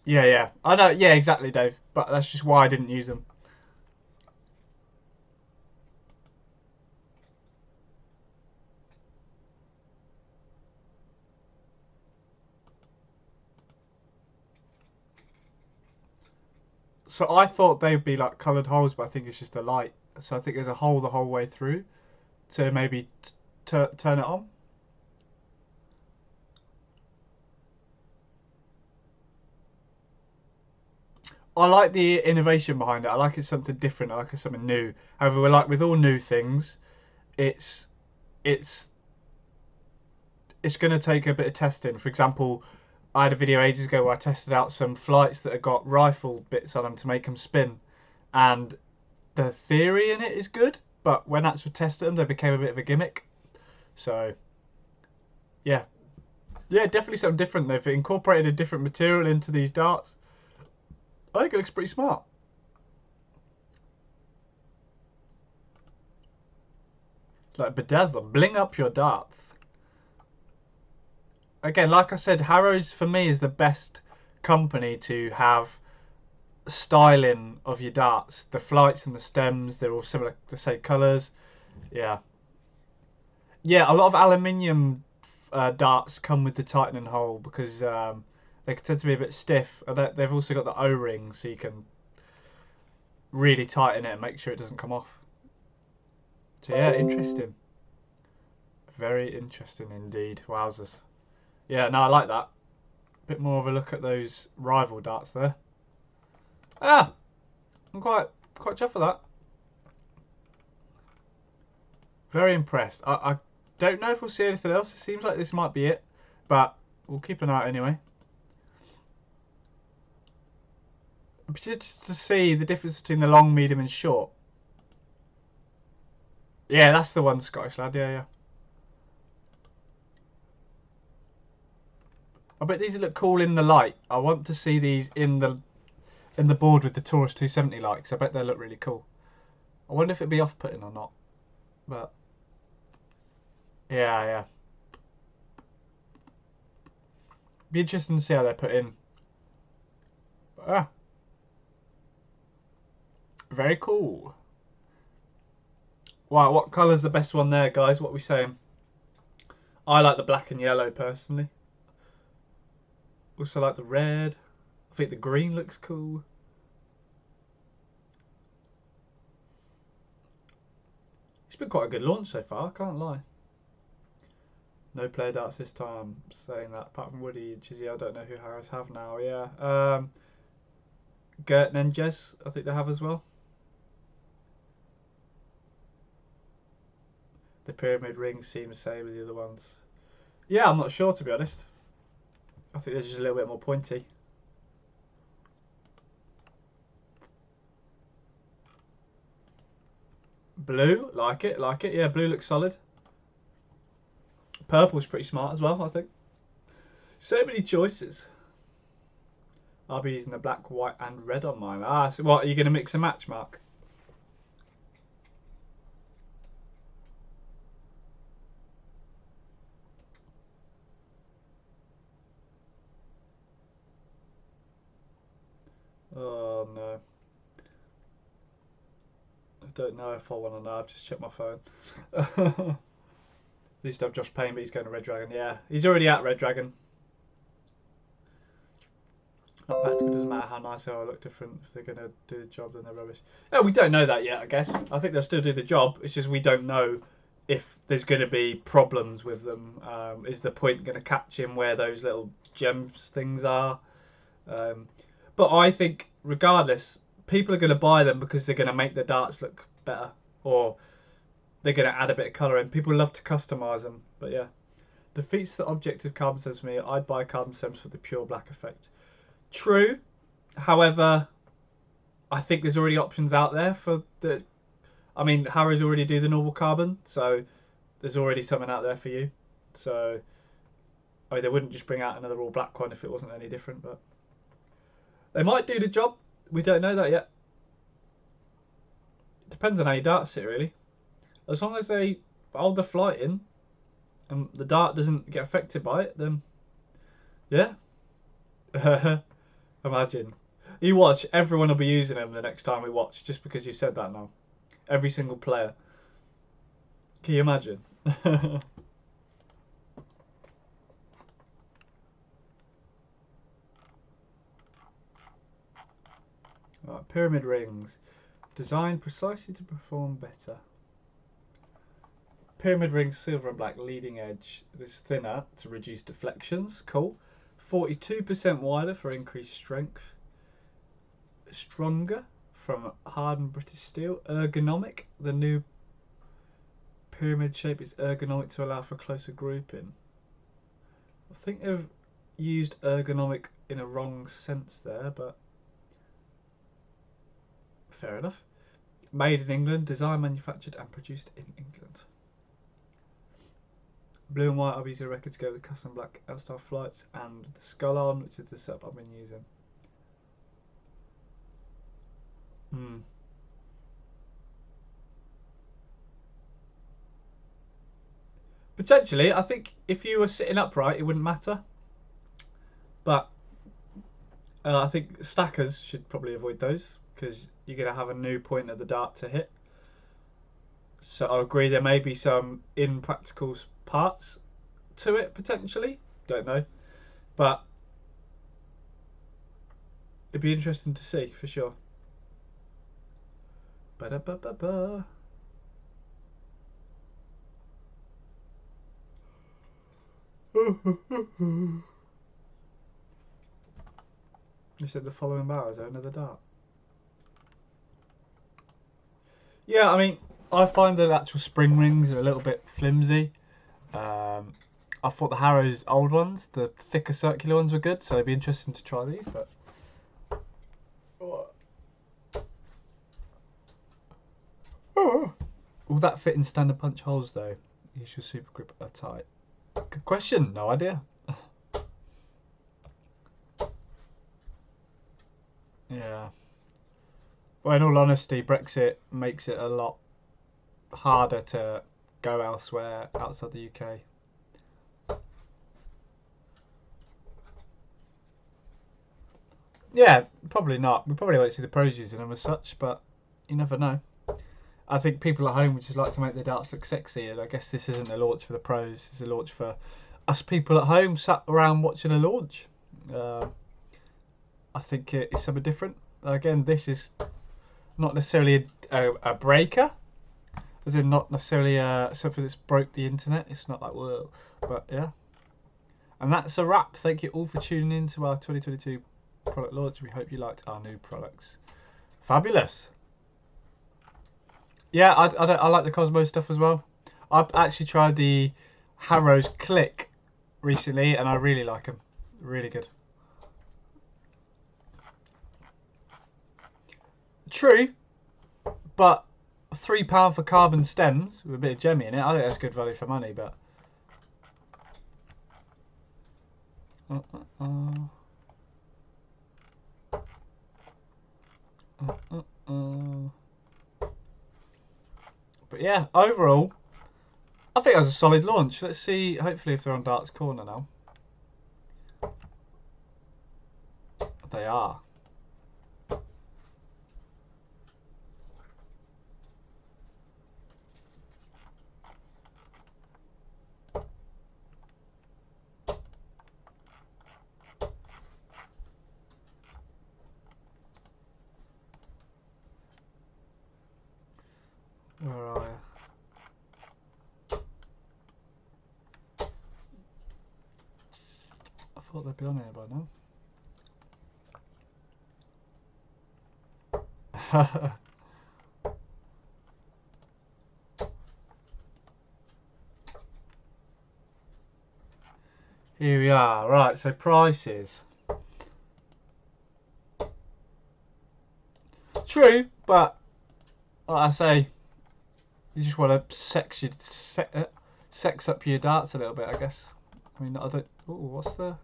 Yeah. I know, yeah, exactly, Dave. But that's just why I didn't use them. So I thought they'd be like coloured holes, but I think it's just the light. So I think there's a hole the whole way through to maybe turn it on. I like the innovation behind it. I like it's something different. I like it's something new. However, we're like with all new things, it's going to take a bit of testing. For example, I had a video ages ago where I tested out some flights that have got rifle bits on them to make them spin, and the theory in it is good, but when actually tested them, they became a bit of a gimmick. So, yeah, definitely something different. They've incorporated a different material into these darts. I think it looks pretty smart. It's like bedazzle, bling up your darts. Again, like I said, Harrows for me is the best company to have styling of your darts. The flights and the stems, they're all similar, the same colours. Yeah, a lot of aluminium darts come with the tightening hole because they tend to be a bit stiff. They've also got the O-ring, so you can really tighten it and make sure it doesn't come off. So yeah, interesting. Very interesting indeed. Wowzers. Yeah, no, I like that. Bit more of a look at those rival darts there. I'm quite chuffed for that. Very impressed. I don't know if we'll see anything else. It seems like this might be it, but we'll keep an eye out anyway. Just to see the difference between the long, medium, and short. Yeah, that's the one, Scottish lad. Yeah. I bet these look cool in the light. I want to see these in the board with the Taurus 270 lights. I bet they look really cool. I wonder if it'd be off-putting or not. But yeah. Be interesting to see how they put in. Ah, very cool. Wow, what colour's the best one there, guys? What are we saying? I like the black and yellow personally. Also like the red. I think the green looks cool. It's been quite a good launch so far, I can't lie. No player darts this time, saying that, apart from Woody, Chizzy, I don't know who Harrows have now, yeah. Gert and Jez, I think they have as well. The pyramid rings seem the same as the other ones. Yeah, I'm not sure to be honest. I think they're just a little bit more pointy. Blue, like it. Yeah, blue looks solid. Purple's pretty smart as well, I think. So many choices. I'll be using the black, white, and red on mine. Ah, so what, are you going to mix and match, Mark? Oh, no. I don't know if I want to know. I've just checked my phone. At least I've Josh Payne, but he's going to Red Dragon. Yeah, he's already at Red Dragon. Not practical, doesn't matter how nice they are, look different. If they're going to do the job, then they're rubbish. Yeah, we don't know that yet, I guess. I think they'll still do the job. It's just we don't know if there's going to be problems with them. Is the point going to catch him where those little gems things are? But I think, regardless, people are going to buy them because they're going to make the darts look better. Or they're going to add a bit of colour in. People love to customise them. But yeah. Defeats the object of carbon stems for me. I'd buy carbon stems for the pure black effect. True. However, I think there's already options out there for the... I mean, Harrows already do the normal carbon, so there's already something out there for you. So, I mean, they wouldn't just bring out another all black one if it wasn't any different, but they might do the job. We don't know that yet. Depends on how you darts it, really. As long as they hold the flight in and the dart doesn't get affected by it, then yeah. Imagine. You watch, everyone will be using them the next time we watch, just because you said that now. Every single player. Can you imagine? Right, pyramid rings. Designed precisely to perform better. Pyramid rings, silver and black, leading edge. This thinner to reduce deflections. Cool. 42% wider for increased strength. Stronger from hardened British steel. Ergonomic. The new pyramid shape is ergonomic to allow for closer grouping. I think they've used ergonomic in a wrong sense there, but fair enough. Made in England, designed, manufactured and produced in England. Blue and white, I'll be using a record to go with custom black L-Star flights and the skull on, which is the setup I've been using. Potentially, I think if you were sitting upright, it wouldn't matter. But I think stackers should probably avoid those because you're going to have a new point of the dart to hit. So I agree, there may be some impractical parts to it potentially. Don't know, but it'd be interesting to see for sure. Ba-da-ba-ba-ba. You said the following bars are another dart. Yeah, I mean, I find the actual spring rings are a little bit flimsy. I thought the Harrows old ones, the thicker circular ones, were good, so it'd be interesting to try these. But will that fit in standard punch holes though? Use your super grip are tight. Good question. No idea. Yeah. Well, in all honesty, Brexit makes it a lot harder to go elsewhere outside the UK. Yeah, probably not. We probably won't see the pros using them as such, but you never know. I think people at home would just like to make their darts look sexy, and I guess this isn't a launch for the pros. It's a launch for us people at home sat around watching a launch. I think it's something different. Again, this is not necessarily a breaker, as in not necessarily something that's broke the internet. It's not like, whoa, but yeah. And that's a wrap. Thank you all for tuning in to our 2022 product launch. We hope you liked our new products. Fabulous. Yeah, I like the Cosmo stuff as well. I've actually tried the Harrows Click recently, and I really like them. Really good. True, but £3 for carbon stems with a bit of gemmy in it. I think that's good value for money, but. But yeah, overall, I think that was a solid launch. Let's see, hopefully, if they're on Darts Corner now. They are. Where are you? I thought they'd be on here by now. Here we are. Right, so prices. True, but like I say, you just want to sex up your darts a little bit, I guess. I mean, I don't. Ooh, what's the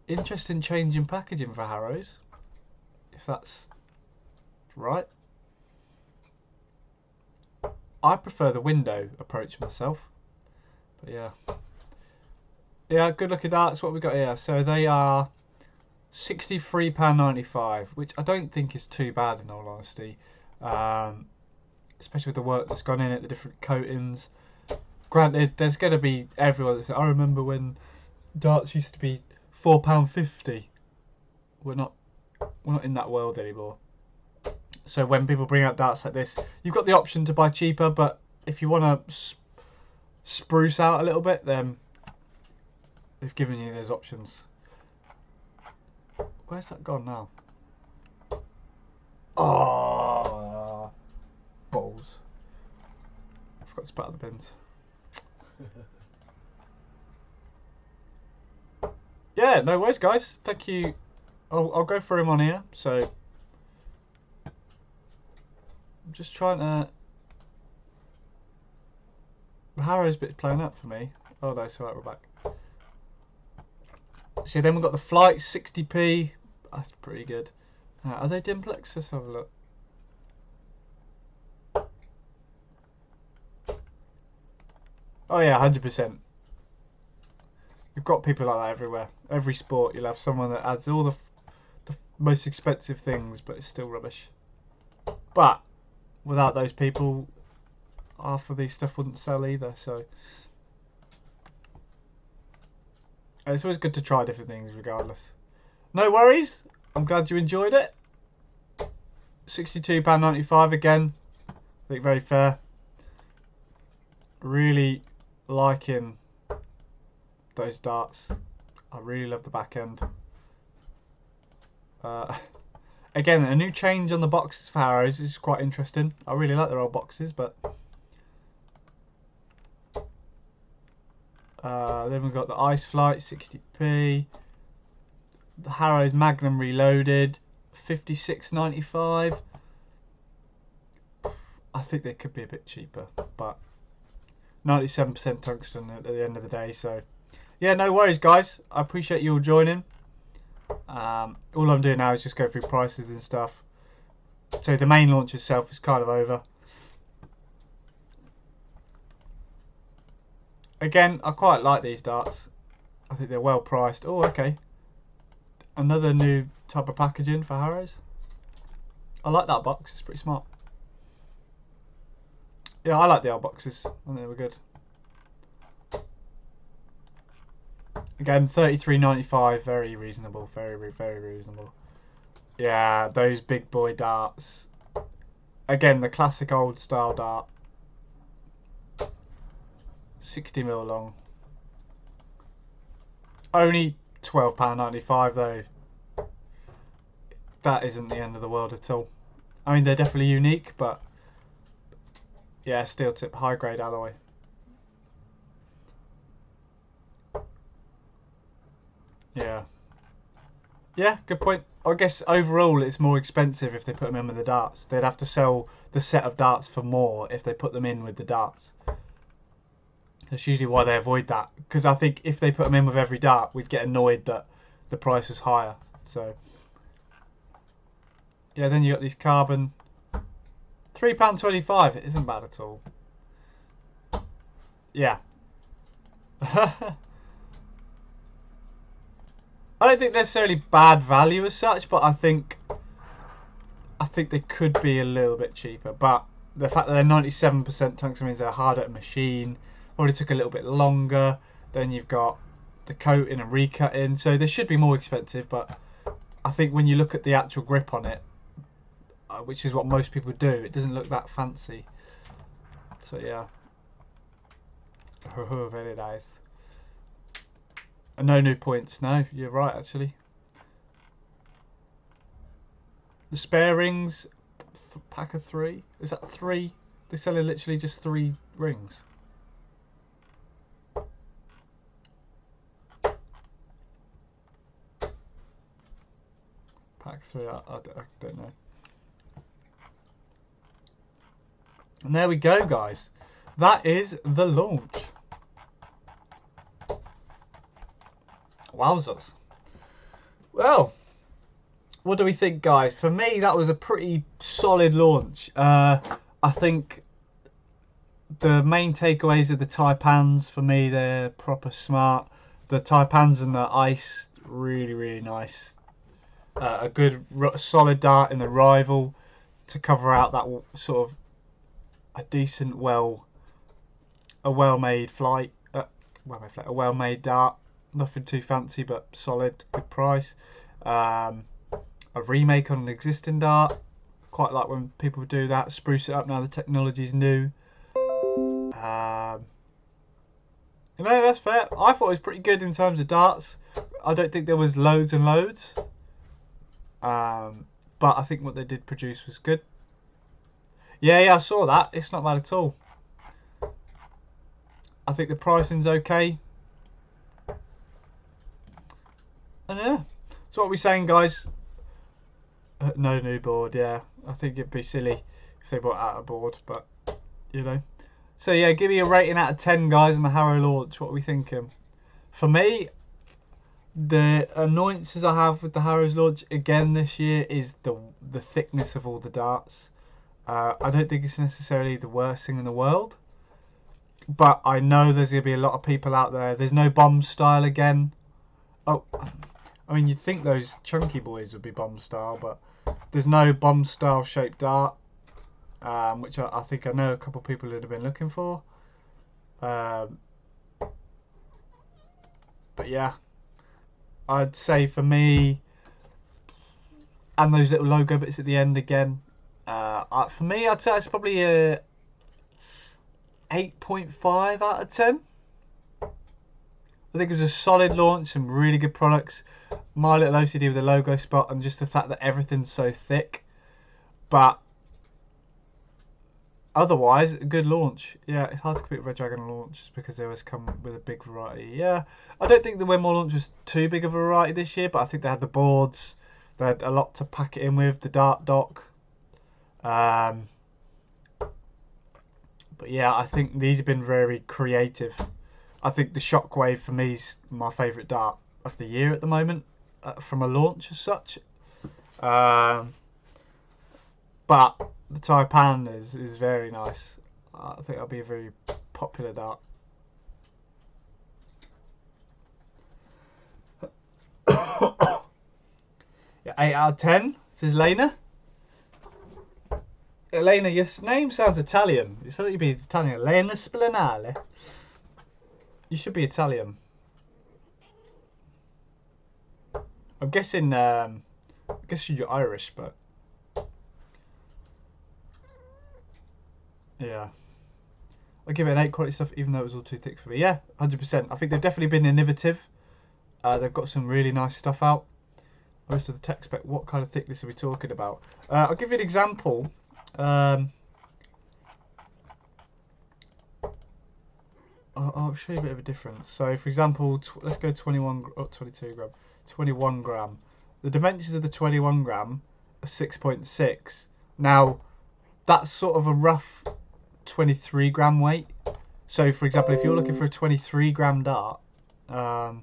interesting change in packaging for Harrows? If that's right. I prefer the window approach myself. But yeah. Yeah, good looking darts. What we got here? So they are £63.95, which I don't think is too bad in all honesty. Especially with the work that's gone in it, the different coatings. Granted, there's going to be everyone that says, I remember when darts used to be £4.50. We're not in that world anymore. So when people bring out darts like this, you've got the option to buy cheaper, but if you want to spruce out a little bit, then they've given you those options. Where's that gone now? Oh, balls. I forgot to put out the bins. Yeah, no worries, guys. Thank you. I'll go through them on here. So I'm just trying to. The Harrows bit's playing up for me. Oh no, it's alright, we're back. So then we've got the Flight 60p. That's pretty good. Are they Dimplex? Let's have a look. Oh yeah, 100%. You've got people like that everywhere. Every sport, you'll have someone that adds all the most expensive things, but it's still rubbish. But without those people, half of these stuff wouldn't sell either. So it's always good to try different things, regardless. No worries. I'm glad you enjoyed it. £62.95 again. I think very fair. Really liking those darts. I really love the back end. Again, a new change on the boxes for Harrows is quite interesting. I really like their old boxes, but then we've got the Ice Flight 60p, the Harrows Magnum Reloaded 56.95. I think they could be a bit cheaper, but 97% tungsten at the end of the day. So yeah, no worries, guys. I appreciate you all joining. All I'm doing now is just go through prices and stuff. So the main launch itself is kind of over. Again, I quite like these darts. I think they're well priced. Oh, okay. Another new type of packaging for Harrows. I like that box. It's pretty smart. Yeah, I like the old boxes. I think they were good. Again, $33.95. Very reasonable. Very, very reasonable. Yeah, those big boy darts. Again, the classic old style dart. 60mm long. Only £12.95 though. That isn't the end of the world at all. I mean, they're definitely unique, but yeah, steel tip, high grade alloy. Yeah. Yeah, good point. I guess overall it's more expensive if they put them in with the darts. They'd have to sell the set of darts for more if they put them in with the darts. That's usually why they avoid that. Because I think if they put them in with every dart, we'd get annoyed that the price was higher. So, yeah, then you got these carbon. £3.25. It isn't bad at all. Yeah. I don't think necessarily bad value as such, but I think they could be a little bit cheaper. But the fact that they're 97% tungsten means they're harder to machine. Probably took a little bit longer. Then you've got the coating and recutting, so they should be more expensive. But I think when you look at the actual grip on it, which is what most people do, it doesn't look that fancy. So yeah. Oh, very nice. And no new points. No, you're right actually. The spare rings, pack of 3. Is that 3? They're selling literally just 3 rings. Pack 3, I don't know. And there we go, guys. That is the launch. Wowzers. Well, what do we think, guys? For me, that was a pretty solid launch. I think the main takeaways are the taipans. For me, they're proper smart. The taipans and the ice, really, really nice. A good, solid dart in the rival to cover out that sort of a decent, a well-made flight. A well-made dart. Nothing too fancy, but solid, good price. A remake on an existing dart. Quite like when people do that, spruce it up now the technology's new. You know, that's fair. I thought it was pretty good in terms of darts. I don't think there was loads and loads. But I think what they did produce was good. Yeah, I saw that. It's not bad at all. I think the pricing's okay. And yeah. So what are we saying, guys? No new board, yeah. I think it'd be silly if they brought out a board, but you know. So yeah, give me a rating out of 10, guys, on the Harrow launch. What are we thinking? For me, the annoyances I have with the Harrows launch again this year is the thickness of all the darts. I don't think it's necessarily the worst thing in the world, but I know there's going to be a lot of people out there. There's no bomb style again. Oh, I mean, you'd think those chunky boys would be bomb style, but there's no bomb style shaped dart, which I think I know a couple of people would have been looking for. But yeah, I'd say for me, and those little logo bits at the end again, for me, I'd say it's probably a 8.5 out of 10. I think it was a solid launch, some really good products. My little OCD with the logo spot and just the fact that everything's so thick. But otherwise, a good launch. Yeah, it's hard to compete with Red Dragon launch because they always come with a big variety. Yeah, I don't think the Wenmore launch was too big of a variety this year, but I think they had the boards. They had a lot to pack it in with, the dart dock. But yeah, I think these have been very creative. I think the Shockwave for me is my favourite dart of the year at the moment, from a launch as such. But the Taipan is very nice. I think that'll be a very popular dart. Yeah, 8 out of 10, says Lena. Elena, your name sounds Italian. You said you'd be Italian. Elena Spinale. You should be Italian. I'm guessing. I guess you're Irish, but yeah. I'll give it an 8 quality stuff, even though it was all too thick for me. Yeah, 100%. I think they've definitely been innovative. They've got some really nice stuff out. Most of the tech spec. What kind of thickness are we talking about? I'll give you an example. I'll show you a bit of a difference. So, for example, let's go 22 gram. 21 gram. The dimensions of the 21 gram are 6.6. Now, that's sort of a rough 23 gram weight. So, for example, if you're looking for a 23 gram dart, you're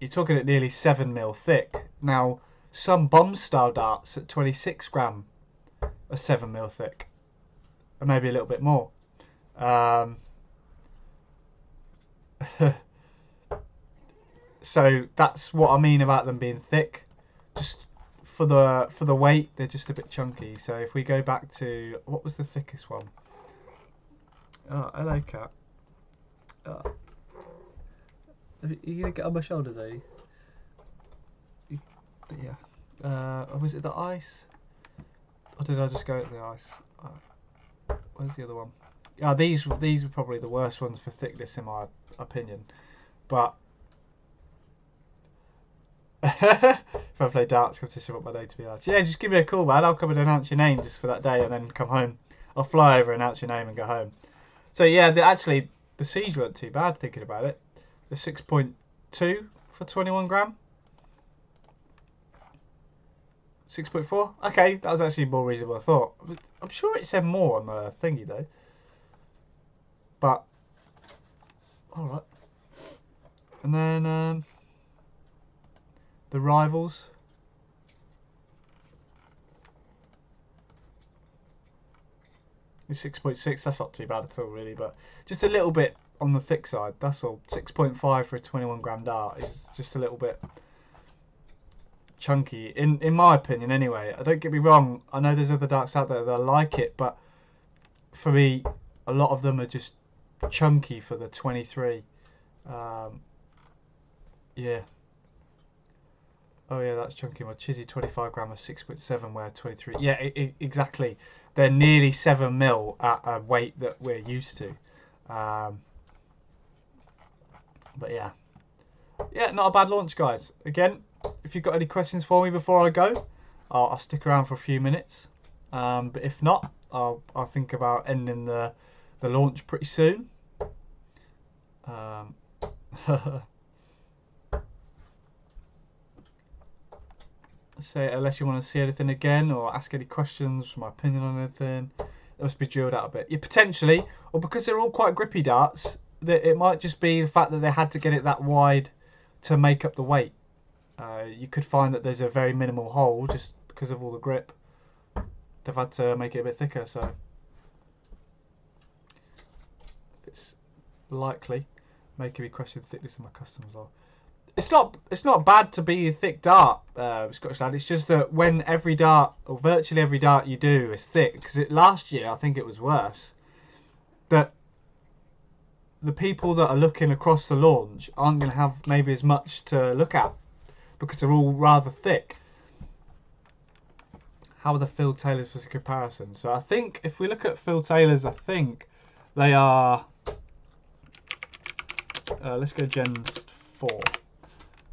talking at nearly 7 mil thick. Now, some bomb style darts at 26 gram are 7 mil thick, and maybe a little bit more. So that's what I mean about them being thick. Just for the weight, they're just a bit chunky. So if we go back to, what was the thickest one? Oh, hello, cat. Are you gonna get on my shoulders, are you? Yeah. Was it the ice? Or did I just go at the ice? Where's the other one? Yeah, these were probably the worst ones for thickness in my opinion. But if I play darts competition, what my day to be like? Yeah, just give me a call, man. I'll come and announce your name just for that day, and then come home. I'll fly over, announce your name, and go home. So yeah, actually the C's weren't too bad thinking about it. The 6.2 for 21 gram. 6.4. Okay, that was actually more reasonable than I thought. I'm sure it said more on the thingy though. But all right. And then the rivals. The 6.6. That's not too bad at all, really. But just a little bit on the thick side. That's all. 6.5 for a 21 gram dart is just a little bit chunky, in my opinion. Anyway, don't get me wrong. I know there's other darts out there that like it, but for me, a lot of them are just chunky for the 23. Yeah. Oh yeah, that's chunky. My Chizzy 25 gram is 6.7, where 23. Yeah, exactly. They're nearly 7 mil at a weight that we're used to. But yeah, not a bad launch, guys. Again, if you've got any questions for me before I go, I'll stick around for a few minutes. But if not, I'll think about ending the launch pretty soon. So unless you want to see anything again or ask any questions, my opinion on anything, it must be drilled out a bit. Yeah, potentially, or because they're all quite grippy darts, that it might just be the fact that they had to get it that wide to make up the weight. You could find that there's a very minimal hole just because of all the grip. They've had to make it a bit thicker, so it's likely making me question the thickness of my customs. It's not bad to be a thick dart, Scottish lad. It's just that when every dart, or virtually every dart you do is thick, because last year I think it was worse, that the people that are looking across the launch aren't going to have maybe as much to look at because they're all rather thick. How are the Phil Taylors for comparison? So I think if we look at Phil Taylors, I think they are. Let's go Gen 4.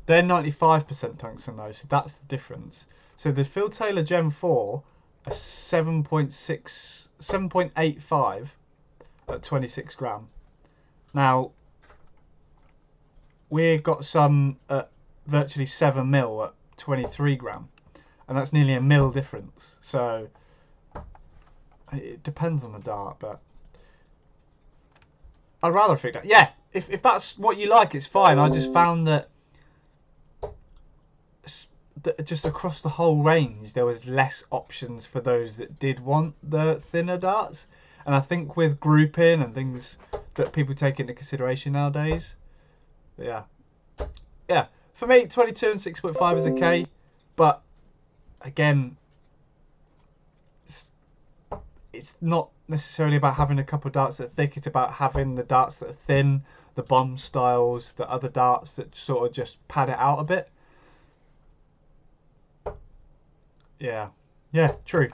They're 95% tungsten though, so that's the difference. So the Phil Taylor Gen 4 are 7.85 at 26 gram. Now, we've got some at virtually 7 mil at 23 gram. And that's nearly a mil difference. So, it depends on the dart, but I'd rather figure out. Yeah, if that's what you like, it's fine. I just found that just across the whole range, there was less options for those that did want the thinner darts. And I think with grouping and things that people take into consideration nowadays, yeah, For me, 22 and 6.5 is okay, but again, it's not necessarily about having a couple of darts that are thick. It's about having the darts that are thin, the bomb styles, the other darts that sort of just pad it out a bit. Yeah, true.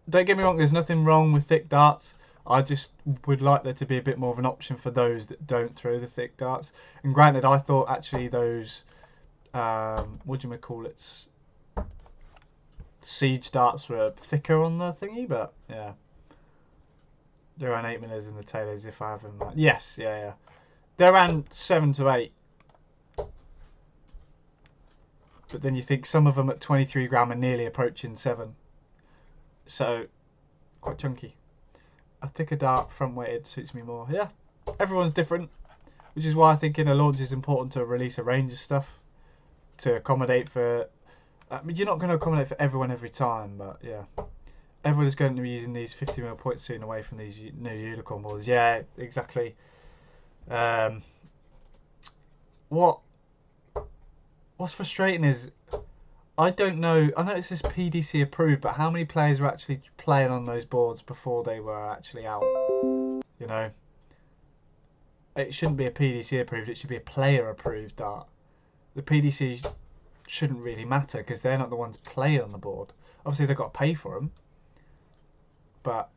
Don't get me wrong, there's nothing wrong with thick darts. I just would like there to be a bit more of an option for those that don't throw the thick darts. And granted, I thought actually those, what do you call it, siege darts were thicker on the thingy, but yeah. They're around 8 millimeters in the tailors if I have them. Yes, yeah. They're around 7 to 8. But then you think some of them at 23 gram are nearly approaching 7. So, quite chunky. A thicker dart front weighted suits me more. Yeah, everyone's different, which is why I think in a launch it's important to release a range of stuff to accommodate for. I mean, you're not going to accommodate for everyone every time, but yeah, everyone is going to be using these 50mm points soon away from these new unicorn boards. Yeah, exactly. What's frustrating is I don't know. I know it says PDC approved, but how many players were actually playing on those boards before they were actually out? You know, it shouldn't be a PDC approved. It should be a player approved dart. The PDC shouldn't really matter because they're not the ones playing on the board. Obviously, they've got to pay for them, but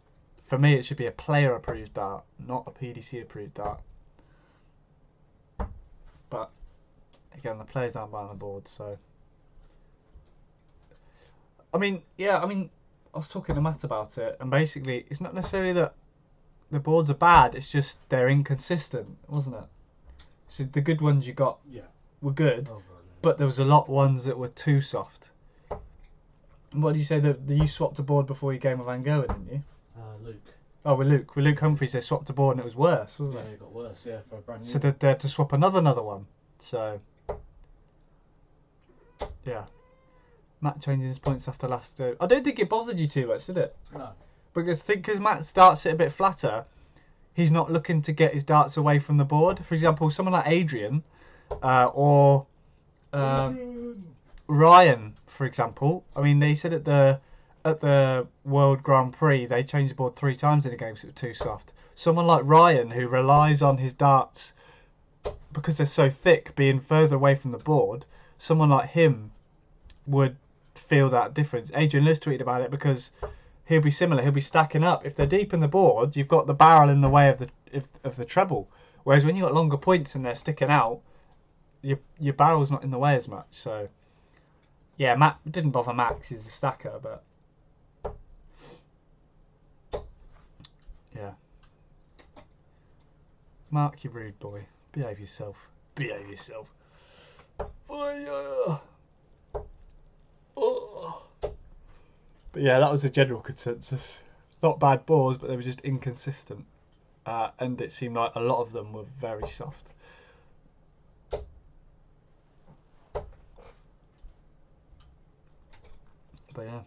for me, it should be a player approved dart, not a PDC approved dart. But again, the players aren't buying the board, so. I mean, I was talking to Matt about it, and basically, it's not necessarily that the boards are bad, it's just they're inconsistent, wasn't it? So the good ones you got were good, but there was a lot of ones that were too soft. What did you say, that you swapped a board before your game with Van Gogh, didn't you? Luke. Oh, with Luke Humphries, they swapped a board and it was worse, wasn't it? Yeah, it got worse, for a brand new. So they had to swap another one. So, yeah. Matt changing his points after last. I don't think it bothered you too much, did it? No. Because Matt starts it a bit flatter, he's not looking to get his darts away from the board. For example, someone like Adrian or Ryan, for example. I mean, they said at the World Grand Prix they changed the board 3 times in a game because it was too soft. Someone like Ryan, who relies on his darts because they're so thick, being further away from the board, someone like him would feel that difference. Adrian Lewis tweeted about it because he'll be similar. He'll be stacking up. If they're deep in the board, you've got the barrel in the way of the treble. Whereas when you've got longer points and they're sticking out, your barrel's not in the way as much. So, yeah, Matt didn't bother Matt 'cause he's a stacker, but yeah. Mark, you rude boy. Behave yourself. Behave yourself. Oh. But yeah, that was the general consensus. Not bad boards, but they were just inconsistent. And it seemed like a lot of them were very soft. But yeah.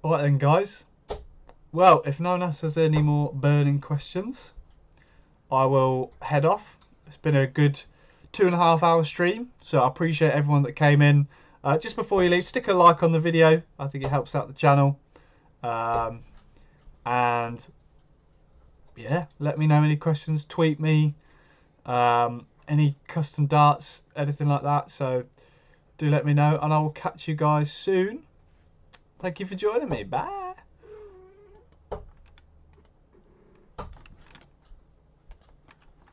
Alright then, guys. Well, if no one else has any more burning questions, I will head off. It's been a good 2.5 hour stream, so I appreciate everyone that came in. Just before you leave, stick a like on the video. I think it helps out the channel. And yeah, let me know any questions. Tweet me any custom darts, anything like that. So do let me know, and I will catch you guys soon. Thank you for joining me. Bye.